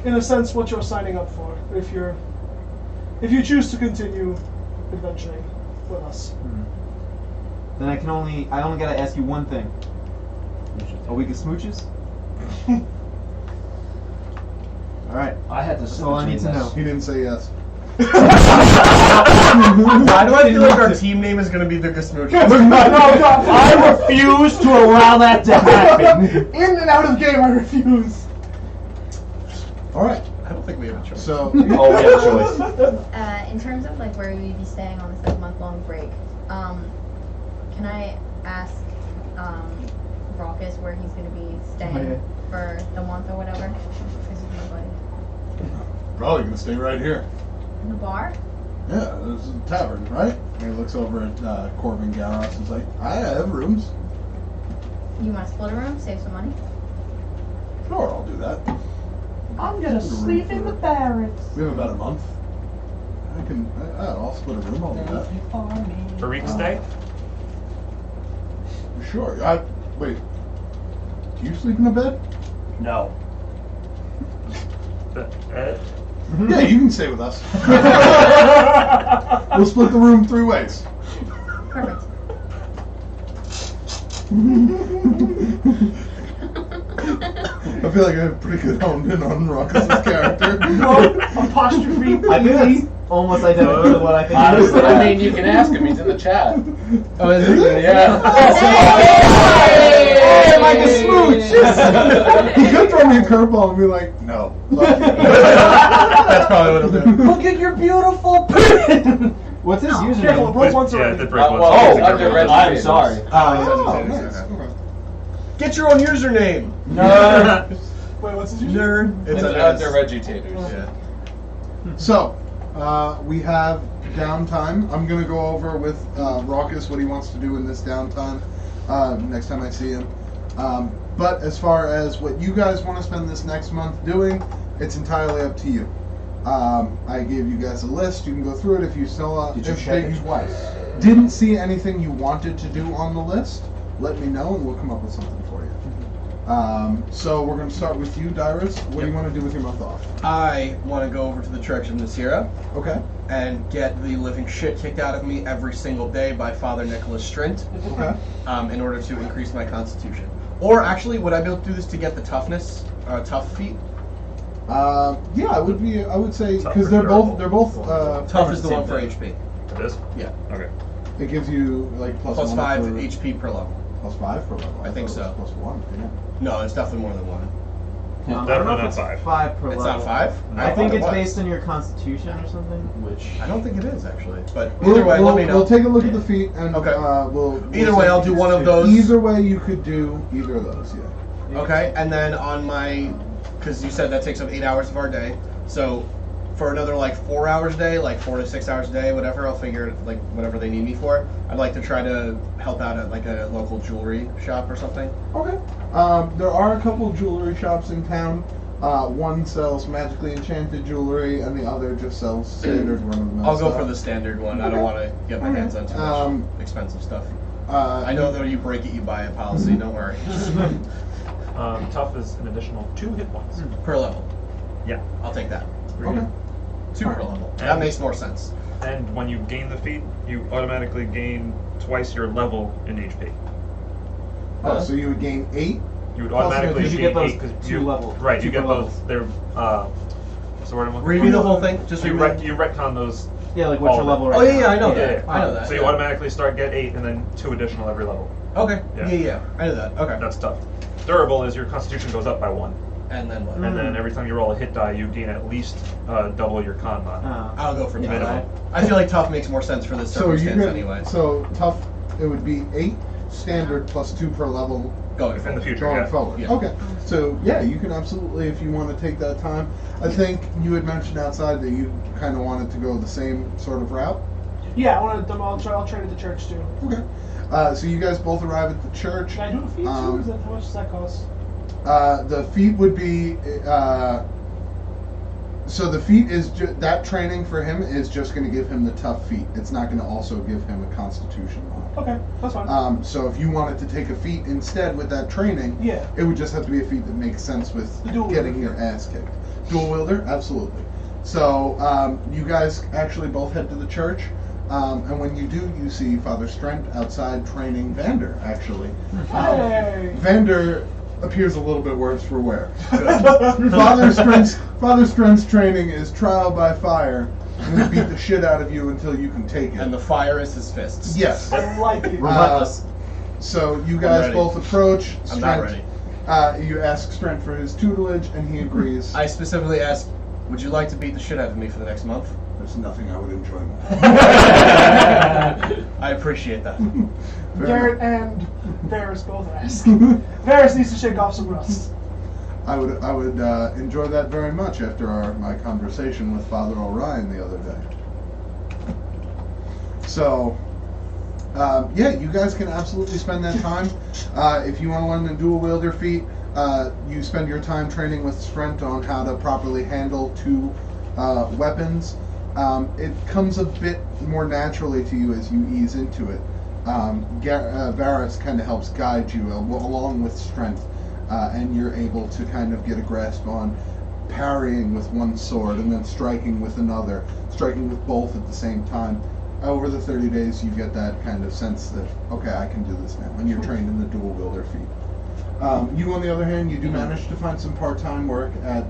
in a sense, what you're signing up for. If you choose to continue adventuring with us. Then I only gotta ask you one thing. Are we good smooches? All right. I had to That's all I need to know. He didn't say yes. Why do I feel like our team name is gonna be the Gasmooch? I refuse to allow that to happen. In and out of game, I refuse. All right. I don't think we have a choice. So. Oh, we have a choice. In terms of like where we'd be staying on this like month-long break, can I ask Raucus where he's gonna be staying for the month or whatever? This is my buddy. Probably gonna stay right here. In the bar? Yeah, there's a tavern, right? And he looks over at Corbin Garros and is like, I have rooms. You want to split a room, save some money? Sure, I'll do that. I'm gonna sleep in the barracks. We have about a month. I'll split a room, I'll do that. For week stay? Sure. Wait. Do you sleep in a bed? No. Yeah, you can stay with us. We'll split the room 3 ways. Perfect. I feel like I have pretty good honed in on Raucus' character. Apostrophe. I think that's almost identical to what I think. Honestly, I mean, you can ask him. He's in the chat. Oh, is it? Yeah. Hey, like a smooch. He could throw me a curveball and be like, no. That's probably what it'll do. Look at your beautiful pin. What's his Careful, it username? broke once Yeah, already. the break well, once. it's under red I'm space. sorry. Oh, nice. Okay. Get your own username. Nerd. Wait, what's his username? Nerd. It's a under Regitators. Yeah. So, we have downtime. I'm going to go over with Raucus what he wants to do in this downtime next time I see him. But as far as what you guys want to spend this next month doing, it's entirely up to you. I gave you guys a list. You can go through it if you still Did you if check you it twice? didn't see anything you wanted to do on the list. Let me know and we'll come up with something for you. So we're going to start with you, Dyrus. What do you want to do with your month off? I want to go over to the Church of Nasira Okay. and get the living shit kicked out of me every single day by Father Nicholas Strint Okay. in order to increase my constitution. Or actually, would I be able to do this to get the toughness, tough feat? Yeah, I would say Tough because or they're durable? both Tough is the same one for thing. HP. It is? Yeah. Okay. it gives you like Plus one 5 for, HP per level. plus 5 per level. I think thought it was so. +1. Yeah. No, it's definitely more than one. I don't know Definitely if not it's 5. 5 per It's level. not 5? No. I think thought it it's was. based on your constitution or something. Which I don't think it is actually. But either way, let me know. We'll take a look at the feet and Okay. we'll Either way, I'll do one of those. Either way, you could do either of those. Yeah. Okay, and then on my, because you said that takes up 8 hours of our day, so for another like 4 hours a day, like 4 to 6 hours a day, whatever, I'll figure like whatever they need me for. I'd like to try to help out at like a local jewelry shop or something. Okay. There are a couple of jewelry shops in town. One sells magically enchanted jewelry, and the other just sells standard run-of-the-mill I'll go stuff. for the standard one. I don't want to get my hands on too much expensive stuff. I know that you break it, you buy it policy. Don't worry. Tough is an additional 2 hit points. Per level. Yeah. I'll take that. Okay. 2 per level. That makes more sense. And when you gain the feat, you automatically gain twice your level in HP. Oh, so you would gain 8. You would Plus, automatically because you gain get those 8 because two levels. Right, you Two get per both. They're what's the word I'm looking Read for? me the whole thing. Just You read me. you retcon those. Yeah, like what's All your of it. level right Oh yeah, now? yeah, I know Yeah, that. yeah. I know that. So you yeah. automatically start get 8 and then 2 additional every level. Okay. Yeah. Yeah, I know that. Okay. That's tough. Durable is your constitution goes up by 1. And then what? And then every time you roll a hit die, you gain at least double your con mod. I'll go for Minimum. tough. I feel like tough makes more sense for this So you circumstance could, anyway. so tough. It would be 8 standard plus 2 per level Going In the forward. future, going yeah. forward. Yeah. Okay. So yeah, you can absolutely, if you want to take that time. I think you had mentioned outside that you kind of wanted to go the same sort of route. Yeah, I want to. I'll train at the church too. Okay. So you guys both arrive at the church. Can I do a feat too? Or is that, how much does that cost? The feat would be. So the feat is that training for him is just going to give him the tough feat. It's not going to also give him a constitution mod. Okay, that's fine. So if you wanted to take a feat instead with that training, Yeah. it would just have to be a feat that makes sense with The dual getting wielder. your ass kicked. Dual wielder, absolutely. So you guys actually both head to the church, and when you do, you see Father Strent outside training Vander. Actually, Hey. Vander appears a little bit worse for wear. Father Strent's training is trial by fire, I'm going to beat the shit out of you until you can take it. And the fire is his fists. Yes. I like it. Relentless. So you guys ready. both approach. I'm not ready. You ask Strent for his tutelage, and he agrees. I specifically asked, would you like to beat the shit out of me for the next month? There's nothing I would enjoy more. I appreciate that. Garrett and Varys both ask. Varys needs to shake off some rust. I would enjoy that very much after my conversation with Father Orion the other day. So, yeah, you guys can absolutely spend that time. If you want to learn the dual wielder feat, you spend your time training with Strent on how to properly handle two weapons. It comes a bit more naturally to you as you ease into it. Varys kind of helps guide you along with Strength, and you're able to kind of get a grasp on parrying with one sword and then striking with another, striking with both at the same time. Over the 30 days, you get that kind of sense that, okay, I can do this now, and you're trained in the dual wielder feat. You, on the other hand, you do manage to find some part-time work at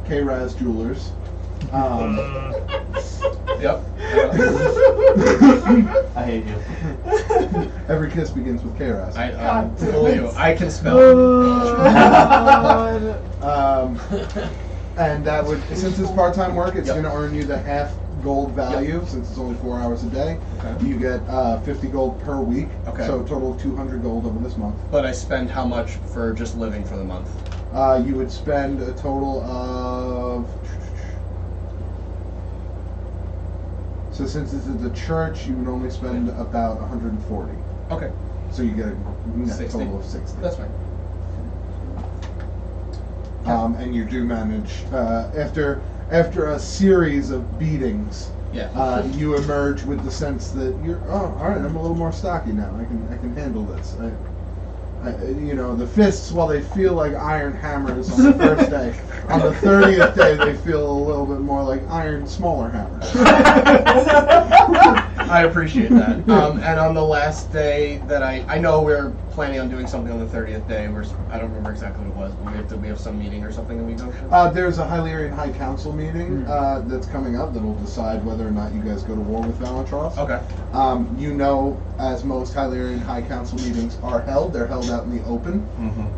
K-Raz Jewelers. Yep. I hate you. Every kiss begins with K-Raz. I believe you. I can spell. And that would, since it's part-time work, it's Yep. going to earn you the half gold value. Since it's only 4 hours a day. Okay. You get 50 gold per week. Okay. So a total of 200 gold over this month. But I spend how much for just living for the month? You would spend a total of. So since this is a church, you would only spend about 140. Okay. So you get a net 60. total of 60. That's fine. And you do manage after a series of beatings. Yeah. You emerge with the sense that you're all right. I'm a little more stocky now. I can handle this. The fists, while they feel like iron hammers on the first day, on the 30th day they feel a little bit more like iron smaller hammers. I appreciate that. And on the last day that I know we're planning on doing something on the 30th day. I don't remember exactly what it was. But we have some meeting or something that we go to? There's a Hylian High Council meeting that's coming up that will decide whether or not you guys go to war with Valentros. Okay. As most Hylian High Council meetings are held, they're held out in the open,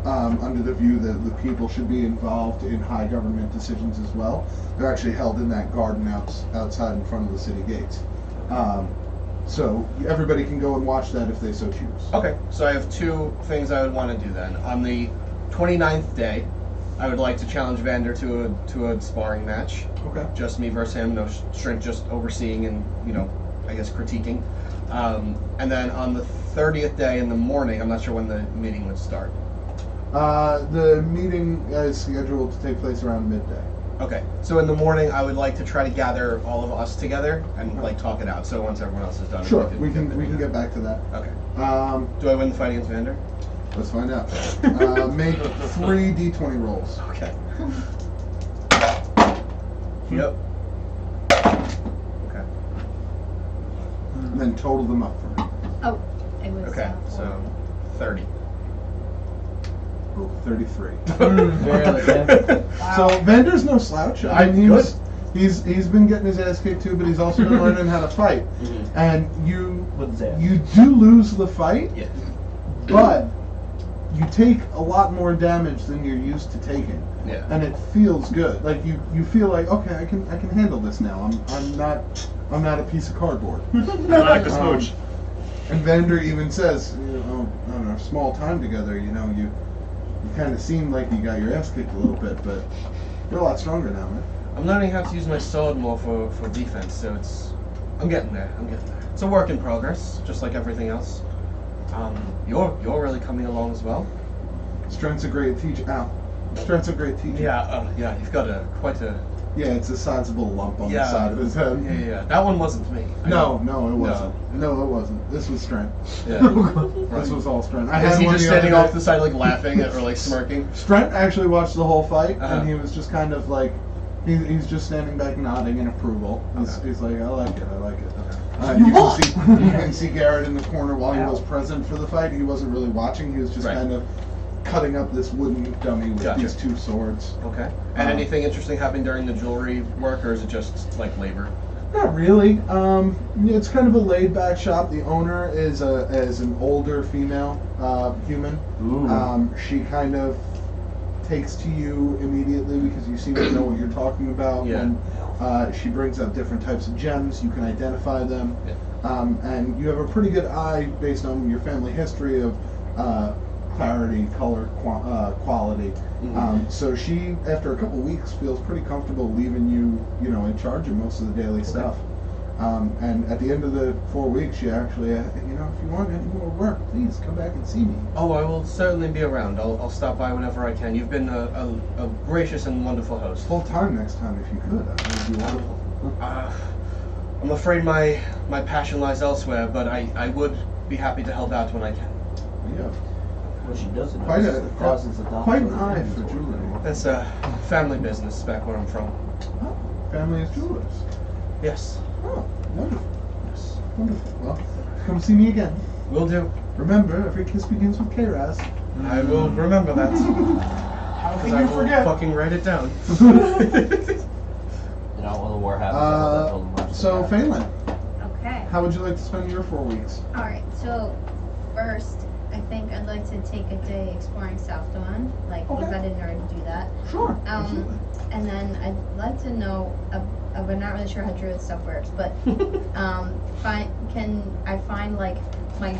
under the view that the people should be involved in high government decisions as well. They're actually held in that garden outside in front of the city gates. So everybody can go and watch that if they so choose. Okay, so I have two things I would want to do then. On the 29th day, I would like to challenge Vander to a sparring match. Okay. Just me versus him, no strength, just overseeing and, I guess critiquing. And then on the 30th day in the morning, I'm not sure when the meeting would start. The meeting is scheduled to take place around midday. Okay, so in the morning, I would like to try to gather all of us together and talk it out. So once everyone else is done, Sure, we can get back to that. Okay. Do I win the fight against Vander? Let's find out. Make 3 d20 rolls. Okay. Yep. Okay. And then total them up for me. Oh, it was. Okay, so 30. Oh, 33. Really? So Vander's no slouch. I mean, Good. he's been getting his ass kicked too, but he's also been learning how to fight. And With his ass. you do lose the fight, Yeah. but you take a lot more damage than you're used to taking. Yeah. And it feels good. Like you feel like, okay, I can handle this now. I'm not a piece of cardboard. Like a smooch. And Vander even says, on our small time together, you kind of seemed like you got your ass kicked a little bit, but you're a lot stronger now, man. I'm learning how to use my sword more for defense, so I'm getting there. It's a work in progress, just like everything else. You're really coming along as well. Strength's a great teacher. Ow. Strength's a great teacher. Yeah. You've got quite a. Yeah, it's a sizable lump on the side of his head. Yeah. That one wasn't me. No, it wasn't. No, it wasn't. This was Strength. Yeah. This was all Strength. Is he just standing off the side, like laughing or smirking? Strength actually watched the whole fight, Uh-huh. and he was just kind of like, he's just standing back nodding in approval. He's like, I like it. You can see Garrett in the corner while he was present for the fight. He wasn't really watching. He was just kind of cutting up this wooden dummy with these 2 swords. Okay. And anything interesting happening during the jewelry work, or is it just like labor? Not really. It's kind of a laid-back shop. The owner is an older female human. Ooh. She kind of takes to you immediately because you seem to know what you're talking about. Yeah. And she brings up different types of gems. You can identify them. And you have a pretty good eye based on your family history of clarity, color, quality. So she, after a couple weeks, feels pretty comfortable leaving you, in charge of most of the daily stuff. And at the end of the 4 weeks, she actually, if you want any more work, please come back and see me. Oh, I will certainly be around. I'll stop by whenever I can. You've been a gracious and wonderful host. Full time next time if you could. That would be wonderful. I'm afraid my passion lies elsewhere, but I would be happy to help out when I can. Yeah. What she doesn't know Quite is the thousands of dollars. quite an eye for jewelry. That's a family business back where I'm from. Oh, family is jewelers. Yes, Oh, wonderful. Yes, wonderful. Well, come see me again. will do. Remember, every kiss begins with K-Raz. I will remember that. How Because can I you will forget? fucking write it down. When the war happens, So, Phelan, Okay. how would you like to spend your 4 weeks? Alright, so first, I think I'd like to take a day exploring South Dawn, if Okay. I didn't already do that. Sure. Absolutely. And then I'd like to know, I'm not really sure how druid stuff works, but can I find my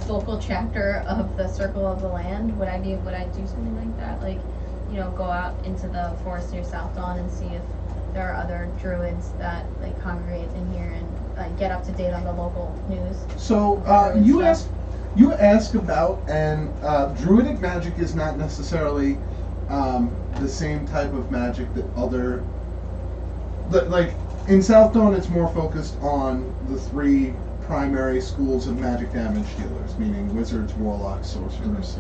local chapter of the Circle of the Land? Would I do something like that? Go out into the forest near South Dawn and see if there are other druids that congregate in here and get up to date on the local news. So, you ask about, and druidic magic is not necessarily the same type of magic that in South Dawn, it's more focused on the 3 primary schools of magic damage dealers, meaning wizards, warlocks, sorcerers.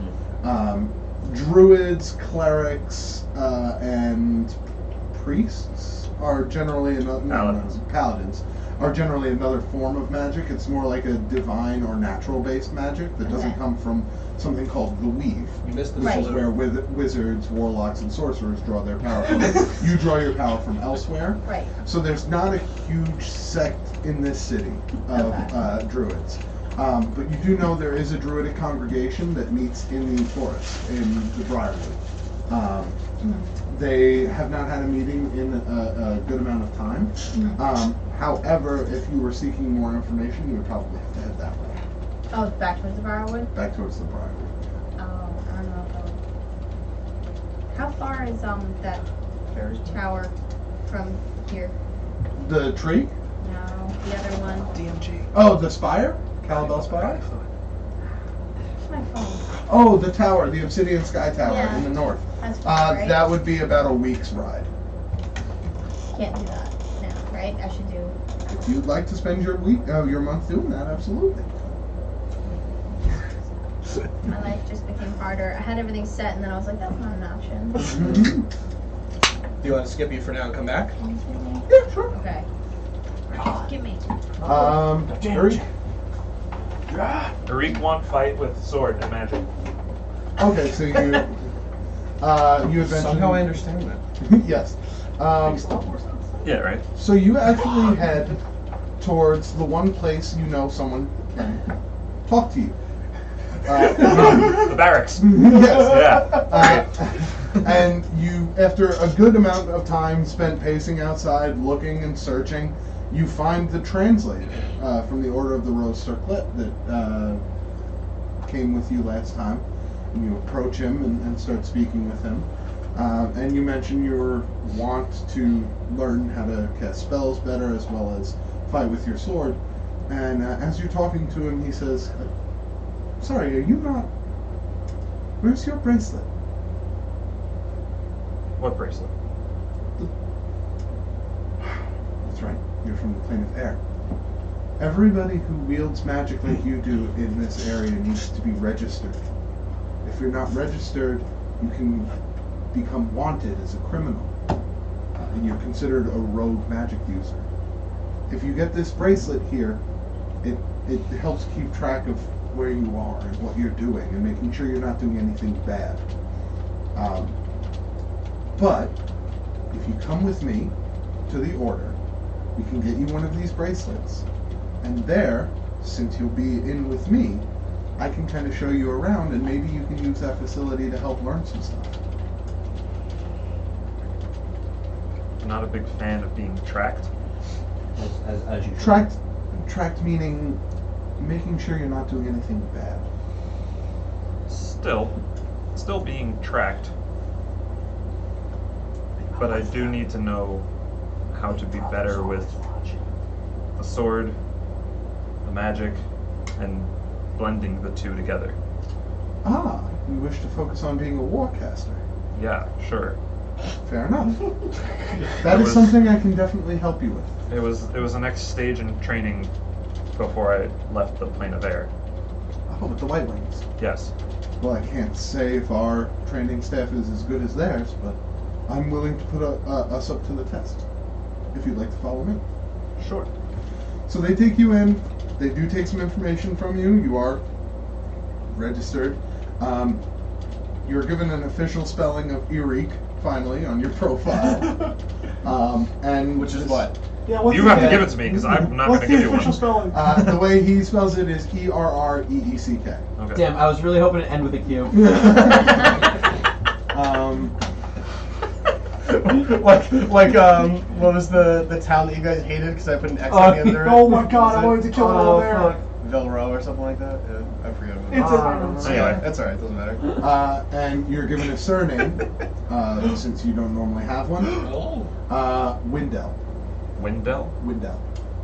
Druids, clerics, and priests are generally paladins are generally another form of magic. It's more like a divine or natural-based magic that doesn't Okay. come from something called the weave. You missed the Right. This is where wizards, warlocks, and sorcerers draw their power from. You draw your power from elsewhere. Right. So there's not a huge sect in this city of Okay. druids. But you do know there is a druidic congregation that meets in the forest, in the Briarwood. They have not had a meeting in a good amount of time. However, if you were seeking more information, you would probably have to head that way, Oh, back towards the Briarwood? back towards the Briarwood. Oh, I don't know if How far is that tower from here? The tree? No, the other one. DMG. Oh, the spire? Caliban Spire? Where's my phone? Oh, the tower, the Obsidian Sky Tower Yeah. in the north. That's far, right? That would be about a week's ride. Can't do that now, right? I should do. If you'd like to spend your month doing that, absolutely. My life just became harder. I had everything set, and then I was like, that's not an option. Mhm. Do you want to skip you for now and come back? Yeah, sure. Okay. Give me. Eric? Arik won't fight with sword and magic. Okay, so you had mentioned... Somehow I understand that. Yes. Yeah, right. So you actually head towards the one place you know someone can talk to you. The barracks. Yes. Yeah. And you, after a good amount of time spent pacing outside, looking and searching, you find the translator from the Order of the Rose Circlet that came with you last time. And you approach him and start speaking with him. And you mention your want to learn how to cast spells better as well as fight with your sword. And as you're talking to him, he says, sorry, are you not... Where's your bracelet? What bracelet? That's right, you're from the plane of air. Everybody who wields magic like you do in this area needs to be registered. If you're not registered, you can become wanted as a criminal. And you're considered a rogue magic user. If you get this bracelet here, it helps keep track of where you are and what you're doing and making sure you're not doing anything bad. But if you come with me to the Order, we can get you one of these bracelets. And there, since you'll be in with me, I can kind of show you around, and maybe you can use that facility to help learn some stuff. I'm not a big fan of being tracked. As you Tracked meaning making sure you're not doing anything bad. Still being tracked. But I do need to know how to be better with the sword, the magic, and blending the two together. Ah, you wish to focus on being a warcaster. Yeah, sure. Fair enough. That is something I can definitely help you with. It was the next stage in training before I left the plane of air. Oh, with the White Wings. Yes. Well, I can't say if our training staff is as good as theirs, but I'm willing to put us up to the test. If you'd like to follow me. Sure. So they take you in. They do take some information from you. You are registered. You're given an official spelling of Eric, finally, on your profile. And Which is what? Yeah, what's You the, have to give it to me because I'm not going what's to give the you official one. spelling? The way he spells it is ERREECK. Okay. Damn, I was really hoping to end with a Q. What was the town that you guys hated because I put an X on the end of it? Oh my god, I wanted to kill Oh, him there. fuck. Vilro or something like that? Yeah, I forget. What it It's was. a Anyway, that's alright, doesn't matter. And you're given a surname, since you don't normally have one. Oh. Windell. Windell? Windell.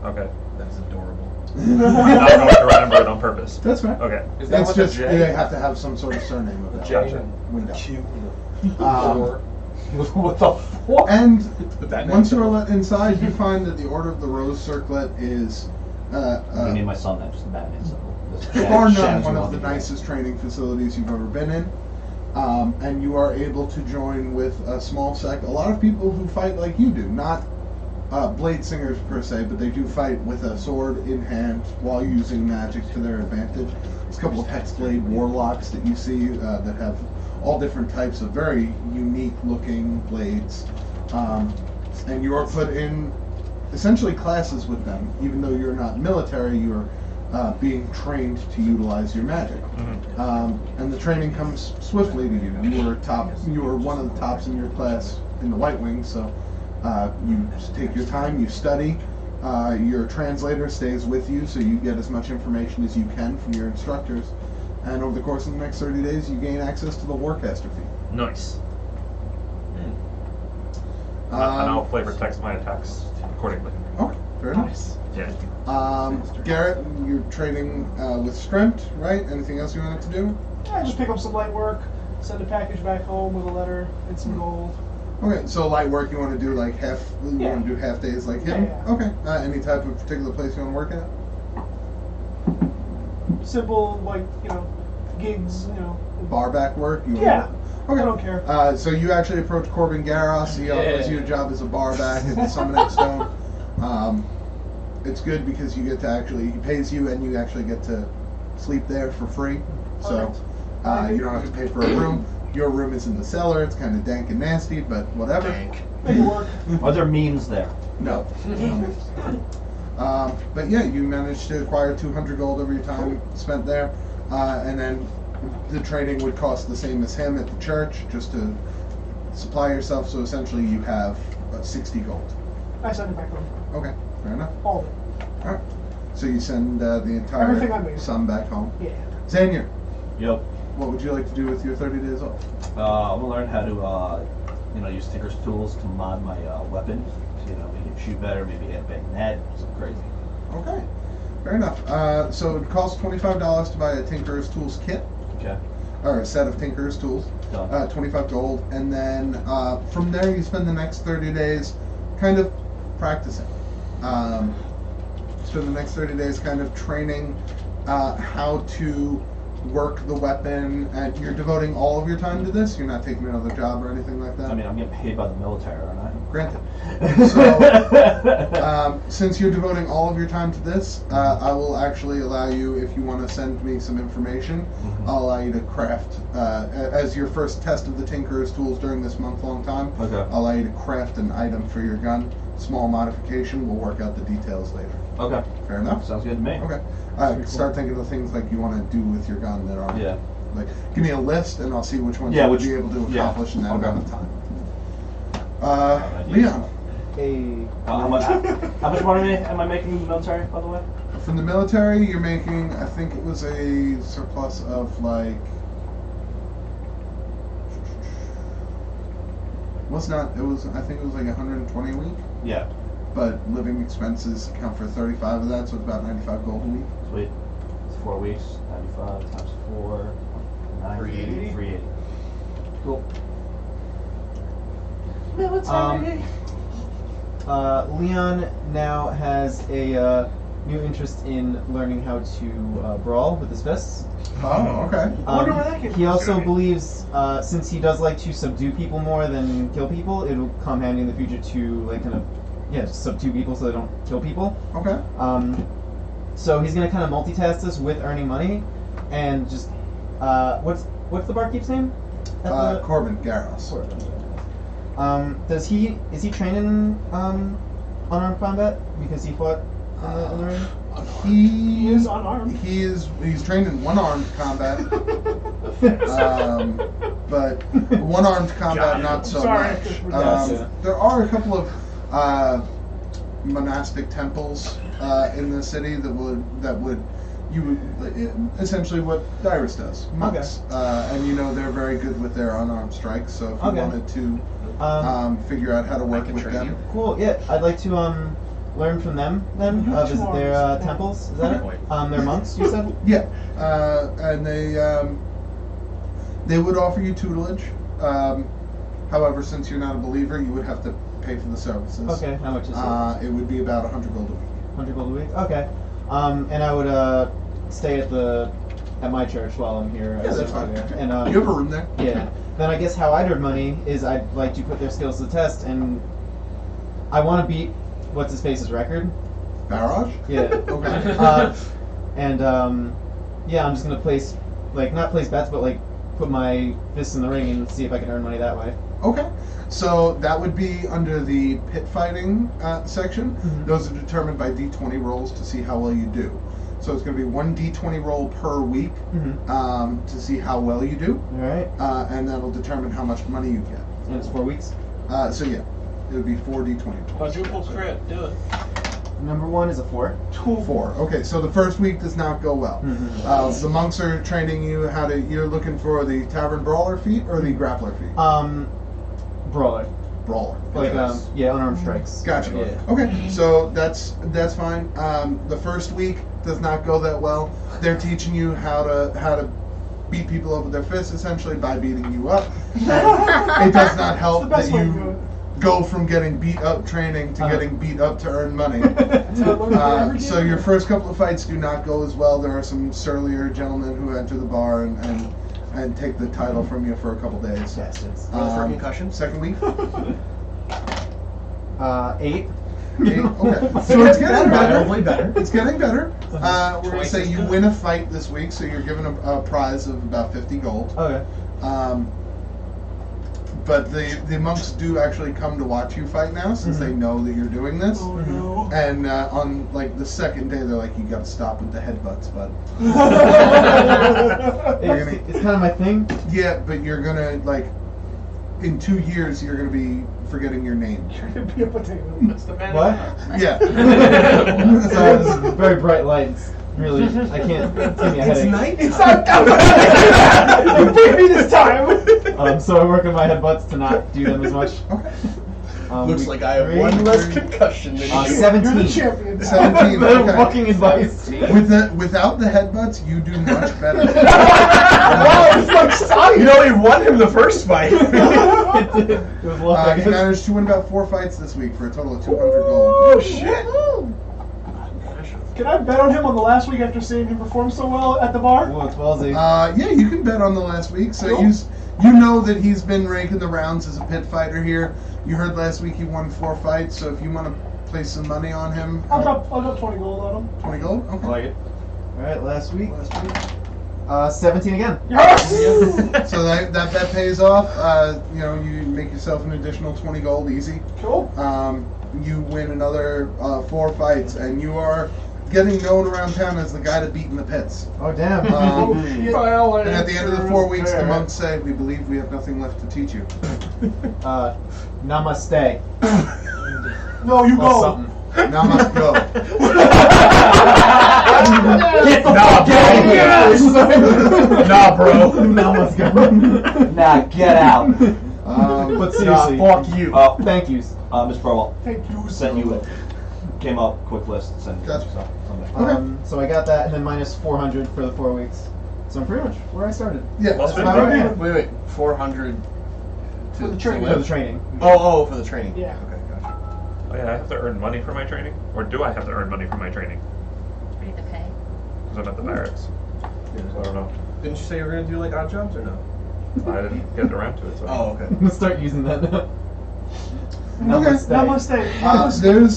Okay. That's adorable. I'm not going to remember it on purpose. That's right. Okay. Is that It's with just a J? they have to have some sort of surname of that. J Gotcha. and Windell. Q. What the fuck? And That once name. you are let inside, you find that the Order of the Rose Circlet is I'm gonna name my son that, just the Batman symbol. bar none one of the nicest training facilities you've ever been in. And you are able to join with a small sect. A lot of people who fight like you do, not blade singers per se, but they do fight with a sword in hand while using magic to their advantage. There's a couple of hexblade warlocks that you see that have all different types of very unique looking blades. And you are put in essentially classes with them. Even though you're not military, you're being trained to utilize your magic. And the training comes swiftly to you. You were one of the tops in your class in the White Wings, so you just take your time, you study. Your translator stays with you, so you get as much information as you can from your instructors. And over the course of the next 30 days, you gain access to the Warcaster fee. Nice. And I'll flavor text my attacks accordingly. Okay, fair enough. Yeah. Garrett, you're training with strength, right? Anything else you wanted to do? Yeah, just pick up some light work, send a package back home with a letter and some gold. Okay, so light work, you want to do like half? You Yeah. want to do half days like him? Yeah. Okay. Any type of particular place you want to work at? Simple, like, gigs, Bar back work? You Yeah. Okay. I don't care. So you actually approach Corbin Garros. He offers you a job as a bar back at the Summoning Stone. It's good because you get to he pays you and you actually get to sleep there for free. So you don't have to pay for a room. Your room is in the cellar. It's kind of dank and nasty, but whatever. Dank. Make it work. Are there memes there? No. But yeah, you managed to acquire 200 gold over your time spent there. And then the training would cost the same as him at the church, just to supply yourself. So essentially you have 60 gold. I send it back home. Okay, fair enough. All of it. Alright. So you send the Everything I entire made. sum back home. Yeah. Xanier, Yep. what would you like to do with your 30 days off? I'm gonna learn how to, use Tinker's tools to mod my weapon. So, make it shoot better, maybe add bayonet, something crazy. Okay, fair enough. So it costs $25 to buy a Tinker's Tools kit, Okay. or a set of Tinker's Tools. Done. 25 gold, and then from there you spend the next 30 days kind of practicing. Spend the next 30 days kind of training how to work the weapon, and you're devoting all of your time to this? You're not taking another job or anything like that? I mean, I'm getting paid by the military, aren't I? Granted. So, since you're devoting all of your time to this, I will actually allow you, if you want to send me some information, I'll allow you to craft, as your first test of the Tinkerer's tools during this month-long time, Okay. I'll allow you to craft an item for your gun small modification. We'll work out the details later. Okay. Fair enough? Sounds good to me. Okay. Start thinking of things like you want to do with your gun that are Yeah. like, give me a list and I'll see which ones Yeah, you'll which- be able to yeah. accomplish in that Okay. amount of time. Leon, How much money am I making in the military, by the way? from the military, you're making, I think it was a surplus of like, I think it was like 120 a week, Yeah. but living expenses account for 35 of that, so it's about 95 gold a week. Sweet. It's 4 weeks. 95 times 4. 380. 380. Cool. Leon now has a new interest in learning how to brawl with his fists. Oh, okay. I wonder where that came He from. also believes, since he does like to subdue people more than kill people, it'll come handy in the future to like kind of, just subdue people so they don't kill people. Okay. So he's gonna kind of multitask this with earning money, and just what's the barkeep's name? At the- Corbin Garros. is he trained in unarmed combat because he fought in the ring? He is unarmed. He's trained in one-armed combat, but one-armed combat not so Sorry. much. Gotcha. There are a couple of monastic temples in the city that would essentially what Dyrus does, monks, and they're very good with their unarmed strikes. So if you Okay. wanted to figure out how to work can with train them, you. Cool. Yeah, I'd like to learn from them then. You have two Visit their arms. temples. Is that it? Point. They're monks. You said. yeah, and they would offer you tutelage. However, since you're not a believer, you would have to pay for the services. Okay. How much is it? It would be about 100 gold a week. 100 gold a week. Okay. And I would stay at my church while I'm here. Yeah, that's fine. And You have a room there? yeah. Then I guess how I'd earn money is I'd like to put their skills to the test, and I want to beat what's his face's record. Barrage? Yeah. Okay. Yeah, I'm just gonna not place bets, but like put my fists in the ring and see if I can earn money that way. Okay. So that would be under the pit fighting section. Mhm. Those are determined by D20 rolls to see how well you do. So it's going to be one D20 roll per week Mm-hmm. to see how well you do, All right. and that'll determine how much money you get. And it's 4 weeks. So yeah, it would be 4 D20 rolls. Quadruple crit, do it. Number 1 is a 4. 4. Okay, so the first week does not go well. Mhm. The monks are training you how to. You're looking for the tavern brawler feat or the grappler feat? Brawler. Brawler. Like Okay. unarmed strikes. Gotcha. Yeah. Okay, so that's fine. The first week does not go that well. They're teaching you how to beat people up with their fists, essentially by beating you up. And it does not It's help the that best way to do you it. go from getting beat up training to getting beat up to earn money. So your first couple of fights do not go as well. There are some surlier gentlemen who enter the bar and take the title from you for a couple days. Bastards. Roll for concussion. Second week. 8. 8. Okay. So it's getting better. Hopefully better. It's getting better. We're going to Twice say as you good. win a fight this week, so you're given a prize of about 50 gold. Okay. But the monks do actually come to watch you fight now, since they know that you're doing this. Oh no. And on like the second day, they're like, "You got to stop with the headbutts, bud." It's kind of my thing. Yeah, but you're gonna in 2 years, you're gonna be forgetting your name. You're gonna be a potato. That's the man. What? Yeah. So this is very bright lights. Really, I can't. It's giving me a headache. night. It's not You beat me this time. So I work on my headbutts to not do them as much. Okay. Looks week like I have 3. one less concussion than you. 17. You're the champion. 17. Better Okay. fucking advice. Without the headbutts, you do much better. Wow, it's like science. You know, he won him the first fight. It was luck, I You guess. managed to win about 4 fights this week for a total of 200 gold. Oh shit. Can I bet on him on the last week after seeing him perform so well at the bar? Whoa, it's ballsy. Yeah, you can bet on the last week. So Cool. you know that he's been ranking the rounds as a pit fighter here. You heard last week he won 4 fights. So if you want to place some money on him, I'll drop 20 gold on him. 20 gold. Okay. I like it. Alright, last week. 17 again. Yes! So that bet pays off. You make yourself an additional 20 gold easy. Cool. you win another 4 fights, and you are getting known around town as the guy to beat in the pits. Oh damn. And at the end of the 4 weeks, the monks say, "We believe we have nothing left to teach you." Namaste. No, you Plus go. something. Now must go. Nah, bro. Now let's go. Nah, get out. But seriously, Nah, fuck you. thank you. Miss Burwell, Thank you. sent you it. Came up, quick list, sent you Gotcha. so, someday. Okay. So I got that, and then minus 400 for the 4 weeks. So I'm pretty much where I started. Yeah. Well, that's spend about money. right. Wait, 400 For the to training. live? For the training. Oh, for the training. Yeah. Okay, gotcha. Oh yeah, I have to earn money for my training? Or do I have to earn money for my training? I need to pay. Because I'm at the barracks. So I don't know. Didn't you say you were gonna do like odd jobs or no? I didn't get around to it, so. Oh, okay. I'm gonna start using that now. Okay. Namaste. There's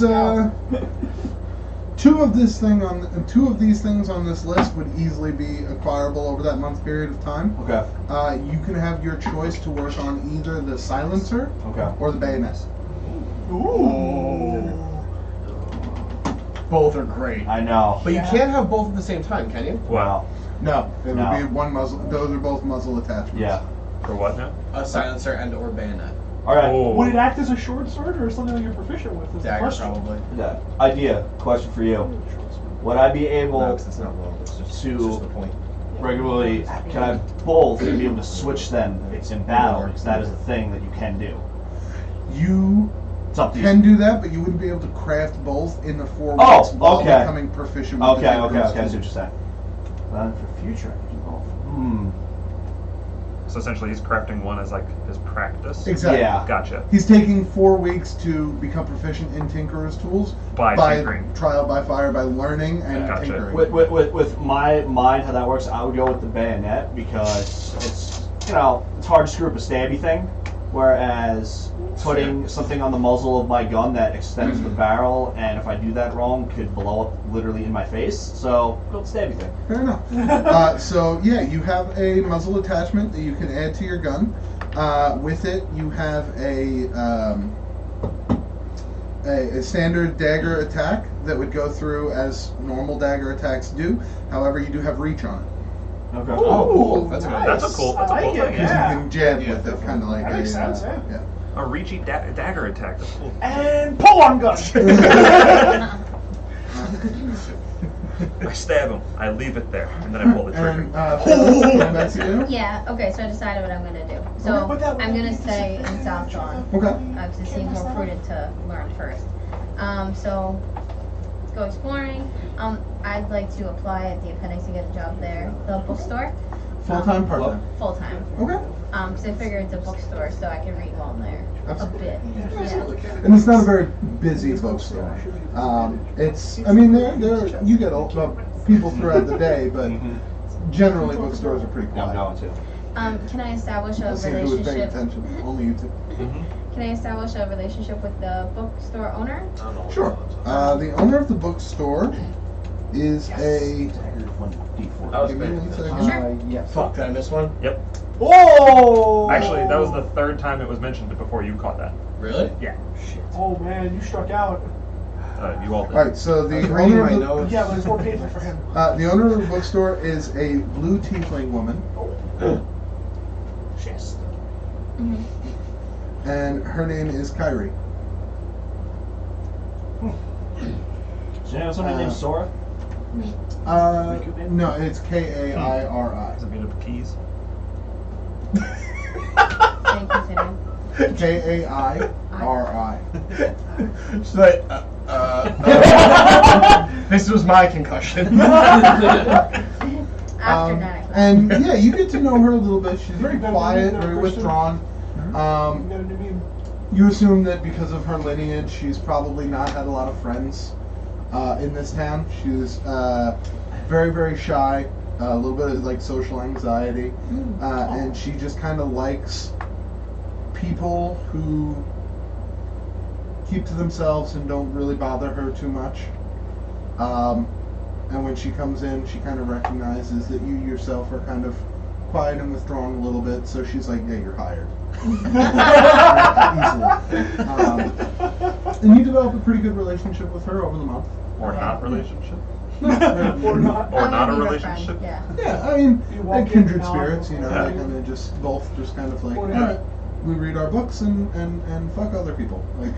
two of these things on this list would easily be acquirable over that month period of time. Okay, You can have your choice to work on either the silencer okay. or the bayonet. Ooh. Both are great. I know. But you can't have both at the same time, can you? Wow. No, it would No. be one muzzle. Those are both muzzle attachments. Yeah. For what now? A silencer and or bayonet. Alright. Oh. Would it act as a short sword or something that you're proficient with? Is the Dagger, question. probably. Yeah. Idea. Question for you. Would I be No, able 'cause it's not long. It's just, to- it's just the point. regularly, can I both be able to switch them in battle? Because that is a thing that you can do. You It's up to you. can do that, but you wouldn't be able to craft both in the 4 Oh, weeks while okay. becoming proficient with Okay, the okay, different okay. I see what tools. you're saying. Then for future, I can do both. So essentially he's crafting one as like his practice? Exactly. Yeah. Gotcha. He's taking 4 weeks to become proficient in Tinkerer's tools By tinkering. trial by fire, by learning and Gotcha. tinkering. With my mind, how that works, I would go with the bayonet because it's it's hard to screw up a stabby thing, whereas putting something on the muzzle of my gun that extends the barrel, and if I do that wrong, could blow up literally in my face. So go with the stabby thing. Fair enough. So yeah, you have a muzzle attachment that you can add to your gun. With it, you have a standard dagger attack that would go through as normal dagger attacks do. However, you do have reach on it. Okay. Oh, cool. That's a good idea. That's a cool I like thing. it, Because yeah. you can jab Yeah, with it, definitely. kind of like That makes sense, yeah. A reachy dagger attack. That's cool. And pull on gun. I stab him. I leave it there, and then I pull the trigger. And Phyllis, going back to you. Yeah, okay, so I decided what I'm gonna do. So Okay, put that one I'm gonna on. stay in South Dawn. Okay. Because it seems more prudent to learn first. So let's go exploring. I'd like to apply at the appendix to get a job there. The bookstore. Full-time, part-time. Full time. Okay. Because I figure it's a bookstore, so I can read while I'm there. Absolutely. A bit. Yeah. And it's not a very busy bookstore. I mean, there you get people throughout the day, but generally bookstores are pretty Yeah, I'm quiet. going to. Can I establish a Let's see who was paying relationship? attention. Only you two. Can I establish a relationship with the bookstore owner? Sure. The owner of the bookstore is a. I was Give me paying one attention. second. Yes. Fuck, did I miss one? Yep. Oh! Actually, that was the third time it was mentioned before you caught that. Really? Yeah. Oh man, you struck out. You all did. All right. So the I'm reading owner my of the, notes. Yeah, but it's more painful for him. the owner of the bookstore is a blue tiefling woman, Chest. and her name is Kyrie. So you know somebody named Sora? No, it's Kairi. Is it made of keys? Can you continue? Kairi. She's like, this was my concussion. After 9 o'clock. And yeah, you get to know her a little bit. She's very You've quiet, never very met her in withdrawn. You got a new meme. You assume that because of her lineage, she's probably not had a lot of friends in this town. She's very, very shy, a little bit of like social anxiety, and she just kind of likes people who keep to themselves and don't really bother her too much. And when she comes in, she kind of recognizes that you yourself are kind of quiet and withdrawn a little bit, so she's like, yeah, you're hired. Easily. And you develop a pretty good relationship with her over the month. Or not relationship? Or not. Or not a I wanna be her relationship? friend, yeah. Yeah, I mean, You walk like in kindred now, spirits, you know, yeah. like, and they just both just kind of like, Or all not. right, we read our books and fuck other people. Like,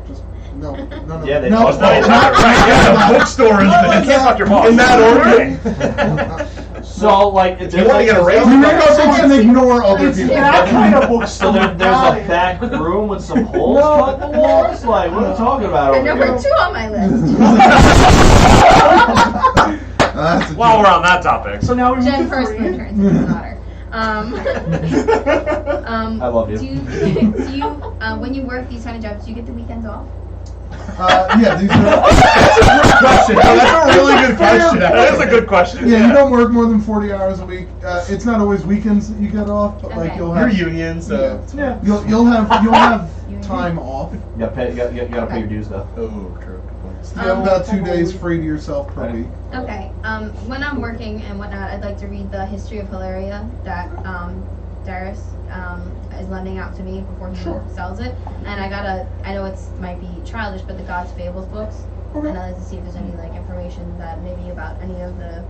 just, no, none of Yeah, they no, both- no, Right, yeah, the bookstore is No, this. you can't fuck your boss. In that order. So, like, there's You want to like get a this- raise? we read our books and ignore other It's people. that kind of bookstore. So there's Got a it. back room with some holes cut in the walls? Like, what are we talking about And over number here? 2 on my list. That's a While joke. we're on that topic. So now we Jen move to first, then 3. turns into an otter. I love you. Do you when you work these kind of jobs, do you get the weekends off? Yeah, these are, Question. Oh, that's a really good question. That is a good question. yeah, you don't work more than 40 hours a week. It's not always weekends that you get off, but like Okay. you'll You're have union, so. Yeah. you'll have time off. You gotta pay your dues, though. Oh, true. You have about 2 days free to yourself per week. Okay. When I'm working and whatnot, I'd like to read the history of Hyleria that Darius is lending out to me before he Sure. sells it. And I know it's might be childish, but the God's Fables books. Okay. And I'd like to see if there's any like information that maybe about any of the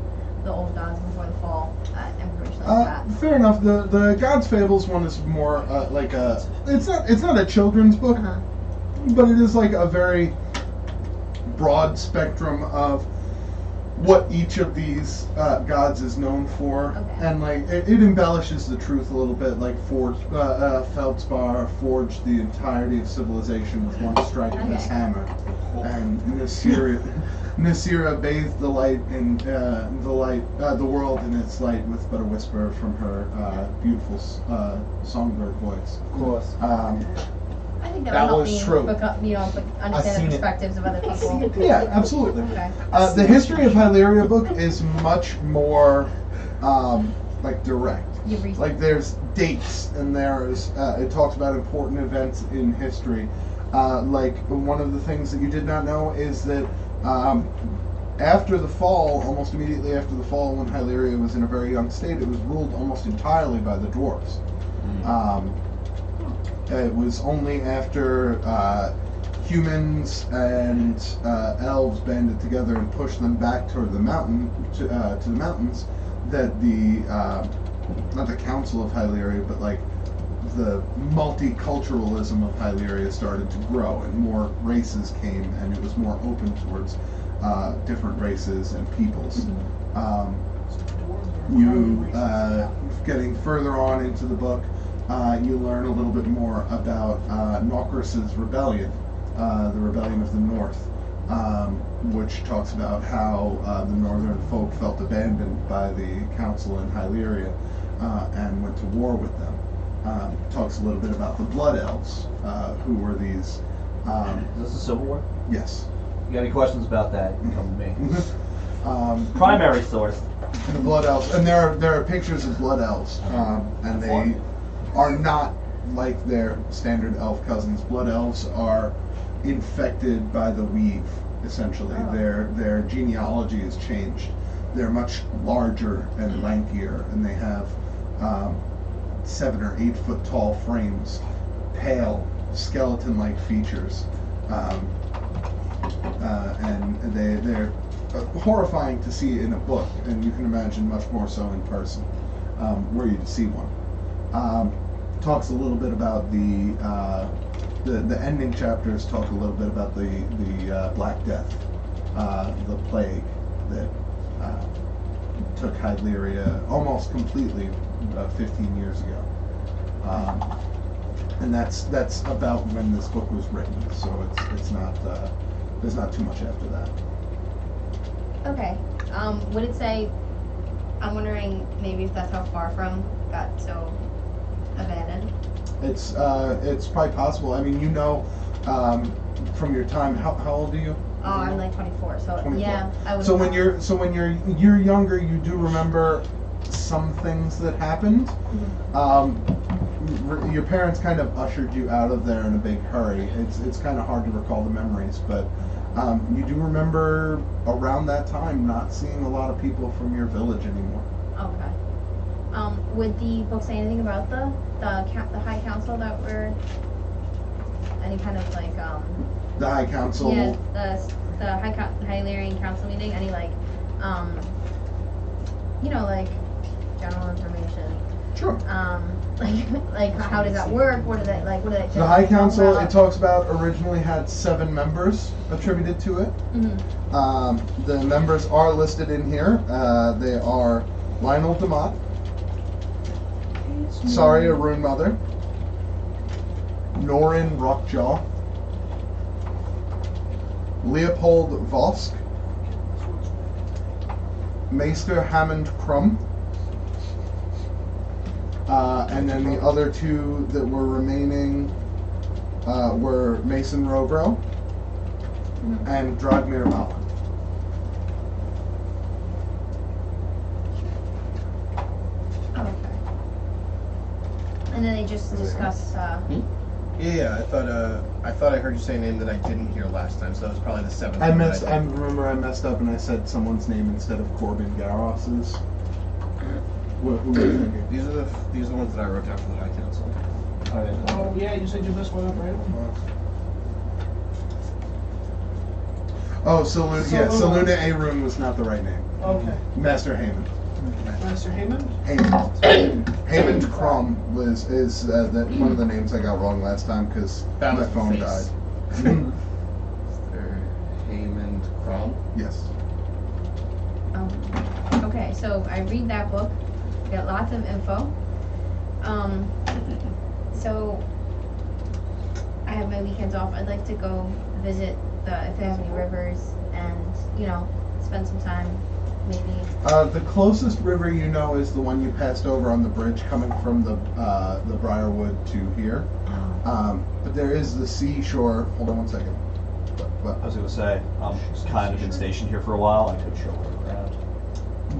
old gods before the fall, information like that. Fair enough. The God's Fables one is more like a. It's not a children's book, Uh-huh. but it is like a very broad spectrum of what each of these gods is known for, Okay. and like it embellishes the truth a little bit. Like Feldspar forged the entirety of civilization with one strike of his Okay. hammer, and Nasira bathed the light in the world in its light with but a whisper from her beautiful songbird voice. Of course. I think that That would help was me true. look up, understand the seen it. perspectives of other people. Yeah, absolutely. Okay. The History of Hyleria book is much more like direct. You read Like there's dates and there's it talks about important events in history. Like one of the things that you did not know is that after the fall, almost immediately after the fall, when Hyleria was in a very young state, it was ruled almost entirely by the dwarves. It was only after humans and elves banded together and pushed them back toward the mountain to the mountains that the not the Council of Hyleria, but like the multiculturalism of Hyleria started to grow, and more races came, and it was more open towards different races and peoples. Getting further on into the book, you learn a little bit more about Nokris's rebellion, the rebellion of the North, which talks about how the northern folk felt abandoned by the council in Hyleria and went to war with them. Talks a little bit about the Blood Elves, who were these. Is this a Civil War? Yes. You got any questions about that? You can come to me. The Primary source. Blood Elves, and there are pictures of Blood Elves, and they are not like their standard elf cousins. Blood Elves are infected by the weave, essentially. Oh. Their genealogy has changed. They're much larger and lankier, and they have 7 or 8 foot tall frames, pale, skeleton-like features, and they're horrifying to see in a book, and you can imagine much more so in person, were you to see one. Talks a little bit about the ending chapters talk a little bit about the Black Death, the plague that took Hyleria almost completely 15 years ago. And that's about when this book was written, so it's not there's not too much after that. Okay. Would it say? I'm wondering maybe if that's how far from got so abandoned. It's probably possible. I mean, from your time. How old are you? Oh, I'm like 24, so 24. yeah, I would. So when you're younger, you do remember some things that happened. Your parents kind of ushered you out of there in a big hurry. It's kind of hard to recall the memories, but you do remember around that time not seeing a lot of people from your village anymore. Okay. Would the book say anything about the High Council that were any kind of like the High Council. Yeah, the Hylian Council meeting. Any like, like general information. Sure. Like how does that work? What do they like? What do they? The High Council, about? it talks about, originally had 7 members attributed to it. Mhm. The members are listed in here. They are Lionel DeMott, Saria Runemother, Norin Rockjaw, Leopold Vosk, Maester Hammond Crumb, and then the other 2 that were remaining were Mason Robro and Dragmir Malin. Oh, okay. And then they just discuss. Yeah, I thought I heard you say a name that I didn't hear last time, so that was probably the 7th. I one that messed. I remember I messed up and I said someone's name instead of Corbin Garros's. Who were you thinking? These are the ones that I wrote down for the High Council. Oh yeah, you said you messed one up, right? Oh, Saluna. Yeah, Saluna Arun was not the right name. Okay. Master Hammond. Master Heyman? Hammond. Hammond Crumb is one of the names I got wrong last time because That my was the phone face. died. Mr. Haymond Crom. Yes. Okay, so I read that book, get lots of info. So I have my weekends off. I'd like to go visit if they have any rivers and, spend some time, maybe. The closest river you know is the one you passed over on the bridge coming from the Briarwood to here. But there is the seashore. Hold on one second. What? I was going to say, I'm kind of been stationed here for a while. I could show her around.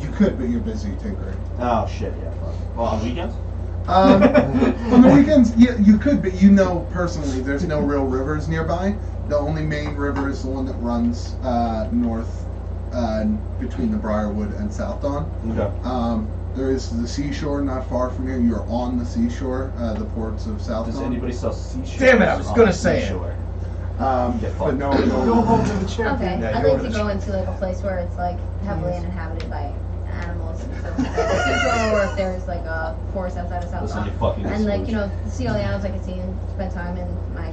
You could, but you're busy tinkering. Oh, shit, yeah. Fuck. Well, on weekends? On the weekends, yeah, you could, but personally, there's no real rivers nearby. The only main river is the one that runs north between the Briarwood and South Dawn. Okay. There is the seashore not far from here. You're on the seashore, the ports of South Does Dawn. anybody sell seashore? Damn it, I was gonna say it. Seashore. But Get fucked. no. Go home to the chair. Okay, Yeah, I'd you're like to right. go into like a place where it's like heavily uninhabited by animals, and so like a seashore, or if there's like a forest outside of South Listen, Dawn. you fucking And like, solution. see all the animals I can see and spend time in my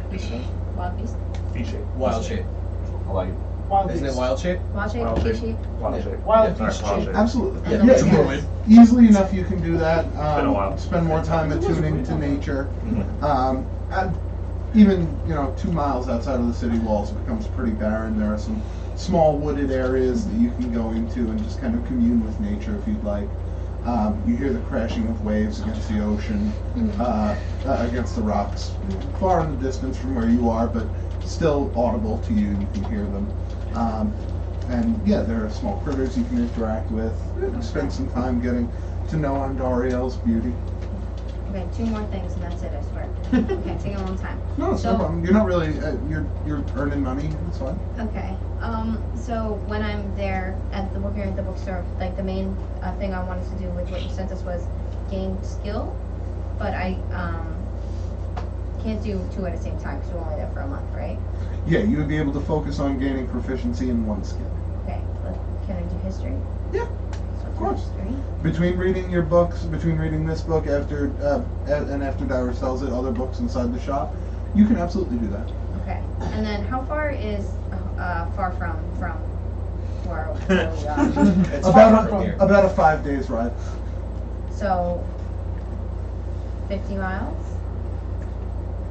beast shape, wild beast. Wild shape. I like it. Wild Isn't it beast. wild shape? Wild shape, Wild beast shape. shape. Wild shape. Wild Yeah, beast sorry, wild shape. shape. Absolutely. And Yeah, then Druid. easily enough you can do that. been a while. Spend more time attuning to nature. Mhm. And even 2 miles outside of the city walls, it becomes pretty barren. There are some small wooded areas that you can go into and just kind of commune with nature if you'd like. You hear the crashing of waves against the ocean, against the rocks, far in the distance from where you are, but still audible to you. You can hear them. And yeah, there are small critters you can interact with. Spend some time getting to know Andariel's beauty. Okay, 2 more things and that's it, I swear. Okay, taking a long time. No, it's no So- problem. You're not really. You're earning money. It's fine. Okay. So when I'm there working at the bookstore, like the main thing I wanted to do with what you sent us was gain skill, but I can't do 2 at the same time because we're only there for a month, right? Yeah, you would be able to focus on gaining proficiency in one skill. Okay. Can I do history? Yeah, So of course. History. Between reading your books, between reading this book after Dara sells it, other books inside the shop, you can absolutely do that. Okay. And then how far is far from where we are? It's far from About here. about a 5 days ride. So 50 miles?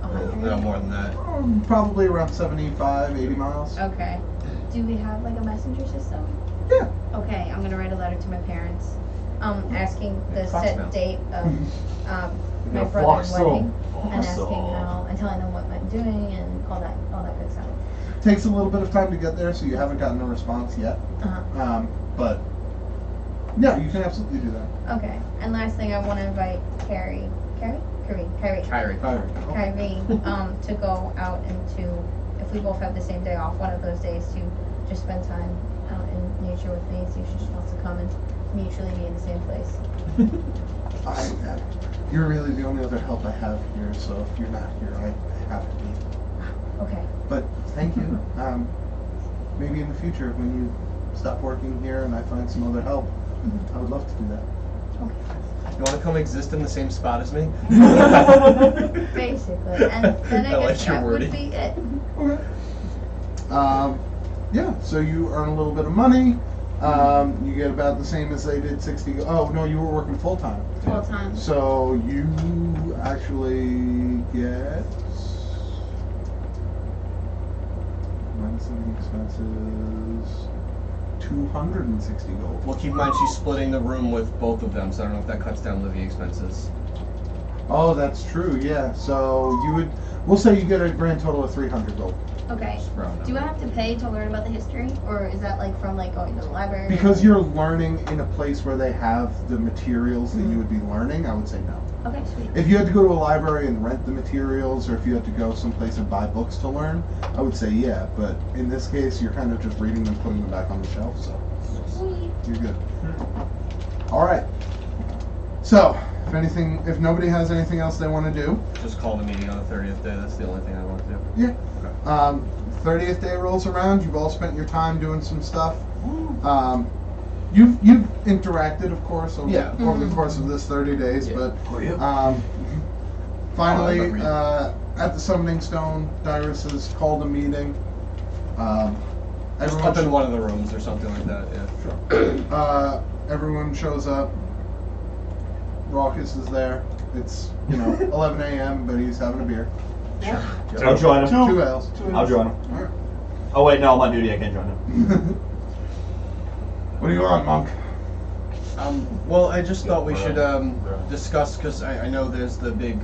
100? No, more than that. Probably around 75, 80 miles. Okay. Do we have like a messenger system? Yeah. Okay, I'm gonna write a letter to my parents, asking the Fox set now. date of my Yeah, brother's Fox wedding, Soul. and Fox asking Soul. how and telling them what I'm doing and all that good stuff. Takes a little bit of time to get there, so you haven't gotten a response yet. But yeah, you can absolutely do that. Okay, and last thing, I want to invite Kyrie, Kyrie. to go out and to, if we both have the same day off, one of those days to just spend time out in nature with me, see if she just wants to come and mutually be in the same place. You're really the only other help I have here, so if you're not here, I have to be. Okay. But thank you. Maybe in the future, when you stop working here and I find some other help, I would love to do that. You want to come exist in the same spot as me? Basically. And then I I like guess your that wording. would be it. Okay. Yeah, so you earn a little bit of money. You get about the same as they did 60. Oh, no, you were working full time. Full time. So you actually get minus the expenses 260 gold. Well, keep in mind she's splitting the room with both of them, so I don't know if that cuts down living expenses. Oh, that's true. Yeah. So we'll say you get a grand total of 300 gold. Okay. Do I have to pay to learn about the history? Or is that like from like going to the library? Because you're learning in a place where they have the materials that you would be learning, I would say no. Okay, sweet. If you had to go to a library and rent the materials, or if you had to go someplace and buy books to learn, I would say yeah. But in this case, you're kind of just reading them, putting them back on the shelf, so Sweet. you're good. All right. So, if nobody has anything else they want to do, Just call the meeting on the 30th day. That's the only thing I want to do. yeah. 30th day rolls around. You've all spent your time doing some stuff. You've interacted, of course, over the course of this 30 days, but finally, at the summoning stone, Dyrus has called a meeting. Just up in one of the rooms or something like that, yeah. Everyone shows up. Raucous is there. It's 11 a.m., but he's having a beer. I'll join him. 2 ales. I'll join him. All right. Oh wait, no, I'm on duty. I can't join him. What do you want, monk? Well, I just thought we should discuss, because I know there's the big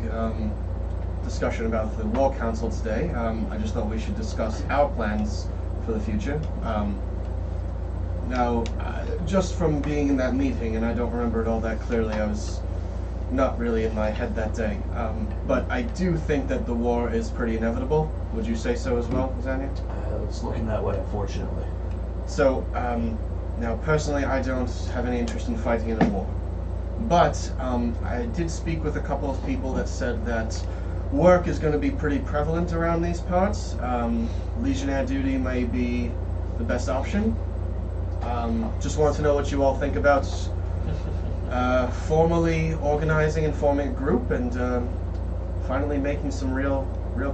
discussion about the War Council today. I just thought we should discuss our plans for the future. Now, just from being in that meeting, and I don't remember it all that clearly, I was not really in my head that day. But I do think that the war is pretty inevitable. Would you say so as well, Zanya? It's looking that way, unfortunately. So, now personally, I don't have any interest in fighting in a war. But I did speak with a couple of people that said that work is going to be pretty prevalent around these parts. Legionnaire duty may be the best option. Just want to know what you all think about formally organizing and forming a group and finally making some real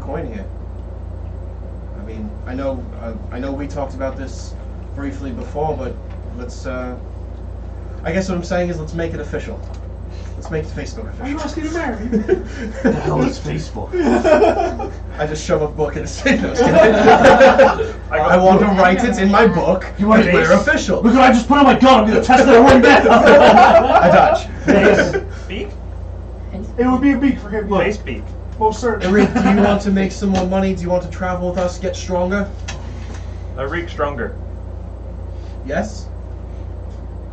coin here. I mean, I know we talked about this briefly before, but let's. I guess what I'm saying is let's make it official. Let's make Facebook Are you official. asking to marry? What the hell is Facebook? I just shove a book in a stick. I want to write it in my book. You want that we're Ace? official. Look, I just put on my gun. I'm gonna test that one back. I dodge. Beak? It would be a beak for him. Look, Face beak. most certainly. Eric, do you want to make some more money? Do you want to travel with us, get stronger? Arik stronger. Yes?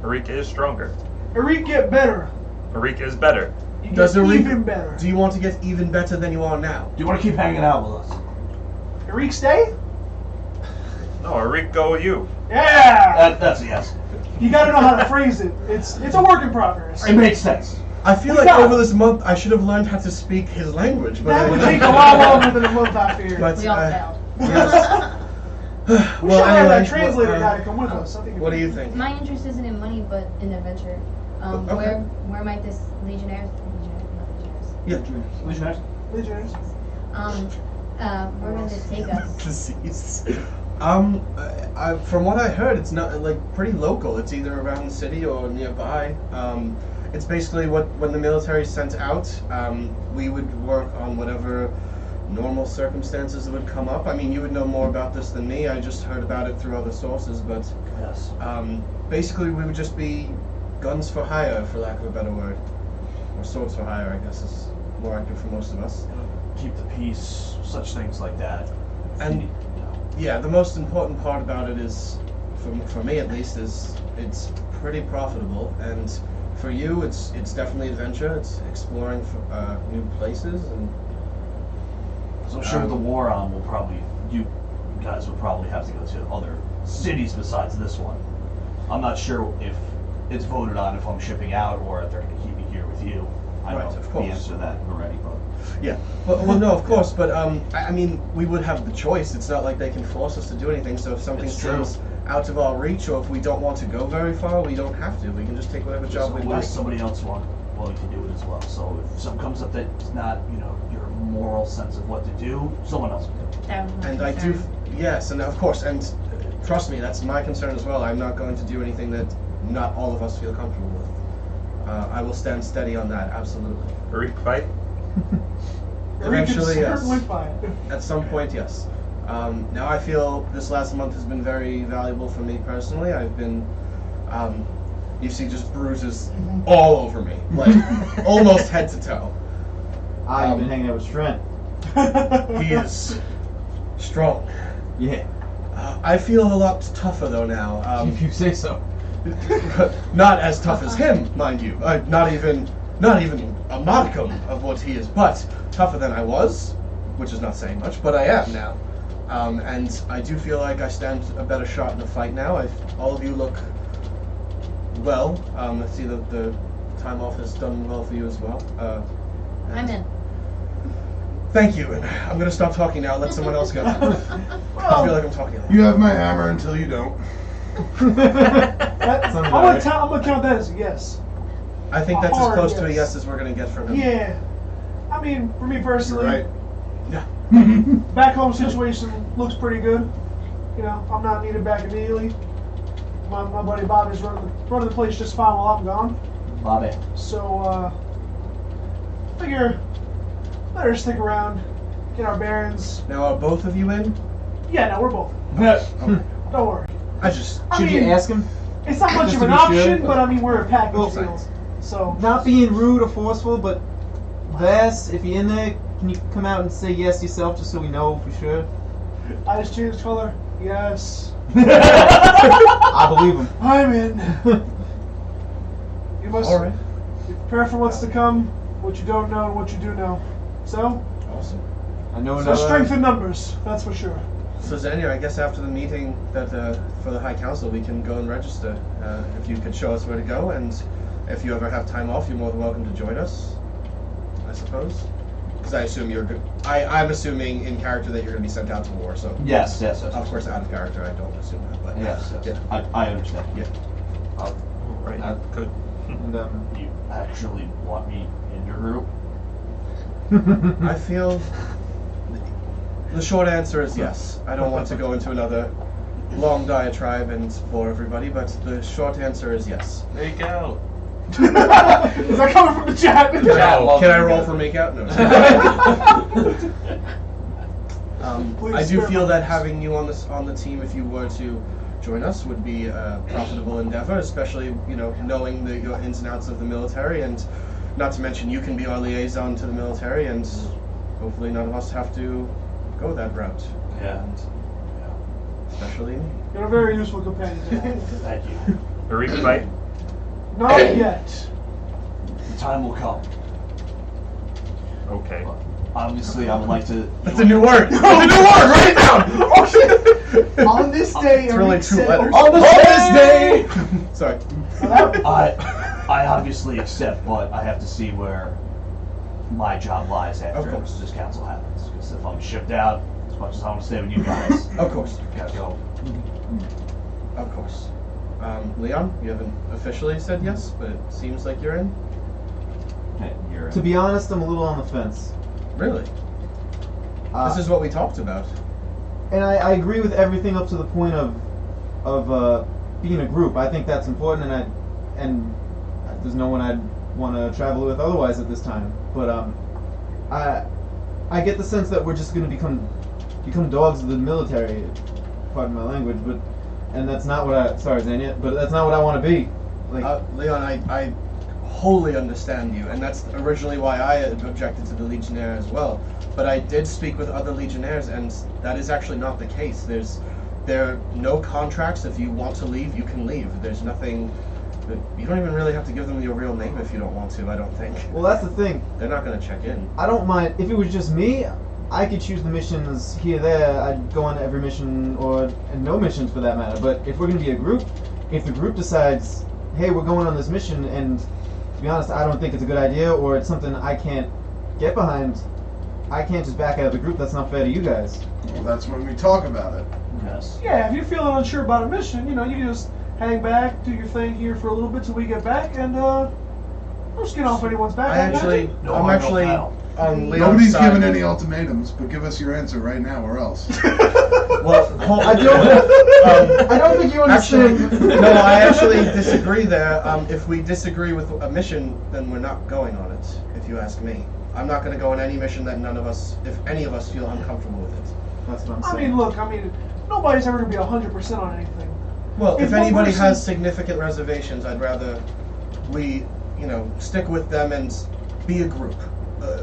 Arik is stronger. Arik get better. Arik is better. You Does get Arik- even better. Do you want to get even better than you are now? Do you want to keep hanging out with us? Arik stay? No, Arik go with you. Yeah! That's a yes. You gotta know how to phrase it. It's a work in progress. It makes sense. I feel We like got over it. this month I should have learned how to speak his language, but That would take a lot longer than a month after here. But, We all uh, failed. We well, should have anyway, that translator well, guy to come with us. I think what do you think? My interest isn't in money, but in adventure. Okay. Where might this legionnaires? Yeah. Legionnaires? Legionnaires. Where would it take us? Disease. From what I heard, it's not like pretty local. It's either around the city or nearby. It's basically when the military is sent out, we would work on whatever normal circumstances would come up. I mean, you would know more about this than me. I just heard about it through other sources, but Yes. basically we would just be guns for hire, for lack of a better word, or swords for hire, I guess is more accurate for most of us. Keep the peace, such things like that. And yeah, the most important part about it is, for me at least, is it's pretty profitable, and for you, it's definitely adventure. It's exploring new places, and So I'm sure with the war on, you guys would probably have to go to other cities besides this one. I'm not sure if it's voted on if I'm shipping out or if they're going to keep me here with you. I Right, know of the course. answer to that already, but Yeah. Well, no, of course, but I mean, we would have the choice. It's not like they can force us to do anything. So if something It's true. seems out of our reach, or if we don't want to go very far, we don't have to. We can just take whatever job we What like. if somebody else willing to do it as well? So if something comes up that's not, your moral sense of what to do, someone else can do it. That was my And I concern. do, yes, and of course, and trust me, that's my concern as well. I'm not going to do anything that not all of us feel comfortable with. I will stand steady on that, absolutely. Farik, fight? Eventually, yes. Certainly fine. At some point, yes. Now I feel this last month has been very valuable for me personally. I've been, you see just bruises all over me, like almost head to toe. You've been hanging out with Strent. He is strong. Yeah. I feel a lot tougher though now. If you say so. Not as tough as him, mind you. Not even a modicum of what he is, but tougher than I was, which is not saying much, but I am now. And I do feel like I stand a better shot in the fight now. All of you look well. I see that the time off has done well for you as well. I'm in. Thank you, and I'm gonna stop talking now. Let someone else go. I feel like I'm talking. You have my hammer until you don't. I'm gonna count that as a yes. I think that's as Hard close to a yes. yes as we're gonna get from him. Yeah. I mean, for me personally, Right. Yeah. back home situation looks pretty good. I'm not needed back immediately. My buddy Bobby's running the place just fine while I'm gone. Bobby. So, figure better stick around, get our bearings. Now, are both of you in? Yeah, no, we're both. Don't worry. I just. I Should mean, you ask him? It's not much Just of to an be sure. option, but I mean, we're a package Well, deal. So, Not being rude or forceful, but Vass, if you're in there, can you come out and say yes yourself just so we know for sure? eyes changed color. Yes. I believe him. I'm in. You must Alright. be prepared for what's to come, what you don't know, and what you do know. So, Awesome. I know so strength in numbers, that's for sure. So Xenia, I guess after the meeting that for the High Council, we can go and register. If you could show us where to go, and if you ever have time off, you're more than welcome to join us. I suppose, because I assume you're good. I'm assuming in character that you're going to be sent out to war. So Yes. of course, out of character, I don't assume that. But Yes. yeah. I understand. Yeah. Right, good. And, You actually want me in your group? I feel the short answer is yes. I don't want to go into another long diatribe and bore everybody, but the short answer is yes. Make out. Is that coming from the chat? Can I roll for make out? No. I do feel that having you on the team, if you were to join us, would be a profitable endeavor, especially knowing your ins and outs of the military, and not to mention you can be our liaison to the military, and hopefully none of us have to go that route. Yeah. And especially me. You're a very useful companion to have. Thank you. Farik, fight? Not yet. The time will come. Okay. Obviously, I would like to. That's a new word. That's a new word. Write it down. Oh shit. On this day, It's really two letters. On this day. Sorry. I obviously accept, but I have to see where my job lies Of after course. this council happens. Because if I'm shipped out, as much as I want to stay with you guys, Of course. gotta go. Of course. Leon, you haven't officially said yes, but it seems like you're in. Hey, you're to be honest, I'm a little on the fence. Really? Uh, This is what we talked about. And I agree with everything up to the point of being a group. I think that's important, and there's no one I'd want to travel with otherwise at this time. But I get the sense that we're just going to become dogs of the military. Pardon my language, and that's not what sorry, Xenia, but that's not what I want to be. Like, Leon, I wholly understand you, and that's originally why I objected to the Legionnaire as well. But I did speak with other Legionnaires, and that is actually not the case. There are no contracts. If you want to leave, you can leave. There's nothing. You don't even really have to give them your real name if you don't want to. I don't think. well, that's the thing. They're not going to check in. I don't mind if it was just me. I could choose the missions here, there. I'd go on to every mission, and no missions for that matter. But if we're going to be a group, if the group decides, hey, we're going on this mission, and to be honest, I don't think it's a good idea, or it's something I can't get behind, I can't just back out of the group. That's not fair to you guys. Well, that's when we talk about it. Yes. Yeah, if you're feeling unsure about a mission, you can just hang back, do your thing here for a little bit till we get back, and don't just get off anyone's back. I'm actually on Leon's Nobody's side. given any ultimatums, but give us your answer right now, or else. Well, I don't think you understand. Actually, no, I actually disagree there. If we disagree with a mission, then we're not going on it, if you ask me. I'm not going to go on any mission that if any of us feel uncomfortable with it. That's what I'm I saying. mean, look, nobody's ever going to be 100% on anything. Well, If if one anybody person- has significant reservations, I'd rather we, stick with them and be a group.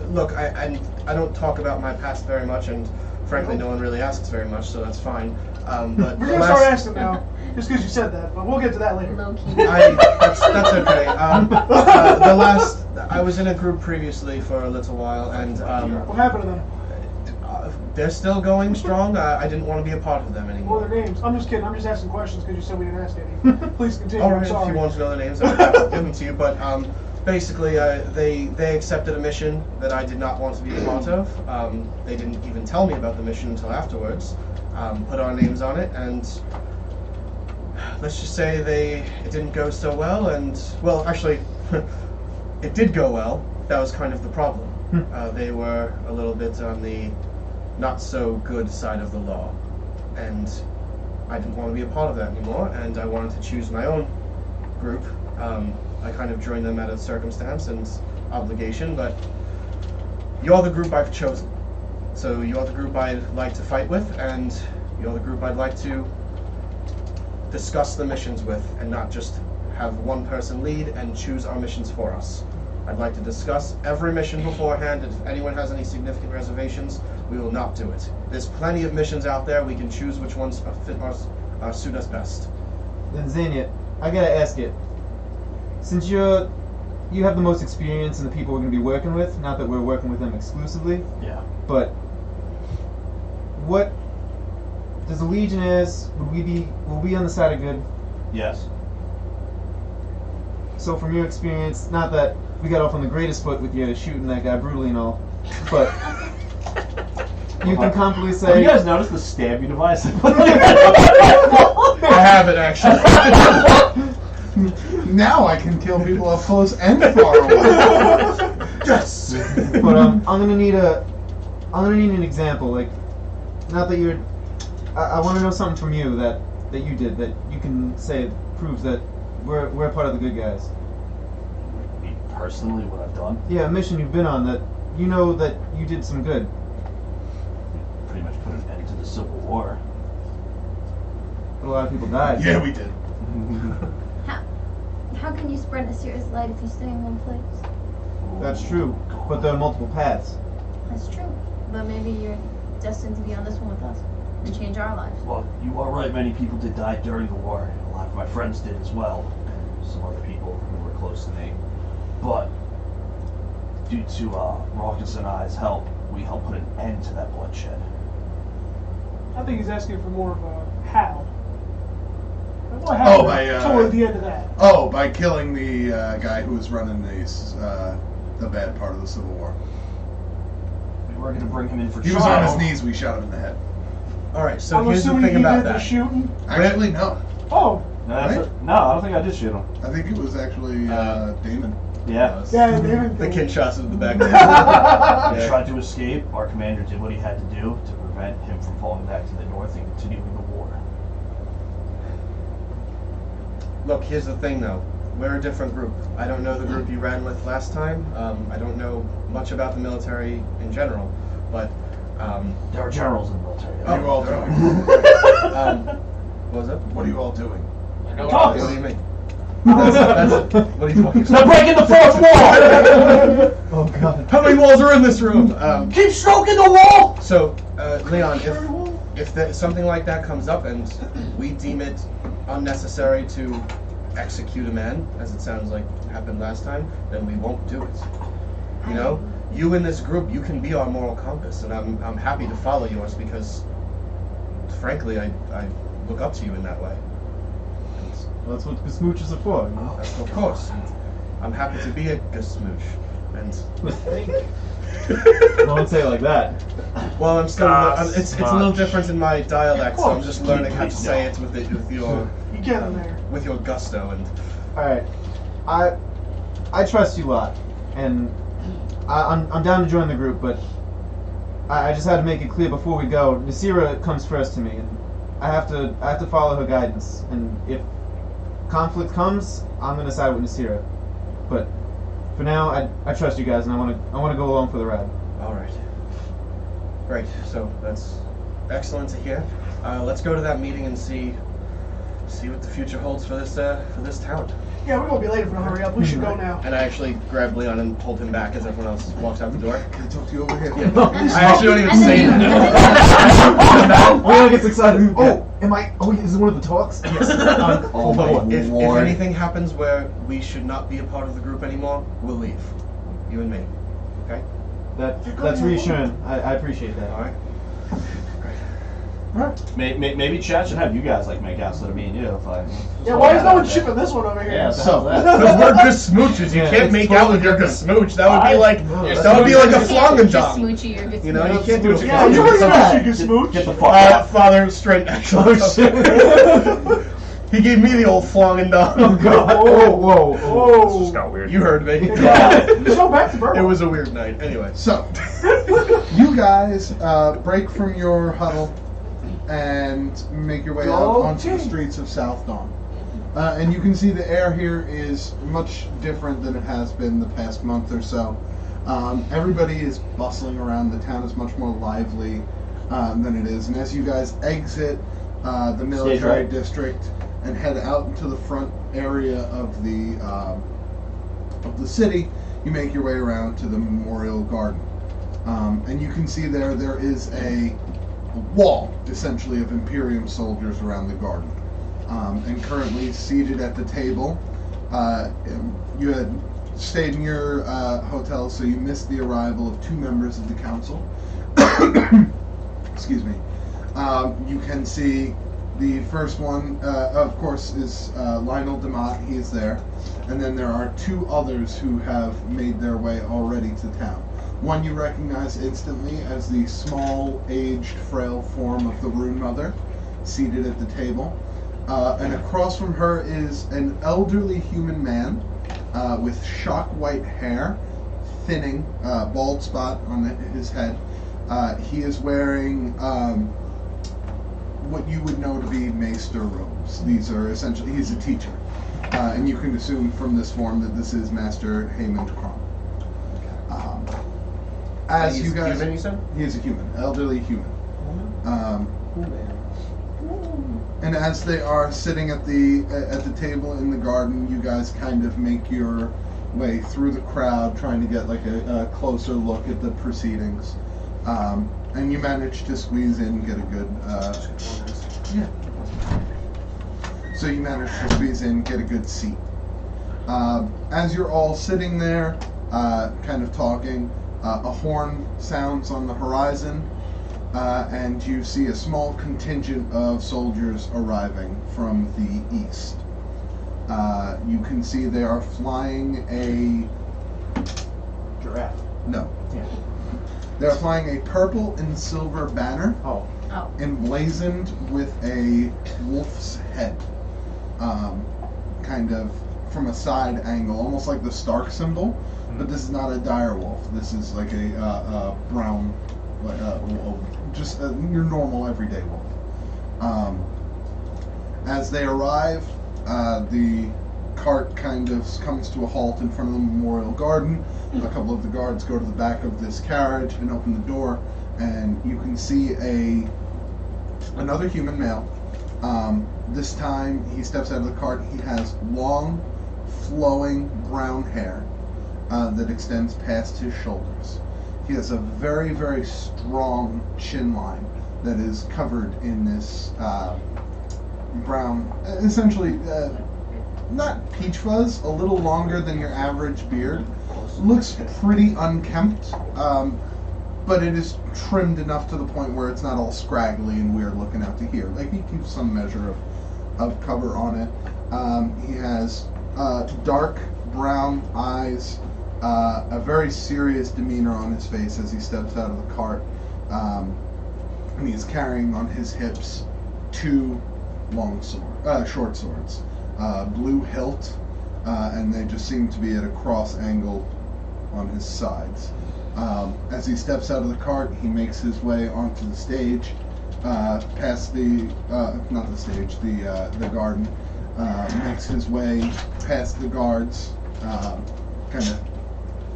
Look, I don't talk about my past very much, and frankly, no one really asks very much, so that's fine. But We're the going to start last- asking now, just because you said that, but we'll get to that later. Low key. that's okay. I was in a group previously for a little while, and What happened to them? they're still going strong. I didn't want to be a part of them What anymore. are their names? I'm just kidding. I'm just asking questions because you said we didn't ask any. Please continue. All I'm right, if sorry. you want to know the names, I'll give them to you. But basically, they accepted a mission that I did not want to be a part of. They didn't even tell me about the mission until afterwards. Put our names on it, and let's just say it didn't go so well. And well, actually, it did go well. That was kind of the problem. They were a little bit on the not so good side of the law, and I didn't want to be a part of that anymore, and I wanted to choose my own group. I kind of joined them out of circumstance and obligation, but you're the group I've chosen. So you're the group I'd like to fight with, and you're the group I'd like to discuss the missions with, and not just have one person lead and choose our missions for us. I'd like to discuss every mission beforehand, and if anyone has any significant reservations, we will not do it. There's plenty of missions out there. We can choose which ones suit us best. Then Xenia, I gotta ask it. Since you have the most experience in the people we're gonna be working with, not that we're working with them exclusively, Yeah. but what does the Legionnaires, will we be on the side of good? Yes. So from your experience, not that we got off on the greatest foot with you shooting that guy brutally and all, but you can confidently Have say, you guys noticed the stabbing device? I have it actually. Now I can kill people up close and far away. Yes. but I'm gonna need an example. Like, not that you're. I want to know something from you that you did that you can say proves that we're part of the good guys. Me personally, what I've done, Yeah, a mission you've been on that you know that you did some good. pretty much put an end to the Civil War. But a lot of people died. Yeah, we did. How can you spread a serious light if you stay in one place? That's true. But there are multiple paths. That's true. But maybe you're destined to be on this one with us and change our lives. Well, you are right. Many people did die during the war. A lot of my friends did as well. Some other people who were close to me. But due to Roettger and I's help, we helped put an end to that bloodshed. I think he's asking for more of a how. Like, what Oh, happened by, toward the end of that? Oh, by killing the guy who was running the bad part of the Civil War. We were going to bring him in for He was on his knees. We shot him in the head. All right. So I'm here's the assuming thing he about did the that. shooting. Actually, no. Oh, No, Right? no, I don't think I did shoot him. I think it was actually Damon. Yeah. yeah, David. The Kinshasa's in the back. We Yeah. tried to escape. Our commander did what he had to do to prevent him from falling back to the north and continuing the war. Look, here's the thing though. We're a different group. I don't know the group you ran with last time. I don't know much about the military in general, but There are generals in the military. What are you all doing? what was that? What are you all doing? What do you mean? That's what are you talking Stop about? breaking the fourth wall! Oh god. How many walls are in this room? Keep stroking the wall! So, Leon, if something like that comes up and we deem it unnecessary to execute a man, as it sounds like happened last time, then we won't do it. You know, you in this group, you can be our moral compass, and I'm happy to follow yours because, frankly, I look up to you in that way. That's what the smooches are for. You know? Of course, I'm happy to be a good smooch, and Don't say it like that. Well, I'm still. It's a little Gosh. different in my dialect, so I'm just learning how to Please say don't. it with your You get in there. with your gusto and. Alright. I trust you a lot. And I'm down to join the group, but I just had to make it clear before we go. Nasira comes first to me, and I have to follow her guidance. And if conflict comes, I'm gonna side with Nasira. But for now, I trust you guys, and I wanna go along for the ride. All right. Great. So that's excellent to hear. Let's go to that meeting and see what the future holds for this town. Yeah, we're gonna be late if we don't hurry up. We should go now. And I actually grabbed Leon and pulled him back as everyone else walks out the door. Can I talk to you over here? I actually don't even And say then- that. Leon gets excited. Oh, am I? Oh, is this one of the talks? Yes. Oh my If lord. anything happens where we should not be a part of the group anymore, we'll leave. You and me. Okay? That's reassuring. I appreciate that. All right. Maybe chat should have you guys like make out instead of me and you. If I, Yeah, why is no one shipping this one over here? Yeah, So- Because we're good smooches. You Yeah, can't it's make out with your good smooch. That would be like that would be like a flong and Just dong. smoochy or just You know, you can't do it. Yeah, you were gonna shoot smooch. Get the fuck out. Father straight actually. He gave me the old flong and dong. Oh god. Whoa. This Whoa. just got weird. You heard me. Let's go back to Burma. It was a weird night. Anyway. So, you guys break from your huddle and make your way out onto the streets of South Dawn. And you can see the air here is much different than it has been the past month or so. Everybody is bustling around. The town is much more lively than it is. And as you guys exit the military right. district and head out into the front area of the city, you make your way around to the Memorial Garden. And you can see there is a wall, essentially, of Imperium soldiers around the garden. And currently seated at the table, you had stayed in your hotel, so you missed the arrival of 2 members of the council. Excuse me. You can see the first one, of course, is Lionel DeMott. He is there. And then there are 2 others who have made their way already to town. One you recognize instantly as the small, aged, frail form of the Rune Mother, seated at the table. And across from her is an elderly human man with shock white hair, thinning, bald spot on his head. He is wearing what you would know to be maester robes. These are essentially, he's a teacher. And you can assume from this form that this is Master Haymond Crom. As He's you guys, human, you said? he is a human, elderly human. And as they are sitting at the table in the garden, you guys kind of make your way through the crowd, trying to get like a closer look at the proceedings. And you manage to squeeze in and get a good. Yeah. So you manage to squeeze in, get a good seat. As you're all sitting there, kind of talking, a horn sounds on the horizon. And you see a small contingent of soldiers arriving from the east. You can see they are flying a Giraffe. no. Yeah. They are flying a purple and silver banner, Oh. Oh. emblazoned with a wolf's head, kind of from a side angle, almost like the Stark symbol. But this is not a dire wolf. This is like a brown, like just your normal everyday wolf. As they arrive, the cart kind of comes to a halt in front of the Memorial Garden. A couple of the guards go to the back of this carriage and open the door, and you can see another human male. This time he steps out of the cart. He has long, flowing brown hair that extends past his shoulders. He has a very, very strong chin line that is covered in this brown, essentially not peach fuzz, a little longer than your average beard. Looks pretty unkempt, but it is trimmed enough to the point where it's not all scraggly and weird looking out to here. Like, he keeps some measure of cover on it. He has dark brown eyes, a very serious demeanor on his face as he steps out of the cart. And he's carrying on his hips 2 short swords, blue hilt, and they just seem to be at a cross angle on his sides. As he steps out of the cart, he makes his way onto the stage, past the garden, makes his way past the guards, kind of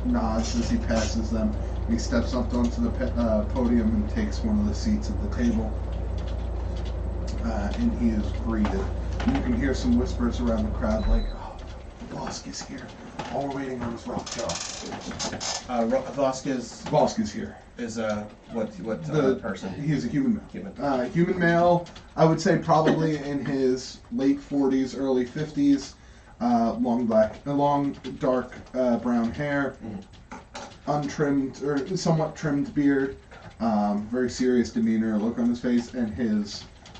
nods as he passes them. He steps up onto the podium and takes one of the seats at the table, and he is greeted. And you can hear some whispers around the crowd like, "Oh, Vosk is here. All we're waiting on is Roettger." Vosk is here. is what person? He's a human male. Human male, I would say probably in his late 40s, early 50s. Long dark brown hair. Untrimmed or somewhat trimmed beard, very serious demeanor, look on his face, and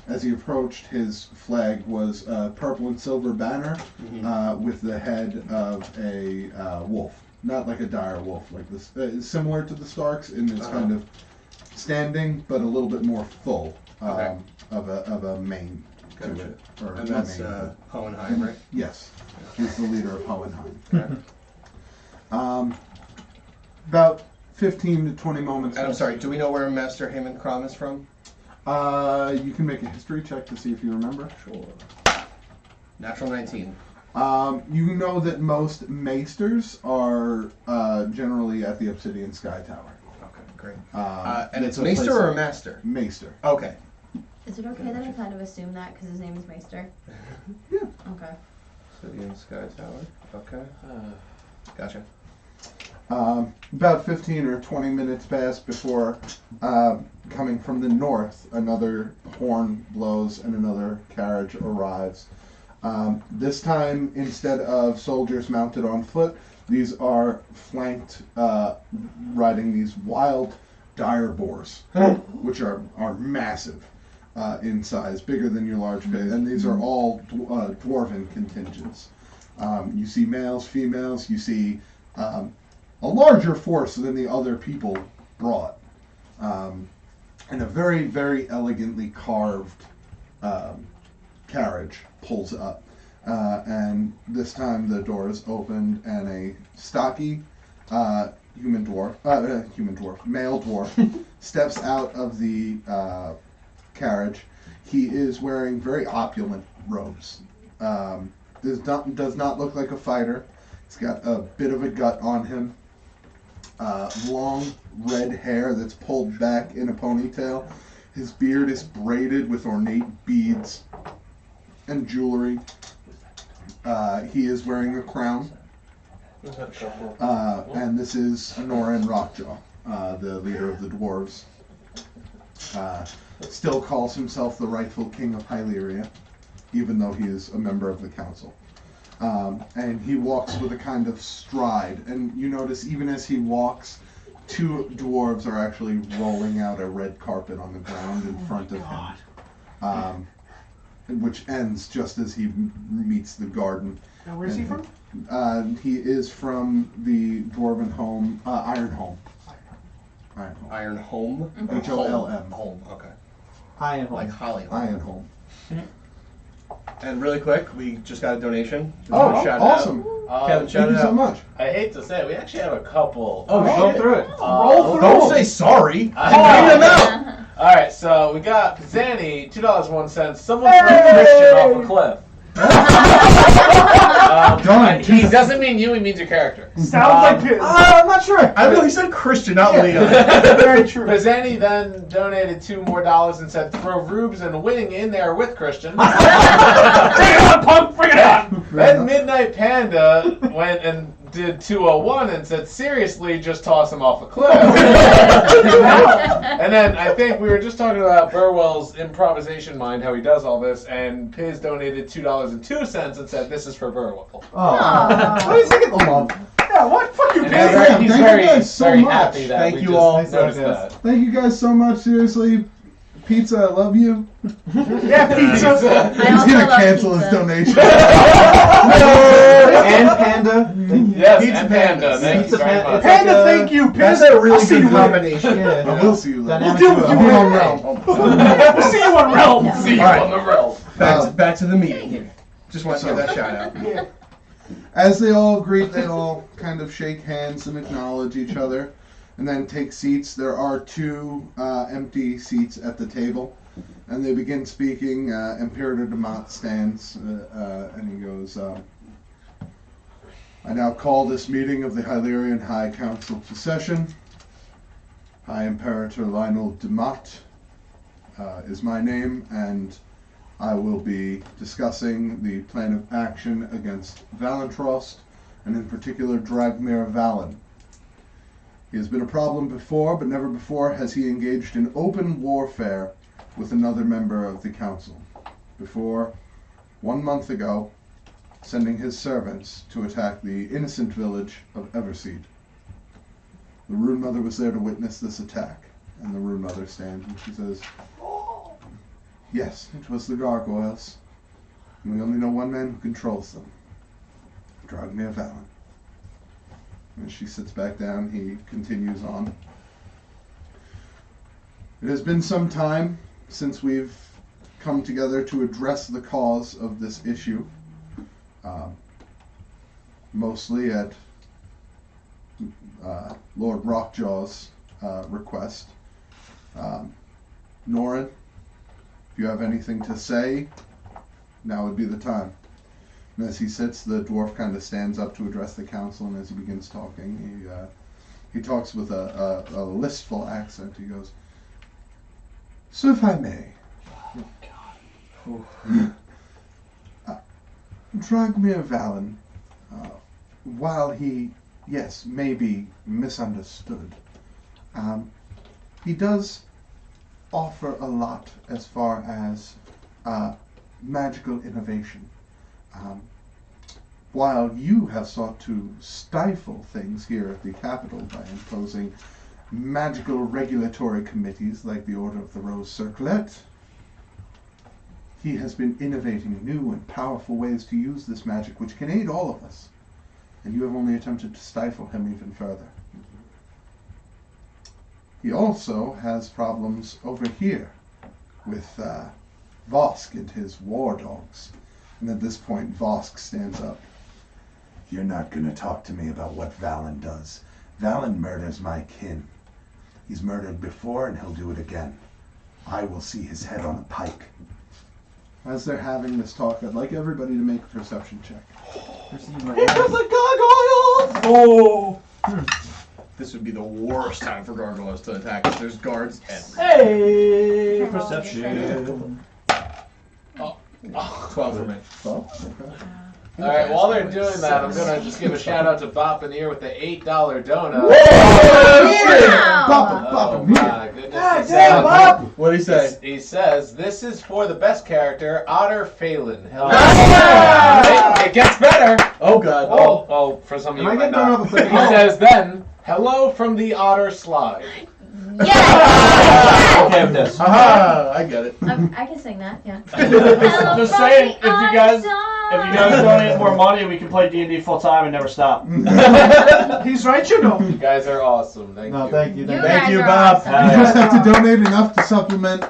as he approached, his flag was a purple and silver banner with the head of a wolf, not like a dire wolf, like this, similar to the Starks in its kind of standing, but a little bit more full of a mane to it. And that's Hohenheim, right? Yes, he's the leader of Hohenheim. About 15 to 20 moments. And I'm sorry, do we know where Master Heyman Krom is from? You can make a history check to see if you remember. Sure. Natural 19. You know that most maesters are generally at the Obsidian Sky Tower. Okay, great. And it's a Maester place or of- Master? Maester. Okay. Is it okay that I kind of assume that because his name is Maester? Yeah. Okay. Obsidian Sky Tower. Okay. Gotcha. About 15 or 20 minutes pass before, coming from the north, another horn blows and another carriage arrives. This time, instead of soldiers mounted on foot, these are flanked, riding these wild dire boars, which are massive in size, bigger than your large pig, and these are all dwarven contingents. You see males, females, you see a larger force than the other people brought, and a very, very elegantly carved carriage pulls up, and this time the door is opened and a stocky male dwarf steps out of the carriage. He is wearing very opulent robes. Does not look like a fighter. He's got a bit of a gut on him. Long red hair that's pulled back in a ponytail. His beard is braided with ornate beads and jewelry. He is wearing a crown. And this is Anoran Rockjaw, the leader of the dwarves. Still calls himself the rightful king of Hyleria, even though he is a member of the council. And he walks with a kind of stride. And you notice even as he walks, 2 dwarves are actually rolling out a red carpet on the ground in front of him. Which ends just as he meets the garden. Now, where's he from? He is from the dwarven home, Ironholm. Ironholm? H-O-L-M. Home, okay. Ironholm. Like Holly. Ironholm. And really quick, we just got a donation. Just Oh, wanna shout it awesome. out. Kevin, shout Thank it you so out. much. I hate to say it, we actually have a couple. Oh, Go shit. through it. Roll through. Don't say sorry. I Read them know. out. All right, so we got Pizzani, $2.01. Someone threw Christian off a cliff. He doesn't mean you, he means your character. Sounds like his. I'm not sure. I know he said Christian, not Leon. Very true. Pizzani then donated $2 more and said, "Throw Rubes and Winning in there with Christian." Bring it on, punk! Bring it on! Then Midnight Panda went and did 201 and said, "Seriously, just toss him off a cliff." And then I think we were just talking about Burwell's improvisation mind, how he does all this, and Piz donated $2.02 and said, "This is for Burwell." Oh. What is it? Love. Yeah, what? Fuck you, And Piz. Damn, he's thank you very, guys so very much. happy that Thank we you just all. noticed that. Thank you guys so much. Seriously, pizza, I love you. Yeah, pizza. I He's also gonna love cancel pizza. his donation. And Panda. Yeah, Yes, Pizza and Panda. Pandas. Thank Pizza you very Pan- much. Panda, like, thank you. That's Piss. a really I'll see good you later. combination. Yeah. I will see you later. Dynamic We'll deal with duo. you I'm later. on realm. We'll see you on Realm. See you All right. on the realm. Back to the meeting. Just want to get that shout out. Yeah. As they all greet, they all kind of shake hands and acknowledge each other, and then take seats. There are 2 empty seats at the table, and they begin speaking. Imperator de Mott stands, and he goes, I now call this meeting of the Hylerian High Council to session. High Imperator Lionel de Mott is my name, and I will be discussing the plan of action against Valentrost, and in particular Dragmir Valen. He has been a problem before, but never before has he engaged in open warfare with another member of the council. Before, 1 month ago, sending his servants to attack the innocent village of Everseed. The Rune Mother was there to witness this attack, and the Rune Mother stands and she says, yes, it was the gargoyles. And we only know one man who controls them. Dragmir Valen. As she sits back down, he continues on. It has been some time since we've come together to address the cause of this issue. Mostly at Lord Rockjaw's request. Norin, if you have anything to say, now would be the time. And as he sits, the dwarf kind of stands up to address the council, and as he begins talking, he talks with a listful accent. He goes, so if I may, Dragmir Valen, while he, yes, may be misunderstood, he does offer a lot as far as magical innovation. While you have sought to stifle things here at the capital by imposing magical regulatory committees like the Order of the Rose Circlet, he has been innovating new and powerful ways to use this magic which can aid all of us, and you have only attempted to stifle him even further. He also has problems over here with Vosk and his war dogs. And at this point, Vosk stands up. You're not going to talk to me about what Valen does. Valen murders my kin. He's murdered before, and he'll do it again. I will see his head on a pike. As they're having this talk, I'd like everybody to make a perception check. Oh. This would be the worst time for gargoyles to attack us. There's guards everywhere. Hey. Perception. 12 for me. Well, okay. All right, while they're doing that, I'm gonna just give a shout out to Bop in the ear with the $8 donut. Oh my goodness! God damn, Bob! What'd he say? He says, "This is for the best character, Otter Phelan." It gets better. Oh god. Oh, for some of you, Am I might getting not. thrown off a He says then, "Hello from the Otter Slide." Yes! Okay with this. Aha! I get it. I can sing that, yeah. Just saying, if you guys donate more money, we can play D&D full time and never stop. He's right, you know. You guys are awesome. Thank No, you. thank you. You Thank guys you, are Bob. awesome. You just have to donate enough to supplement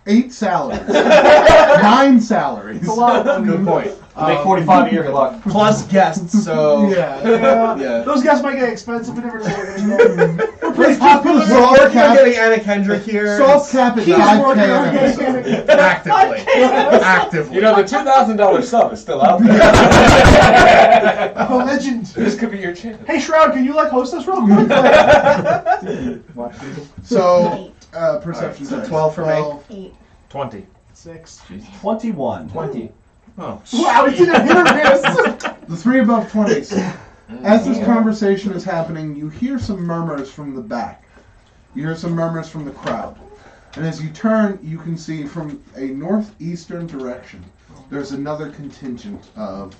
8 salaries. 9 salaries. It's a lot of money. Good point. Make 45 a year, good luck. Plus guests, so Yeah. Yeah. Those guys might get expensive. We never know what they're going to get. We're pretty Let's just put a popular. soft we're cap. getting Anna Kendrick here. Soft cap at He's 5K working on an episode. getting Actively. Actively. You know, the $2,000 sub is still out there. a legend. This could be your chance. Hey, Shroud, can you host us real quick? So, perception So check. 12 for me. 8. 20. 6. 21. 20. Oh. Wow, it's either hit or miss. The 3 above 20s. As this conversation is happening, you hear some murmurs from the back. You hear some murmurs from the crowd. And as you turn, you can see from a northeastern direction, there's another contingent of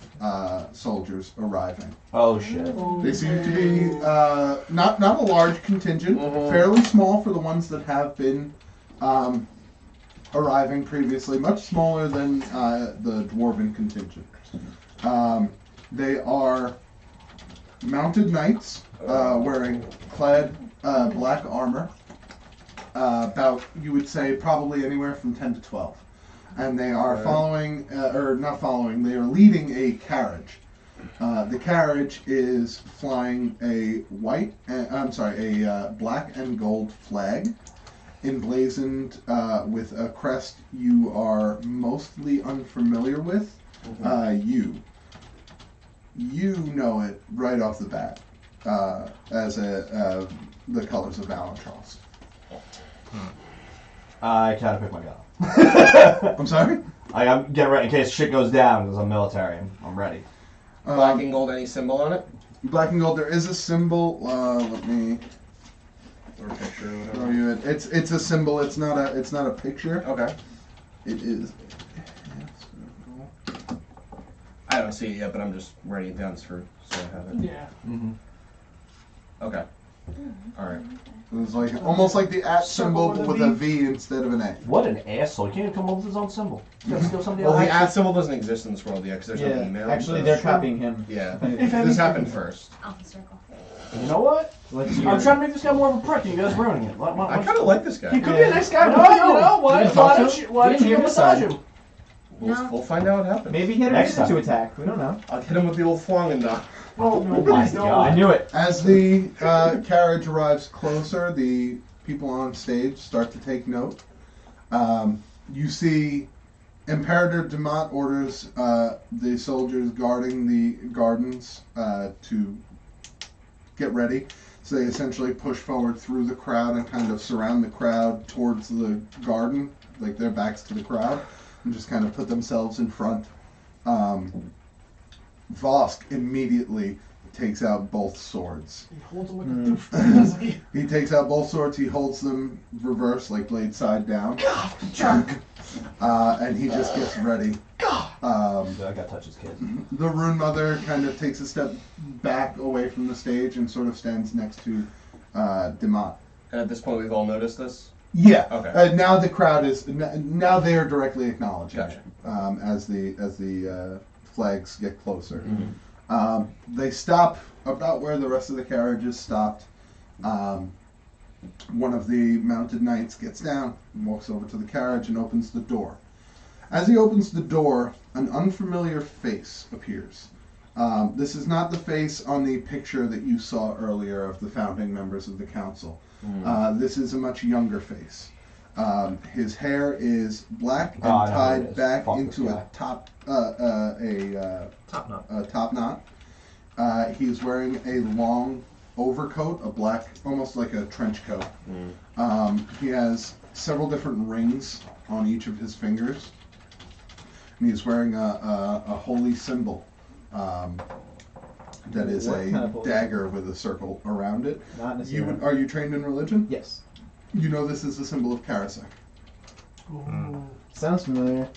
soldiers arriving. Oh shit. They seem to be not a large contingent, fairly small for the ones that have been arriving previously, much smaller than the dwarven contingent. They are mounted knights wearing clad black armor. About, you would say, probably anywhere from 10 to 12. And they are following, or not following, they are leading a carriage. The carriage is flying a black and gold flag, emblazoned with a crest you are mostly unfamiliar with. You know it right off the bat as the colors of Valentrost. I kind of pick my gun up. I'm sorry? I'm getting ready in case shit goes down because I'm military. I'm ready. Black and gold, any symbol on it? Black and gold, there is a symbol. Let me Or a picture or show whatever. you it. It's a symbol. It's not a picture. Okay. It is. I don't see it yet, but I'm just writing it down so I have it. Yeah. Mm-hmm. Okay. All right. It's like almost like the at symbol, but with a V instead of an A. What an asshole! You can't even come up with his own symbol. You gotta steal somebody Well, the else. at symbol doesn't exist in this world yet because there's no email. Actually, so- they're copying him. Yeah. If This happened first. Alpha circle. You know what? Let's I'm trying to make this guy more of a prick, and you guys are ruining it. I kind of like this guy. He could be a nice guy. Yeah. Why? You know why? You didn't talk to don't him? you? Why You didn't you didn't massage hear him? We'll find out what happens. Maybe he had a Next reason time. to attack. We don't know. I'll hit him with the old flong and Oh, no, my please don't. God. I knew it. As the carriage arrives closer, the people on stage start to take note. You see Imperator Demont orders the soldiers guarding the gardens to get ready. So they essentially push forward through the crowd and kind of surround the crowd towards the garden, like their backs to the crowd, and just kind of put themselves in front. Vosk immediately takes out both swords. He holds him like a doof, doesn't he? He takes out both swords, he holds them reversed, like blade side down. And he just gets ready. I gotta touch his kid. The Rune Mother kind of takes a step back away from the stage and sort of stands next to Demont. And at this point, we've all noticed this. Yeah. Okay. Now the crowd is now they are directly acknowledging Gotcha. it, as the flags get closer. Mm-hmm. They stop about where the rest of the carriages stopped. One of the mounted knights gets down and walks over to the carriage and opens the door. As he opens the door, an unfamiliar face appears. This is not the face on the picture that you saw earlier of the founding members of the council. This is a much younger face. His hair is black and I know who it tied is. back Fuck into this a guy. top knot. He is wearing a long overcoat, a black, almost like a trench coat. He has several different rings on each of his fingers. And he's wearing a holy symbol that is What a kind of holy dagger with a circle around it. Not necessarily. Are you trained in religion? Yes. You know this is a symbol of Karasek. Sounds familiar.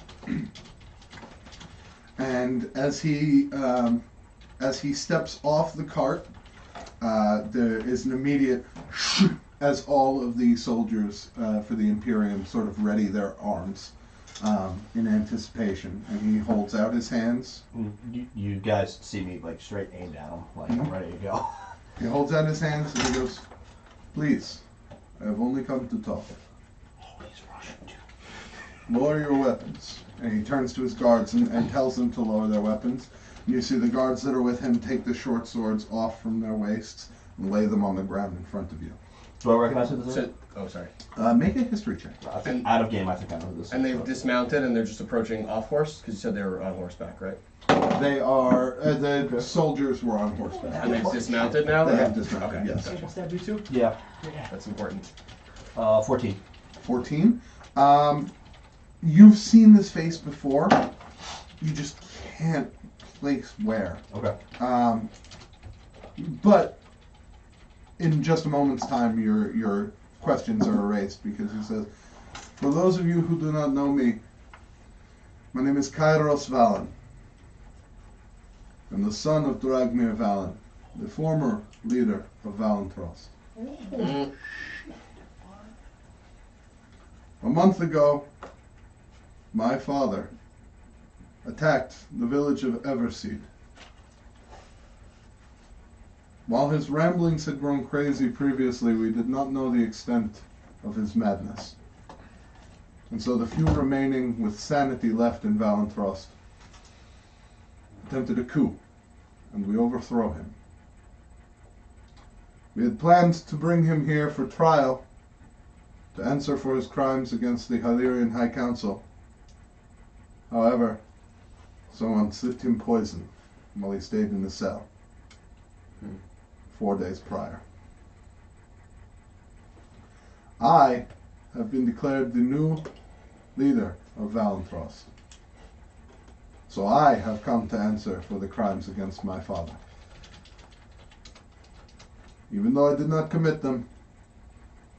And as he steps off the cart, there is an immediate as all of the soldiers for the Imperium sort of ready their arms in anticipation, and he holds out his hands. You guys see me like straight aimed at him, like I'm ready to go. He holds out his hands and he goes, "Please, I have only come to talk. He's Russian too. Lower your weapons." And he turns to his guards and tells them to lower their weapons. And you see the guards that are with him take the short swords off from their waists and lay them on the ground in front of you. Do I recognize who this is? Oh, sorry. Make a history check. I think out of game, I think I know who this is. And they've dismounted and they're just approaching off horse because you said they were on horseback, right? They are, the soldiers were on horseback. And they've dismounted now. They have dismounted, Okay. yes. Can I stab you too? Yeah. That's important. 14. 14. You've seen this face before. You just can't place where. Okay. But in just a moment's time, your questions are erased because he says, "For those of you who do not know me, my name is Kairos Valen. I'm the son of Dragmir Valen, the former leader of Valentrost. A month ago, my father attacked the village of Everseed. While his ramblings had grown crazy previously, we did not know the extent of his madness. And so the few remaining with sanity left in Valentrost attempted a coup, and we overthrow him. We had planned to bring him here for trial, to answer for his crimes against the Hylian High Council. However, someone slipped him poison while he stayed in the cell 4 days prior. I have been declared the new leader of Valentrost. So I have come to answer for the crimes against my father. Even though I did not commit them,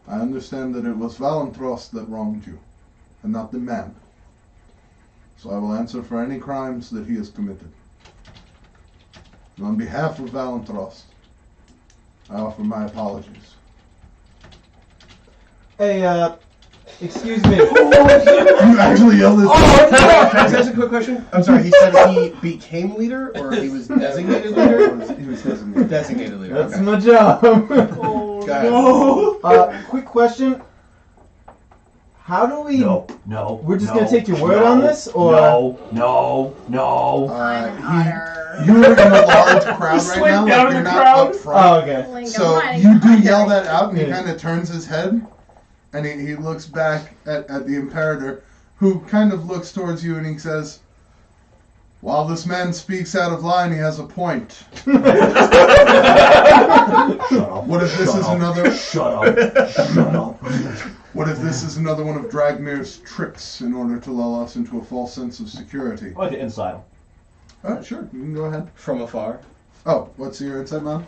I understand that it was Valentrost that wronged you, and not the man. So I will answer for any crimes that he has committed. And on behalf of Valentrost, I offer my apologies. Hey, excuse me. You actually yelled this. Can I ask a quick question? I'm sorry, he said he became leader, or he was designated leader? He was designated. Designated leader, That's okay. my job. Oh Go no! Quick question. How do we... No. We're just gonna take your word on this, or... No. I'm an otter. You're in a large crowd right slid now, down like in you're the not crowd. up front. Oh, okay. Like, So I'm hiding you do behind yell her. that out, and he Yeah. kind of turns his head, and he looks back at the Imperator, who kind of looks towards you, and he says, "While this man speaks out of line, he has a point. Shut up. What if this is another? Shut up. What if this is another one of Dragmir's tricks in order to lull us into a false sense of security?" I like the inside. Sure, you can go ahead. From afar. Oh, what's your insight, Mom?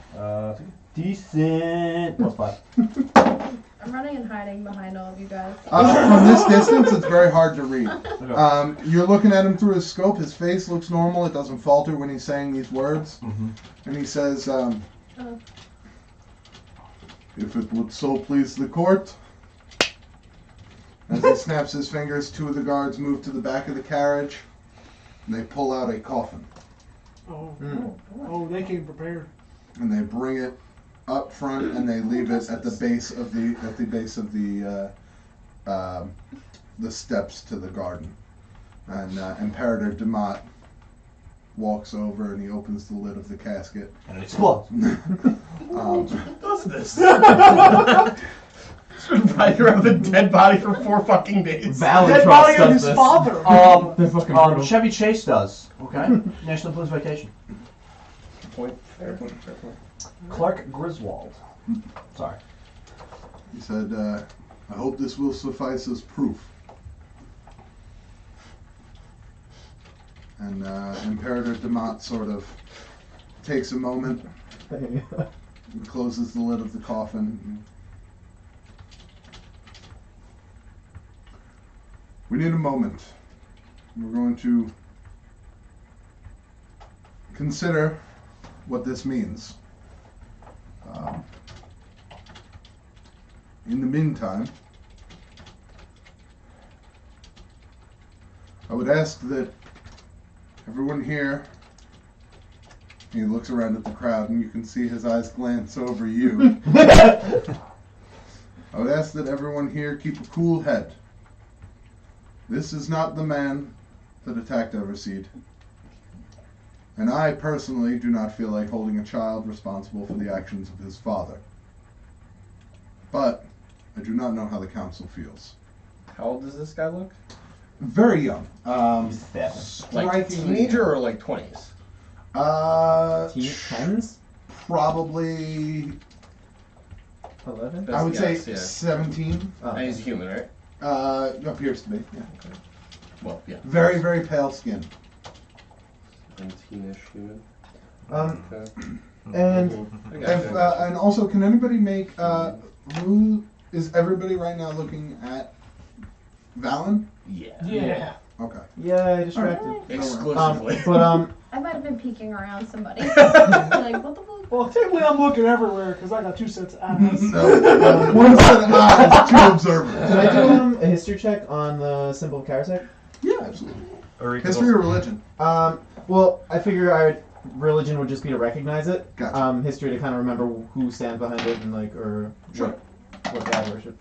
Decent. +5. I'm running and hiding behind all of you guys. From this distance, it's very hard to read. You're looking at him through his scope. His face looks normal. It doesn't falter when he's saying these words. And he says, "If it would so please the court." As he snaps his fingers, two of the guards move to the back of the carriage, and they pull out a coffin. Oh, they came prepared. And they bring it up front, and they leave it at the base of the steps to the garden. And Imperator Demott walks over and he opens the lid of the casket. And it explodes. Does this? Just been riding around with a dead body for 4 fucking days. Dead body of his father. They're fucking brutal. Chevy Chase does. Okay. National Blues Vacation. Fair point. Clark Griswold. Sorry. He said, "I hope this will suffice as proof." And Imperator Demott sort of takes a moment and closes the lid of the coffin. We need a moment. We're going to consider what this means. In the meantime, I would ask that everyone here, he looks around at the crowd and you can see his eyes glance over you. I would ask that everyone here keep a cool head. This is not the man that attacked Everseed. And I personally do not feel like holding a child responsible for the actions of his father. But I do not know how the council feels. How old does this guy look? Very young. Like Strikingly teenager or like 20s? Tens? Probably, 11? I would say Best guess, 17. And he's a human, right? Appears to be, yeah. Well, yeah. Very, very pale skin. 17-ish human. And I gotcha. And also, can anybody make, who, is everybody right now looking at Valen? Yeah. Okay. yeah, I distracted. Exclusively. But I might have been peeking around somebody. Like, what the fuck? Well, technically, I'm looking everywhere because I got 2 sets of eyes. So, one set of eyes, 2 observers. can I do a history check on the symbol of Karasek? Yeah, absolutely. Or you could History or religion? Well, I figure I would religion would just be to recognize it. Gotcha. History to kind of remember who stands behind it and Sure. what God worship.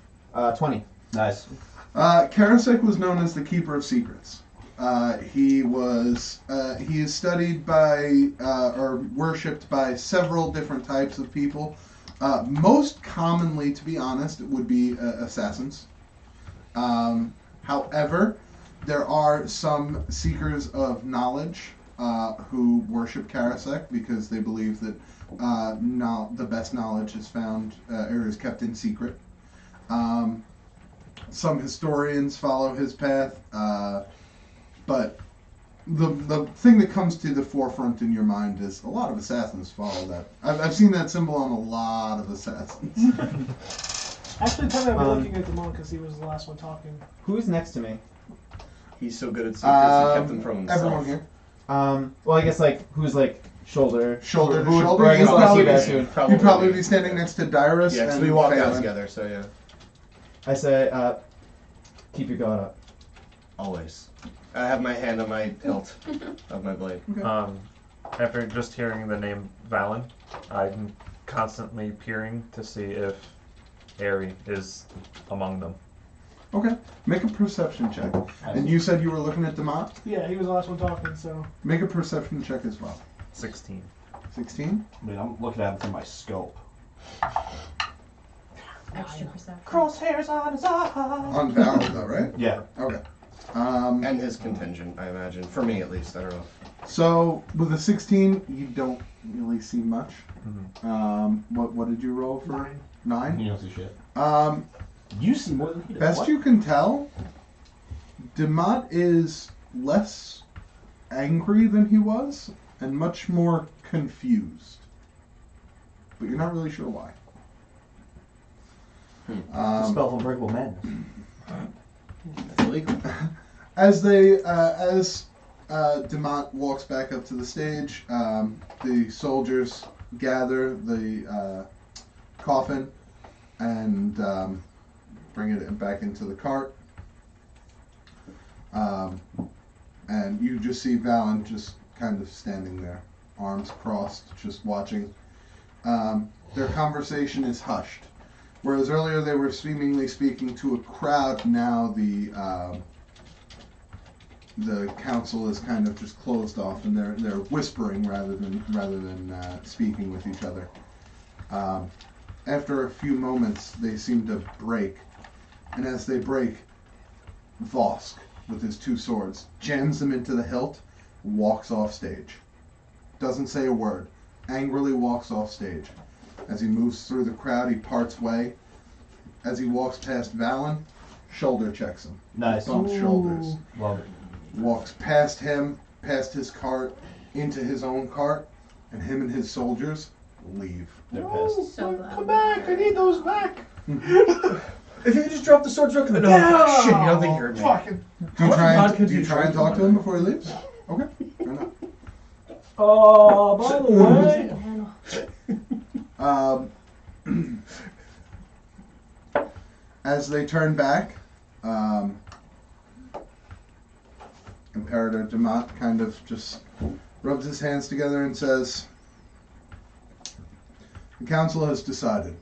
20. Nice. Karasek was known as the Keeper of Secrets. He is studied by or worshipped by several different types of people. Most commonly, to be honest, it would be assassins. However, there are some seekers of knowledge who worship Karasek because they believe that the best knowledge is found or is kept in secret. Some historians follow his path, but the thing that comes to the forefront in your mind is a lot of assassins follow that. I've seen that symbol on a lot of assassins. Actually, technically, I'm looking at the monk because he was the last one talking. Who's next to me? He's so good at secrets, he kept them from himself. Everyone here. Well, I guess who's shoulder Shoulder to who would- shoulder. or I guess You'd I'll see probably, that soon. you'd probably be standing next to Dyrus. Yeah, because and we walked out Phelan. together, so yeah. I say, keep your guard up. Always. I have my hand on my hilt of my blade. After just hearing the name Valen, I'm constantly peering to see if Aerie is among them. Okay. Make a perception check. And you said you were looking at Demont? Yeah, he was the last one talking, so. Make a perception check as well. 16. 16? I mean, I'm looking at him through my scope. Extra perception. Crosshairs on his eye. On Valen, though, right? Yeah. Okay. And his contingent, I imagine. For me, at least. I don't know. So, with a 16, you don't really see much. Mm-hmm. What did you roll for? 9? You don't see shit. You see more than he does. Best What? you can tell, Demont is less angry than he was, and much more confused. But you're not really sure why. The spell of unbreakable madness. That's illegal. As Demont walks back up to the stage, the soldiers gather the coffin and bring it back into the cart. And you just see Valen just kind of standing there, arms crossed, just watching. Their conversation is hushed. Whereas earlier they were seemingly speaking to a crowd, now the council is kind of just closed off, and they're whispering rather than speaking with each other. After a few moments, they seem to break, and as they break, Vosk, with his 2 swords, jams them into the hilt, walks off stage. Doesn't say a word. Angrily walks off stage. As he moves through the crowd, he parts way. As he walks past Valen, shoulder checks him. Nice. Bumps shoulders. Love it. Walks past him, past his cart, into his own cart, and him and his soldiers leave. They're pissed. So glad. Come back! I need those back! If you could just drop the swords real quick. No, shit, you don't think you heard me. Fucking. Do you try and, do you you try and try talk to him before he leaves? Okay, fair enough. By the way. As they turn back, Imperator Demont kind of just rubs his hands together and says, "The council has decided.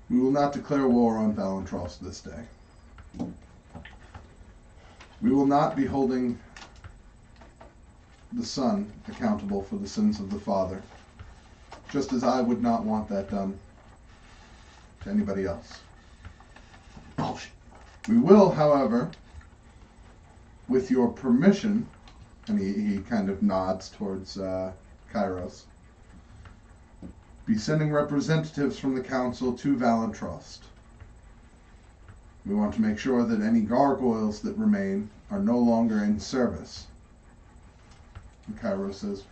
We will not declare war on Valentros this day. We will not be holding the son accountable for the sins of the father, just as I would not want that done to anybody else. Bullshit. We will, however, with your permission," and he kind of nods towards Kairos, "be sending representatives from the council to Valentrost. We want to make sure that any gargoyles that remain are no longer in service." And Kairos says,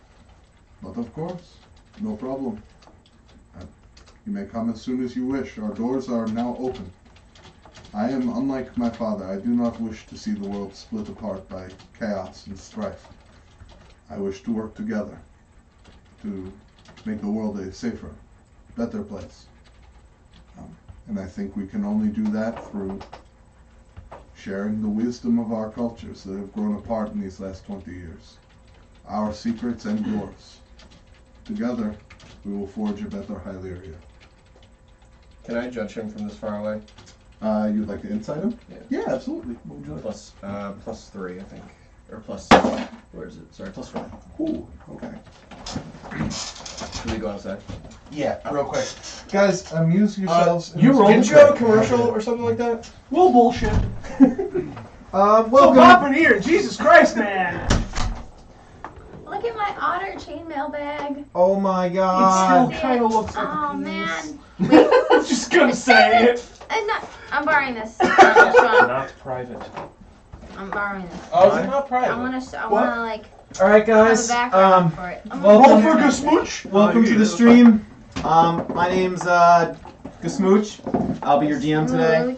"But of course, no problem. You may come as soon as you wish. Our doors are now open. I am unlike my father. I do not wish to see the world split apart by chaos and strife. I wish to work together to make the world a safer, better place. And I think we can only do that through sharing the wisdom of our cultures that have grown apart in these last 20 years. our secrets and yours. Together, we will forge a better Hyleria. Can I judge him from this far away? You'd like to insight him? Yeah. Yeah, absolutely. What would you like? Plus 3, I think. Or plus, where is it? Sorry, plus 4. Ooh, okay. Can we go outside? Yeah, real quick. Guys, amuse yourselves. you rolled Didn't you have a commercial or something like that? We'll bullshit. So Welcome. popping here. Jesus Christ, man. Look at my otter chainmail bag. Oh my It god. still kind of looks like Oh a penis. man. Wait, I'm just gonna say it. I'm borrowing this. Sean. Not private. I'm borrowing this. Oh, is it not I private? wanna like Alright, have a guys. background for it. Roll for Gasmooch. Welcome to the stream. My name's Gasmooch. I'll be your DM today.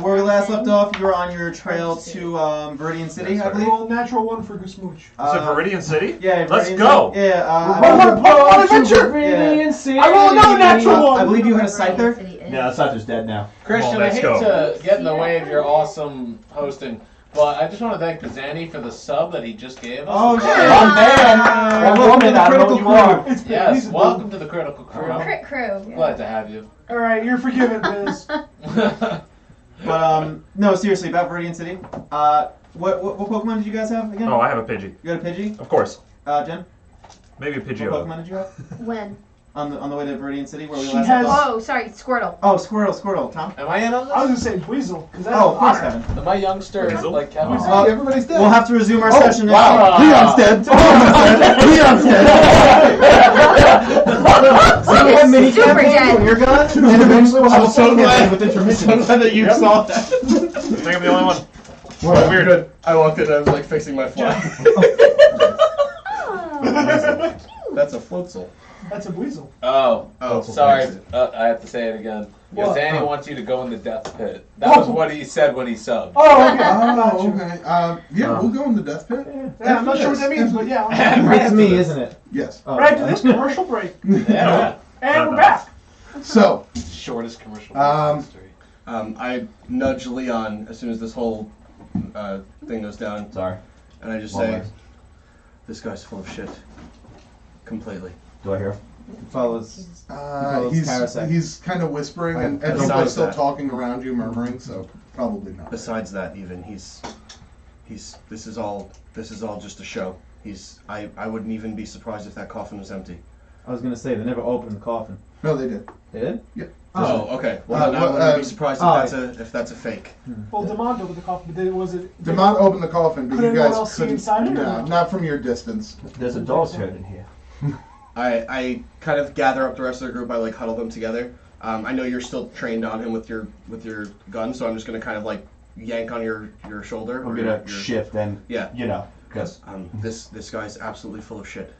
Where we last left off, you were on your trail to Viridian City, I believe. Roll natural 1 for Gasmooch. Is it Viridian City? Yeah, Let's Viridian go. City. Yeah. One adventure. Yeah. I rolled another natural 1. I believe you had a scyther. No, Scyther's dead now. Christian, Well, I let's hate go. to get in the way of your awesome hosting, but I just want to thank Pizzani for the sub that he just gave us. Oh, shit. I'm man. Welcome to the I don't know Critical what you are. It's Yes, he's a welcome to the Critical Crew. Crit crew. Glad to have you. All right, you're forgiven, Biz. But no, seriously, about Viridian City. What Pokemon did you guys have again? Oh, I have a Pidgey. You got a Pidgey? Of course. Jen? Maybe a What Pidgeotto. Pokemon did you have? When? On the way to Viridian City where we She last has- left off? Oh, sorry, Squirtle. Oh, Squirtle. Tom? Am I in on I was this? gonna say Dweezil, because that's Oh, of course, fire. Kevin. Am I youngster Weasel? like Kevin? Oh. Everybody's dead. We'll have to resume our Oh, session next wow. week. Leon's dead. Leon's dead. So we have mini Super campaigns dead. when you're gone, and eventually we'll have a I'm so full glad. campaign with intermissions. that you saw that. I think I'm the only one. Well, weird. Good. I walked in and I was like fixing my fly. Oh. That's a Floatzel. That's a Dweezil. Oh, Oh, sorry. accident. I have to say it again. What? Pizzani wants you to go in the death pit. That was what he said when he subbed. Oh, okay. Oh, okay. Yeah, we'll go in the death pit. Yeah, I'm not sure what that means, but yeah. It's me, isn't it? Yes. Oh, Right to this commercial break. Yeah. And we're back. So, Shortest commercial in history. I nudge Leon as soon as this whole thing goes down, Sorry. and I just One say, word. "This guy's full of shit." Completely. Do I hear? Follows. Follows Karasek. he's kind of whispering, and Besides everybody's still that. talking around you, murmuring. So probably not. Besides that, even he's. This is all just a show. I wouldn't even be surprised if that coffin was empty. I was gonna say they never opened the coffin. No, they did. They did? Oh, okay. Well, then I well, wouldn't be surprised oh. if that's a fake. Well, Demond opened the coffin, but was it? Demont opened the coffin, but Could you anyone guys else see couldn't. inside it, or No, no? not from your distance. There's a dog's head in here. I kind of gather up the rest of the group. I like huddle them together. I know you're still trained on him with your gun, so I'm just gonna kind of like yank on your shoulder. I'm or gonna your- shift and, Yeah. because. This guy's absolutely full of shit.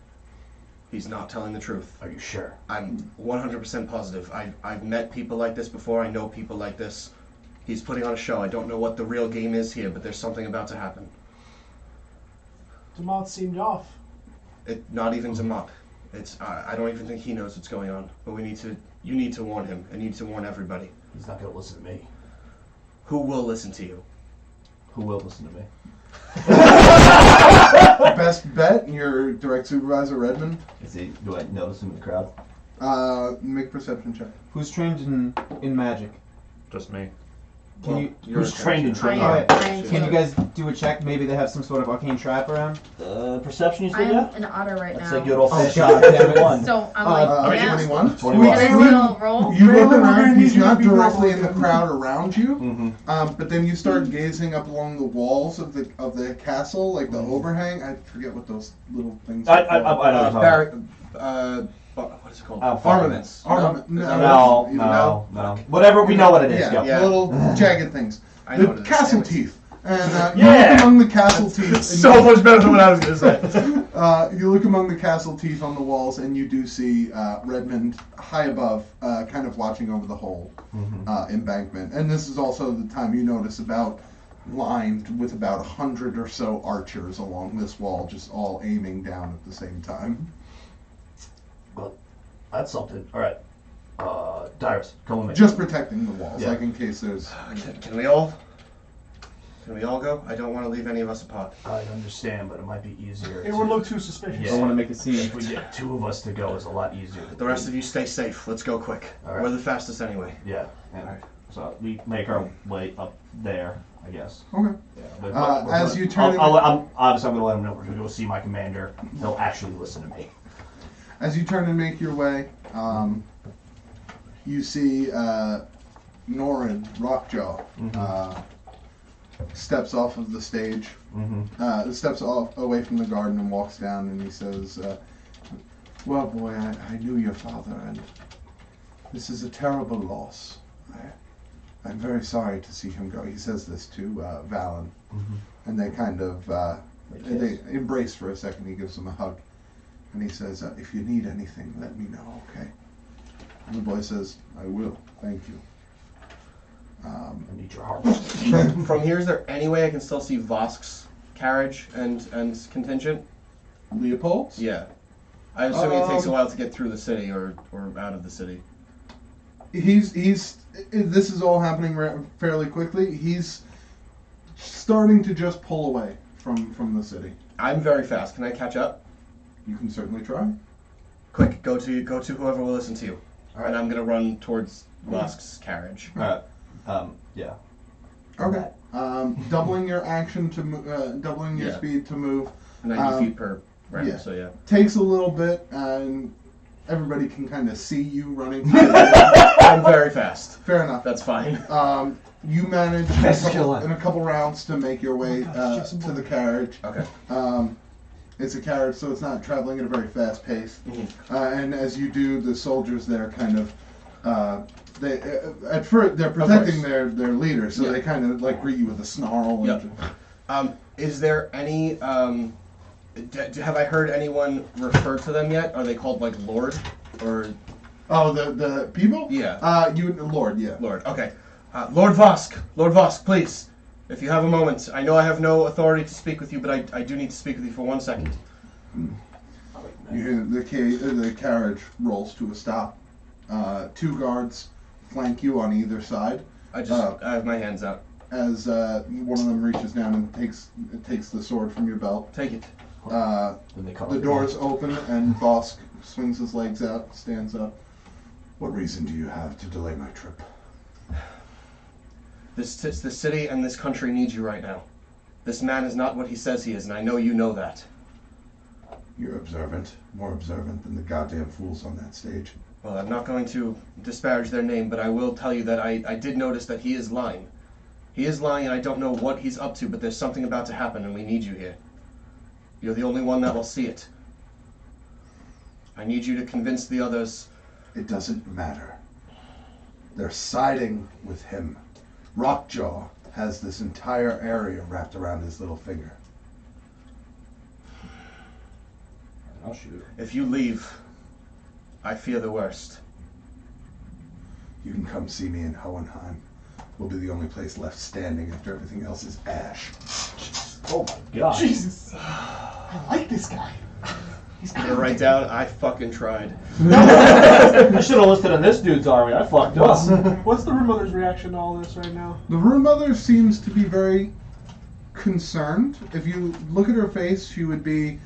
He's not telling the truth. Are you sure? I'm 100% positive. I've met people like this before. I know people like this. He's putting on a show. I don't know what the real game is here, but there's something about to happen. Demond seemed off. Not even Zamat. I don't even think he knows what's going on. But you need to warn him, and you need to warn everybody. He's not gonna listen to me. Who will listen to you? Who will listen to me? Best bet, your direct supervisor Redmond. Do I notice him in the crowd? Make perception check. Who's trained in magic? Just me. Who's trained in training? I am. Alright, I am can you too. guys do a check? Maybe they have some sort of arcane trap around? Perception you I said, am yeah? an otter right That's now. a good old Oh, fashioned God damn it. one. So I'm like, yeah. 21. 21. Can I still roll? You look Raylan, around, we're he's gonna not need you to be directly in the rolling. crowd around you, Mm-hmm. but then you start gazing up along the walls of the castle, like the overhang. I forget what those little things I are know called. what you're talking What is it called? Armaments. Armament. No, No. Whatever, we know what it is. Yeah, Yep. little jagged things. I know what The it is. castle Sandwich. teeth. And Yeah. you look among the castle teeth. and So much better than what I was gonna say. you look among the castle teeth on the walls, and you do see Redmond high above, kind of watching over the whole embankment. And this is also the time you notice lined with about 100 or so archers along this wall, just all aiming down at the same time. Well, that's something. All right. Dyrus, come with me. Just protecting the walls, Yeah. like in case there's... Can we all Can we all go? I don't want to leave any of us apart. I understand, but it might be easier. It would look too suspicious. I don't want to make a scene. If we get 2 of us to go, it's a lot easier. The rest of you stay safe. Let's go quick. All right. We're the fastest anyway. Yeah. And Alright. so we make our way up there, I guess. Okay. Yeah. But As you turn I'm obviously I'm gonna let him know we're gonna go see my commander. He'll actually listen to me. As you turn and make your way, you see Norin Rockjaw steps off of the stage, steps off away from the garden and walks down, and he says, "Well, boy, I knew your father, and this is a terrible loss. I'm very sorry to see him go." He says this to Valen, and they kind of they embrace for a second. He gives him a hug, and he says, "If you need anything, let me know, okay?" And the boy says, "I will. Thank you." I need your heart. From here, is there any way I can still see Vosk's carriage and contingent? Leopold's? Yeah. I'm assuming it takes a while to get through the city or out of the city. He's this is all happening fairly quickly. He's starting to just pull away from the city. I'm very fast. Can I catch up? You can certainly try. Quick, go to whoever will listen to you. All right. And I'm gonna run towar's Vosk's carriage. Yeah. Okay. Doubling your action to doubling your Yeah. speed to move 90 feet per round. yeah. So yeah. takes a little bit, and everybody can kind of see you running. I'm very fast. Fair enough. That's fine. You manage in a couple rounds to make your way to the carriage. Okay. It's a carriage, so it's not traveling at a very fast pace. Mm-hmm. And as you do, the soldiers there kind of at first they're protecting their leader, so they kind of like greet you with a snarl. Yep. Is there any? Have I heard anyone refer to them yet? Are they called like Lord or? Oh, the people? Yeah. You Lord, yeah. Lord. Okay. Lord Vosk, please, if you have a moment. I know I have no authority to speak with you, but I do need to speak with you for 1 second. You hear the carriage rolls to a stop. 2 guards flank you on either side. I have my hands out. As one of them reaches down and takes the sword from your belt. Take it. The doors open and Vosk swings his legs out, stands up. What reason do you have to delay my trip? The city and this country need you right now. This man is not what he says he is, and I know you know that. You're observant, more observant than the goddamn fools on that stage. Well, I'm not going to disparage their name, but I will tell you that I did notice that he is lying. He is lying, and I don't know what he's up to, but there's something about to happen, and we need you here. You're the only one that will see it. I need you to convince the others. It doesn't matter. They're siding with him. Rockjaw has this entire area wrapped around his little finger. I'll shoot. If you leave, I fear the worst. You can come see me in Hohenheim. We'll be the only place left standing after everything else is ash. Oh my god. Jesus. I like this guy. He's gonna write down, I fucking tried. I should have listed in this dude's army. I fucked up. What's the Room Mother's reaction to all this right now? The Room Mother seems to be very concerned. If you look at her face, she would be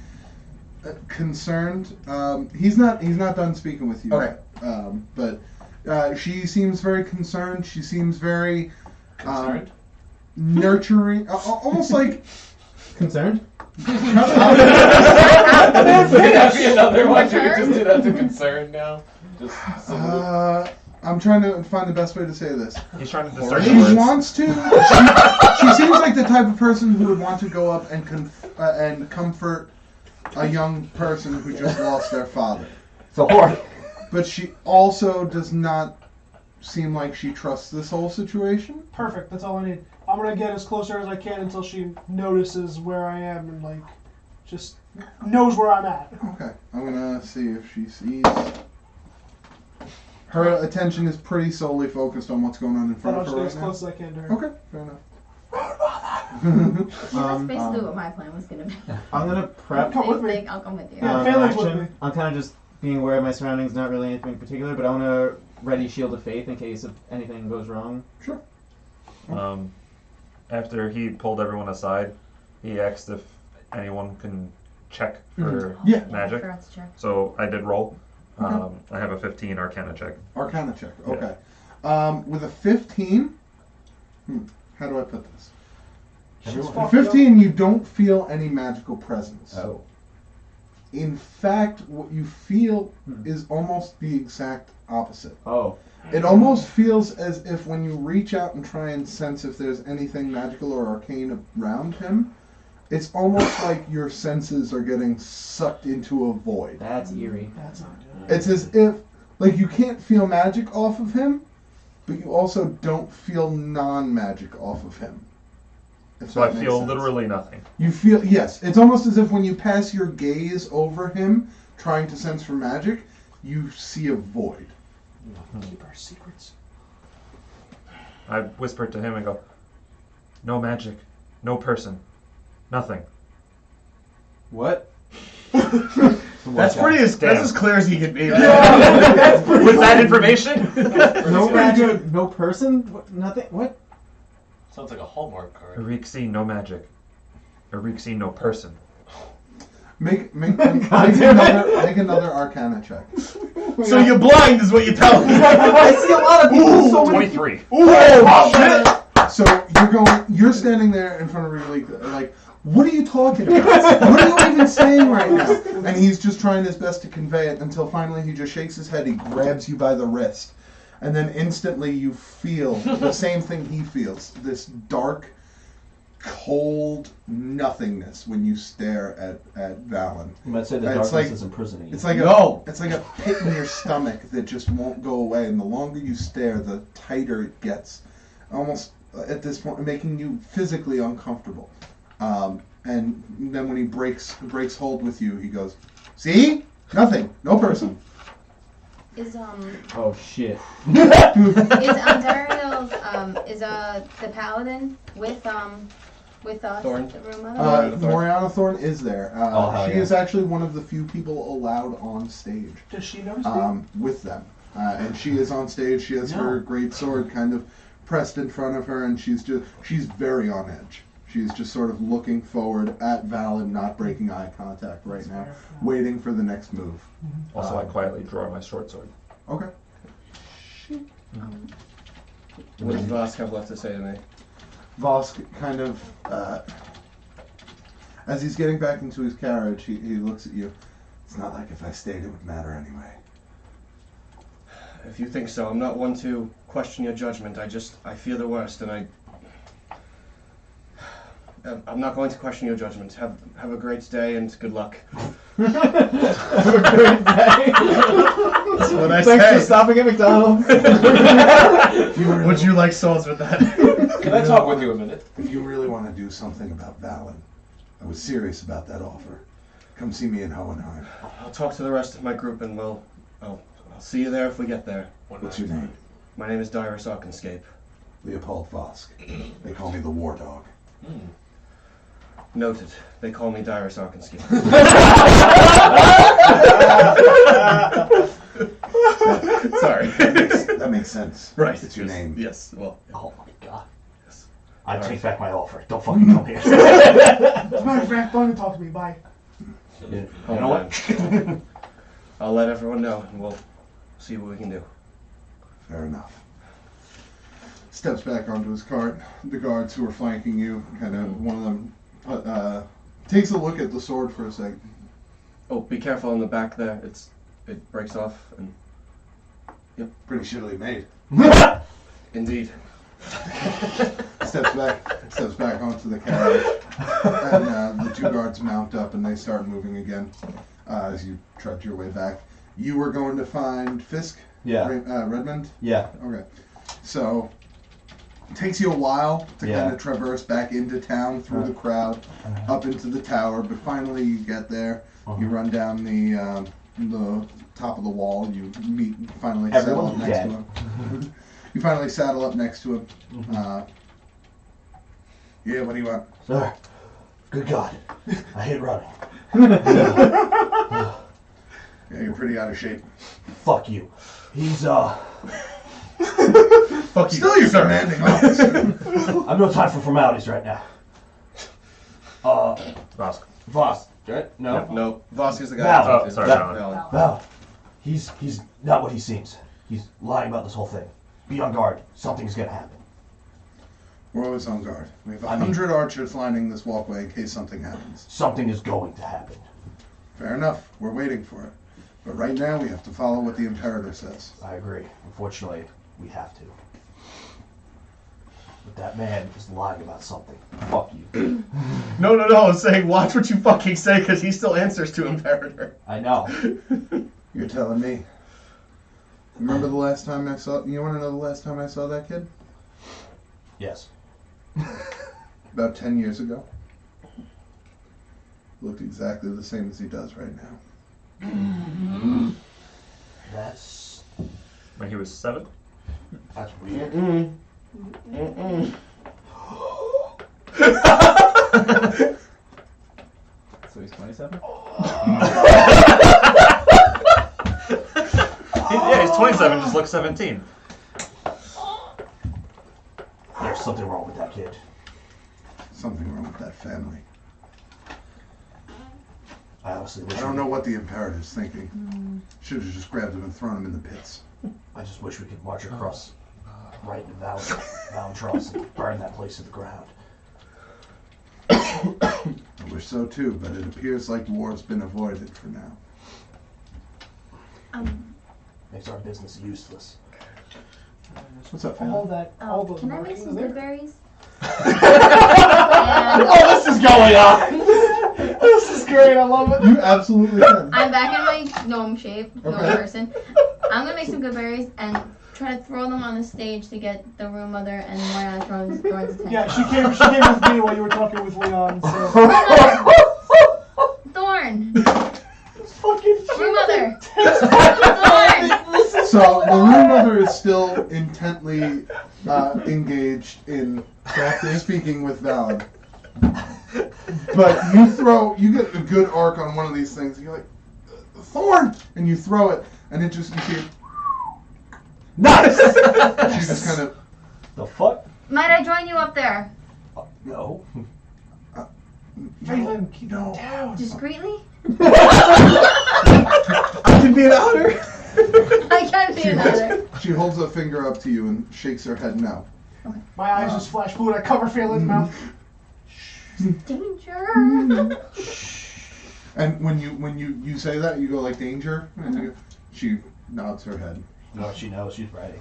concerned. He's not done speaking with you. Okay. But she seems very concerned. She seems very nurturing, almost like Concerned? That'd be another one. You could just do that to concern now. Just I'm trying to find the best way to say this. He's trying to discern the She words. wants to. She seems like the type of person who would want to go up and comfort a young person who just lost their father. It's a whore. But she also does not seem like she trusts this whole situation. Perfect. That's all I need. I'm gonna get as closer as I can until she notices where I am and like just knows where I'm at. Okay, I'm gonna see if she sees. Her attention is pretty solely focused on what's going on in But front I'll of stay her as right now. close as I can to her. Okay, fair enough. Yeah, that's basically what my plan was gonna be. I'm gonna prep. Come with me. I'll come with you. Yeah, Phelan's with me. action. I'm kind of just being aware of my surroundings, not really anything in particular, but I want to ready Shield of Faith in case if anything goes wrong. Sure. after he pulled everyone aside, he asked if anyone can check for Yeah. magic. Forgot to check. So I did roll. Okay. I have a 15 Arcana check. Arcana check. Okay. With a 15, how do I put this? With 15, you don't feel any magical presence. Oh. In fact, what you feel is almost the exact opposite. Oh. It almost feels as if when you reach out and try and sense if there's anything magical or arcane around him, it's almost like your senses are getting sucked into a void. That's eerie. That's not good. It's as if, like, you can't feel magic off of him, but you also don't feel non-magic off of him. If So that I makes feel sense. literally nothing. You feel, yes. It's almost as if when you pass your gaze over him, trying to sense for magic, you see a void. Keep our secrets. I whispered to him and go, no magic, no person, nothing. What? That's that's as clear as he could be. With that information? No magic, no person, nothing. What? Sounds like a Hallmark card. Arixi, no magic. Arixi, no person. Make another Arcana check. So you're blind, is what you tell me. I see a lot of people. So many 23. Oh shit! So you're standing there in front of Ridley, like, what are you talking about? What are you even saying right now? And he's just trying his best to convey it until finally he just shakes his head, he grabs you by the wrist, and then instantly you feel the same thing he feels, this dark, cold nothingness when you stare at Valen. You might say the It's darkness like- is imprisoning you. It's like it's like a pit in your stomach that just won't go away, and the longer you stare, the tighter it gets, almost at this point making you physically uncomfortable. And then when he breaks hold with you, he goes, "See? Nothing. No person." Is Oh shit. Ontario's is the paladin with us Thorn. at the room other? Moriana Thorn is there. hell She yeah. is actually one of the few people allowed on stage Does she notice me? with them. And she is on stage. She has her great sword kind of pressed in front of her, and she's very on edge. She's just sort of looking forward at Valen, not breaking eye contact right now, waiting for the next move. Also, I quietly draw my short sword. Okay. What does Vosk have left to say to me? Vosk kind of, as he's getting back into his carriage, he looks at you. It's not like if I stayed, it would matter anyway. If you think so, I'm not one to question your judgment. I fear the worst, and I'm not going to question your judgment. Have a great day and good luck. Have a great day. That's what I Thanks say. for stopping at McDonald's. Would you like swords with that? Can I talk with you a minute? If you really want to do something about Valen, I was serious about that offer. Come see me in Hohenheim. I'll talk to the rest of my group, and I'll see you there if we get there. What's your name? My name is Dyrus Arkenscape. Leopold Vosk. They call me the War Dog. Noted. They call me Dyrus Arkenscape. Sorry. That makes sense. Right. It's your yes, name. Yes. Well. Oh my god. Yes. I take back my offer. Don't fucking come here. As a matter of fact, don't even talk to me. Bye. You know what? I'll let everyone know, and we'll see what we can do. Fair enough. Steps back onto his cart. The guards who are flanking you, kind of one of them takes a look at the sword for a second. Oh, be careful on the back there. It breaks off, and Pretty shittily made. indeed. Steps back onto the carriage, and the two guards mount up and they start moving again as you trudge your way back. You were going to find Fisk? Yeah. Redmond? Yeah. Okay. So, it takes you a while to Yeah. kind of traverse back into town through the crowd, up into the tower, but finally you get there. You run down the top of the wall. You finally saddle up Everyone's next dead. to him. You finally saddle up next to him. Yeah, what do you want? Sir, good God. I hate running. Yeah, you're pretty out of shape. Fuck you. He's, Fuck you. Still your sir. commanding officer. I've no time for formalities right now. Vosk. Voss, right? No. No, Vosk is the guy. Val. I talked Oh, to. sorry, Val. Val. Val, he's not what he seems. He's lying about this whole thing. Be on guard. Something's gonna happen. We're always on guard. We have I mean- 100 archers lining this walkway in case something happens. Something is going to happen. Fair enough. We're waiting for it. But right now, we have to follow what the Imperator says. I agree. Unfortunately, we have to. But that man is lying about something. Fuck you. No, I'm saying watch what you fucking say because he still answers to Imperator. I know. You're telling me. Remember the last time I saw... You want to know the last time I saw that kid? Yes. About 10 years ago. Looked exactly the same as he does right now. That's When he was 7? weird. So he's 27? Yeah, he's 27, just looks 17. There's something wrong with that kid. Something wrong with that family. I honestly wish I don't know what the Imperator's thinking. Should have just grabbed him and thrown him in the pits. I just wish we could march across right into Valentros and burn that place to the ground. I wish so too, but it appears like war's been avoided for now. Makes our business useless. What's up, All fam? that, all the Can I make markings some there. good berries? Oh, this is going on! This is great. I love it. You absolutely can. I'm back in my gnome shape, gnome Okay. person. I'm gonna make some good berries and try to throw them on the stage to get the room mother and Thorn's attention. Yeah, she came with me while you were talking with Leon. So. Thorn! Fucking Room mother! Thorn! So the room mother is still intently engaged in speaking with Valen. But you get a good arc on one of these things. And you're like, Thorn! And you throw it, and it just, you see it. Nice! She just kind of, The fuck? Might I join you up there? No. Phelan, keep it down. Discreetly? I can be an outer. I can't be another. she holds a finger up to you and shakes her head no. My eyes just flash blue and I cover Phelan's mouth. Danger! And when you say that, you go like danger, and she nods her head. No, she knows she's ready.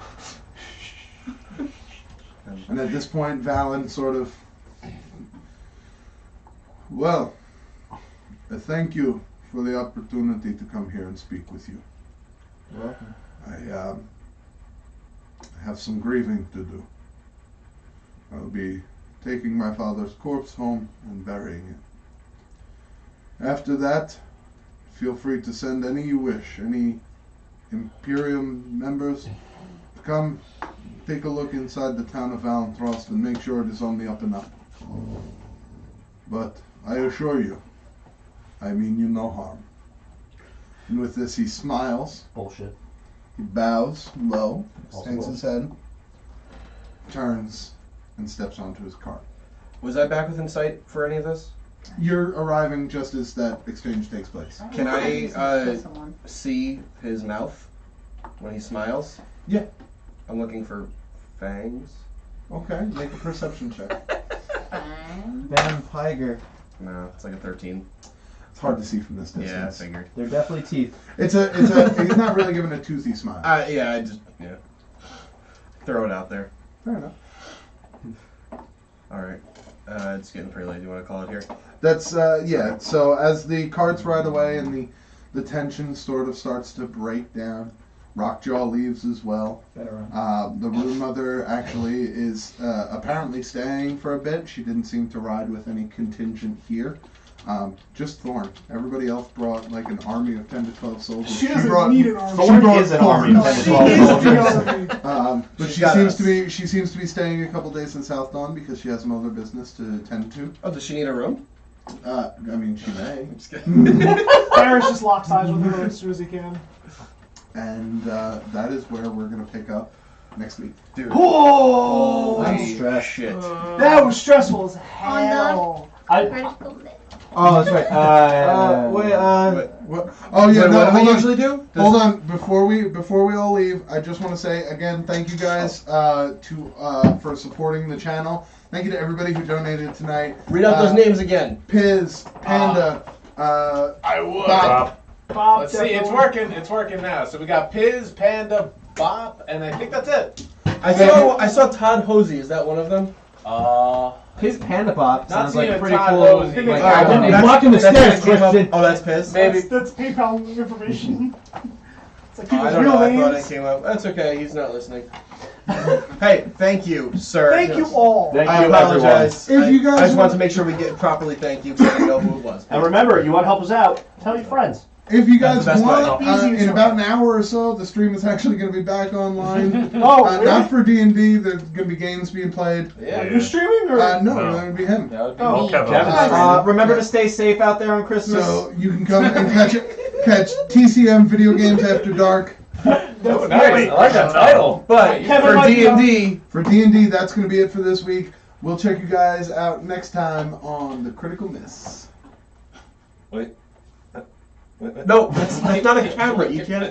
And at this point, Valen sort of, well, thank you for the opportunity to come here and speak with you. I have some grieving to do. I'll be taking my father's corpse home and burying it. After that, feel free to send any you wish, any Imperium members, to come take a look inside the town of Valentros and make sure it is on the up and up. But I assure you, I mean you no harm. And with this he smiles, Bullshit. he bows low, Also hangs well. his head, turns, and steps onto his cart. Was I back within sight for any of this? You're arriving just as that exchange takes place. Can I Kill someone. see his mouth when he smiles? Yeah. I'm looking for fangs. Okay, make a perception check. Fine. Vampire. No, it's like a 13. It's hard to see from this Yeah, I distance. figured. They're definitely teeth. He's not really giving a toothy smile. Yeah, I just throw it out there. Fair enough. All right. It's getting pretty late. Do you want to call it here? That's yeah. So as the carts ride away and the tension sort of starts to break down, Rockjaw leaves as well. Better run. The room mother actually is apparently staying for a bit. She didn't seem to ride with any contingent here. Just Thorn. Everybody else brought like an army of 10 to 12 soldiers. She doesn't brought need an army. She Thorn brought is an Thorn. army of 10 to 12 She is soldiers. the army. But She's she got seems us. to be staying a couple days in South Dawn because she has some other business to tend to. Oh, does she need a room? I mean, she may. I'm just kidding. Barris just locks eyes with her as soon as he can. And that is where we're going to pick up next week. Dude. Oh, I'm stressed. Shit. That was stressful as On hell. Critical miss. Oh, that's right. What? Oh yeah, Wait, no, what do hold we on. usually do? Hold on, before we all leave, I just want to say again, thank you guys for supporting the channel. Thank you to everybody who donated tonight. Read out those names again. Piz, Panda, I would. Bob. Bob, Let's see, it's definitely. working. It's working now. So we got Piz, Panda, Bop, and I think that's it. I saw Todd Hosey. Is that one of them? His Panda Pop Not sounds like seeing pretty Todd cool. Hosey. Like, Alright, album name. That's- Walking the that's stairs, what came up- Christian. Oh, that's Piz. Maybe. That's PayPal information. It's like I people's don't real know. I thought it names. came up. That's okay. He's not listening. Hey, thank you, sir. Thank you all. Thank I you, apologize. If you guys I just want want- to make sure we get properly thank you because I didn't know who it was. And remember, you want to help us out? Tell your friends. If you That's guys the best want, way. Easiest in way. about an hour or so, the stream is actually going to be back online. Oh, really? Not for D&D. There's going to be games being played. Yeah. You're streaming or? No, No. that would be him. That would be Oh. me. Kevin. Remember to stay safe out there on Christmas. So you can come and catch TCM Video Games After Dark. Oh, nice. I like that title. But Kevin for might be on- D&D, For D&D, that's going to be it for this week. We'll check you guys out next time on The Critical Miss. no, that's not a camera. You can't.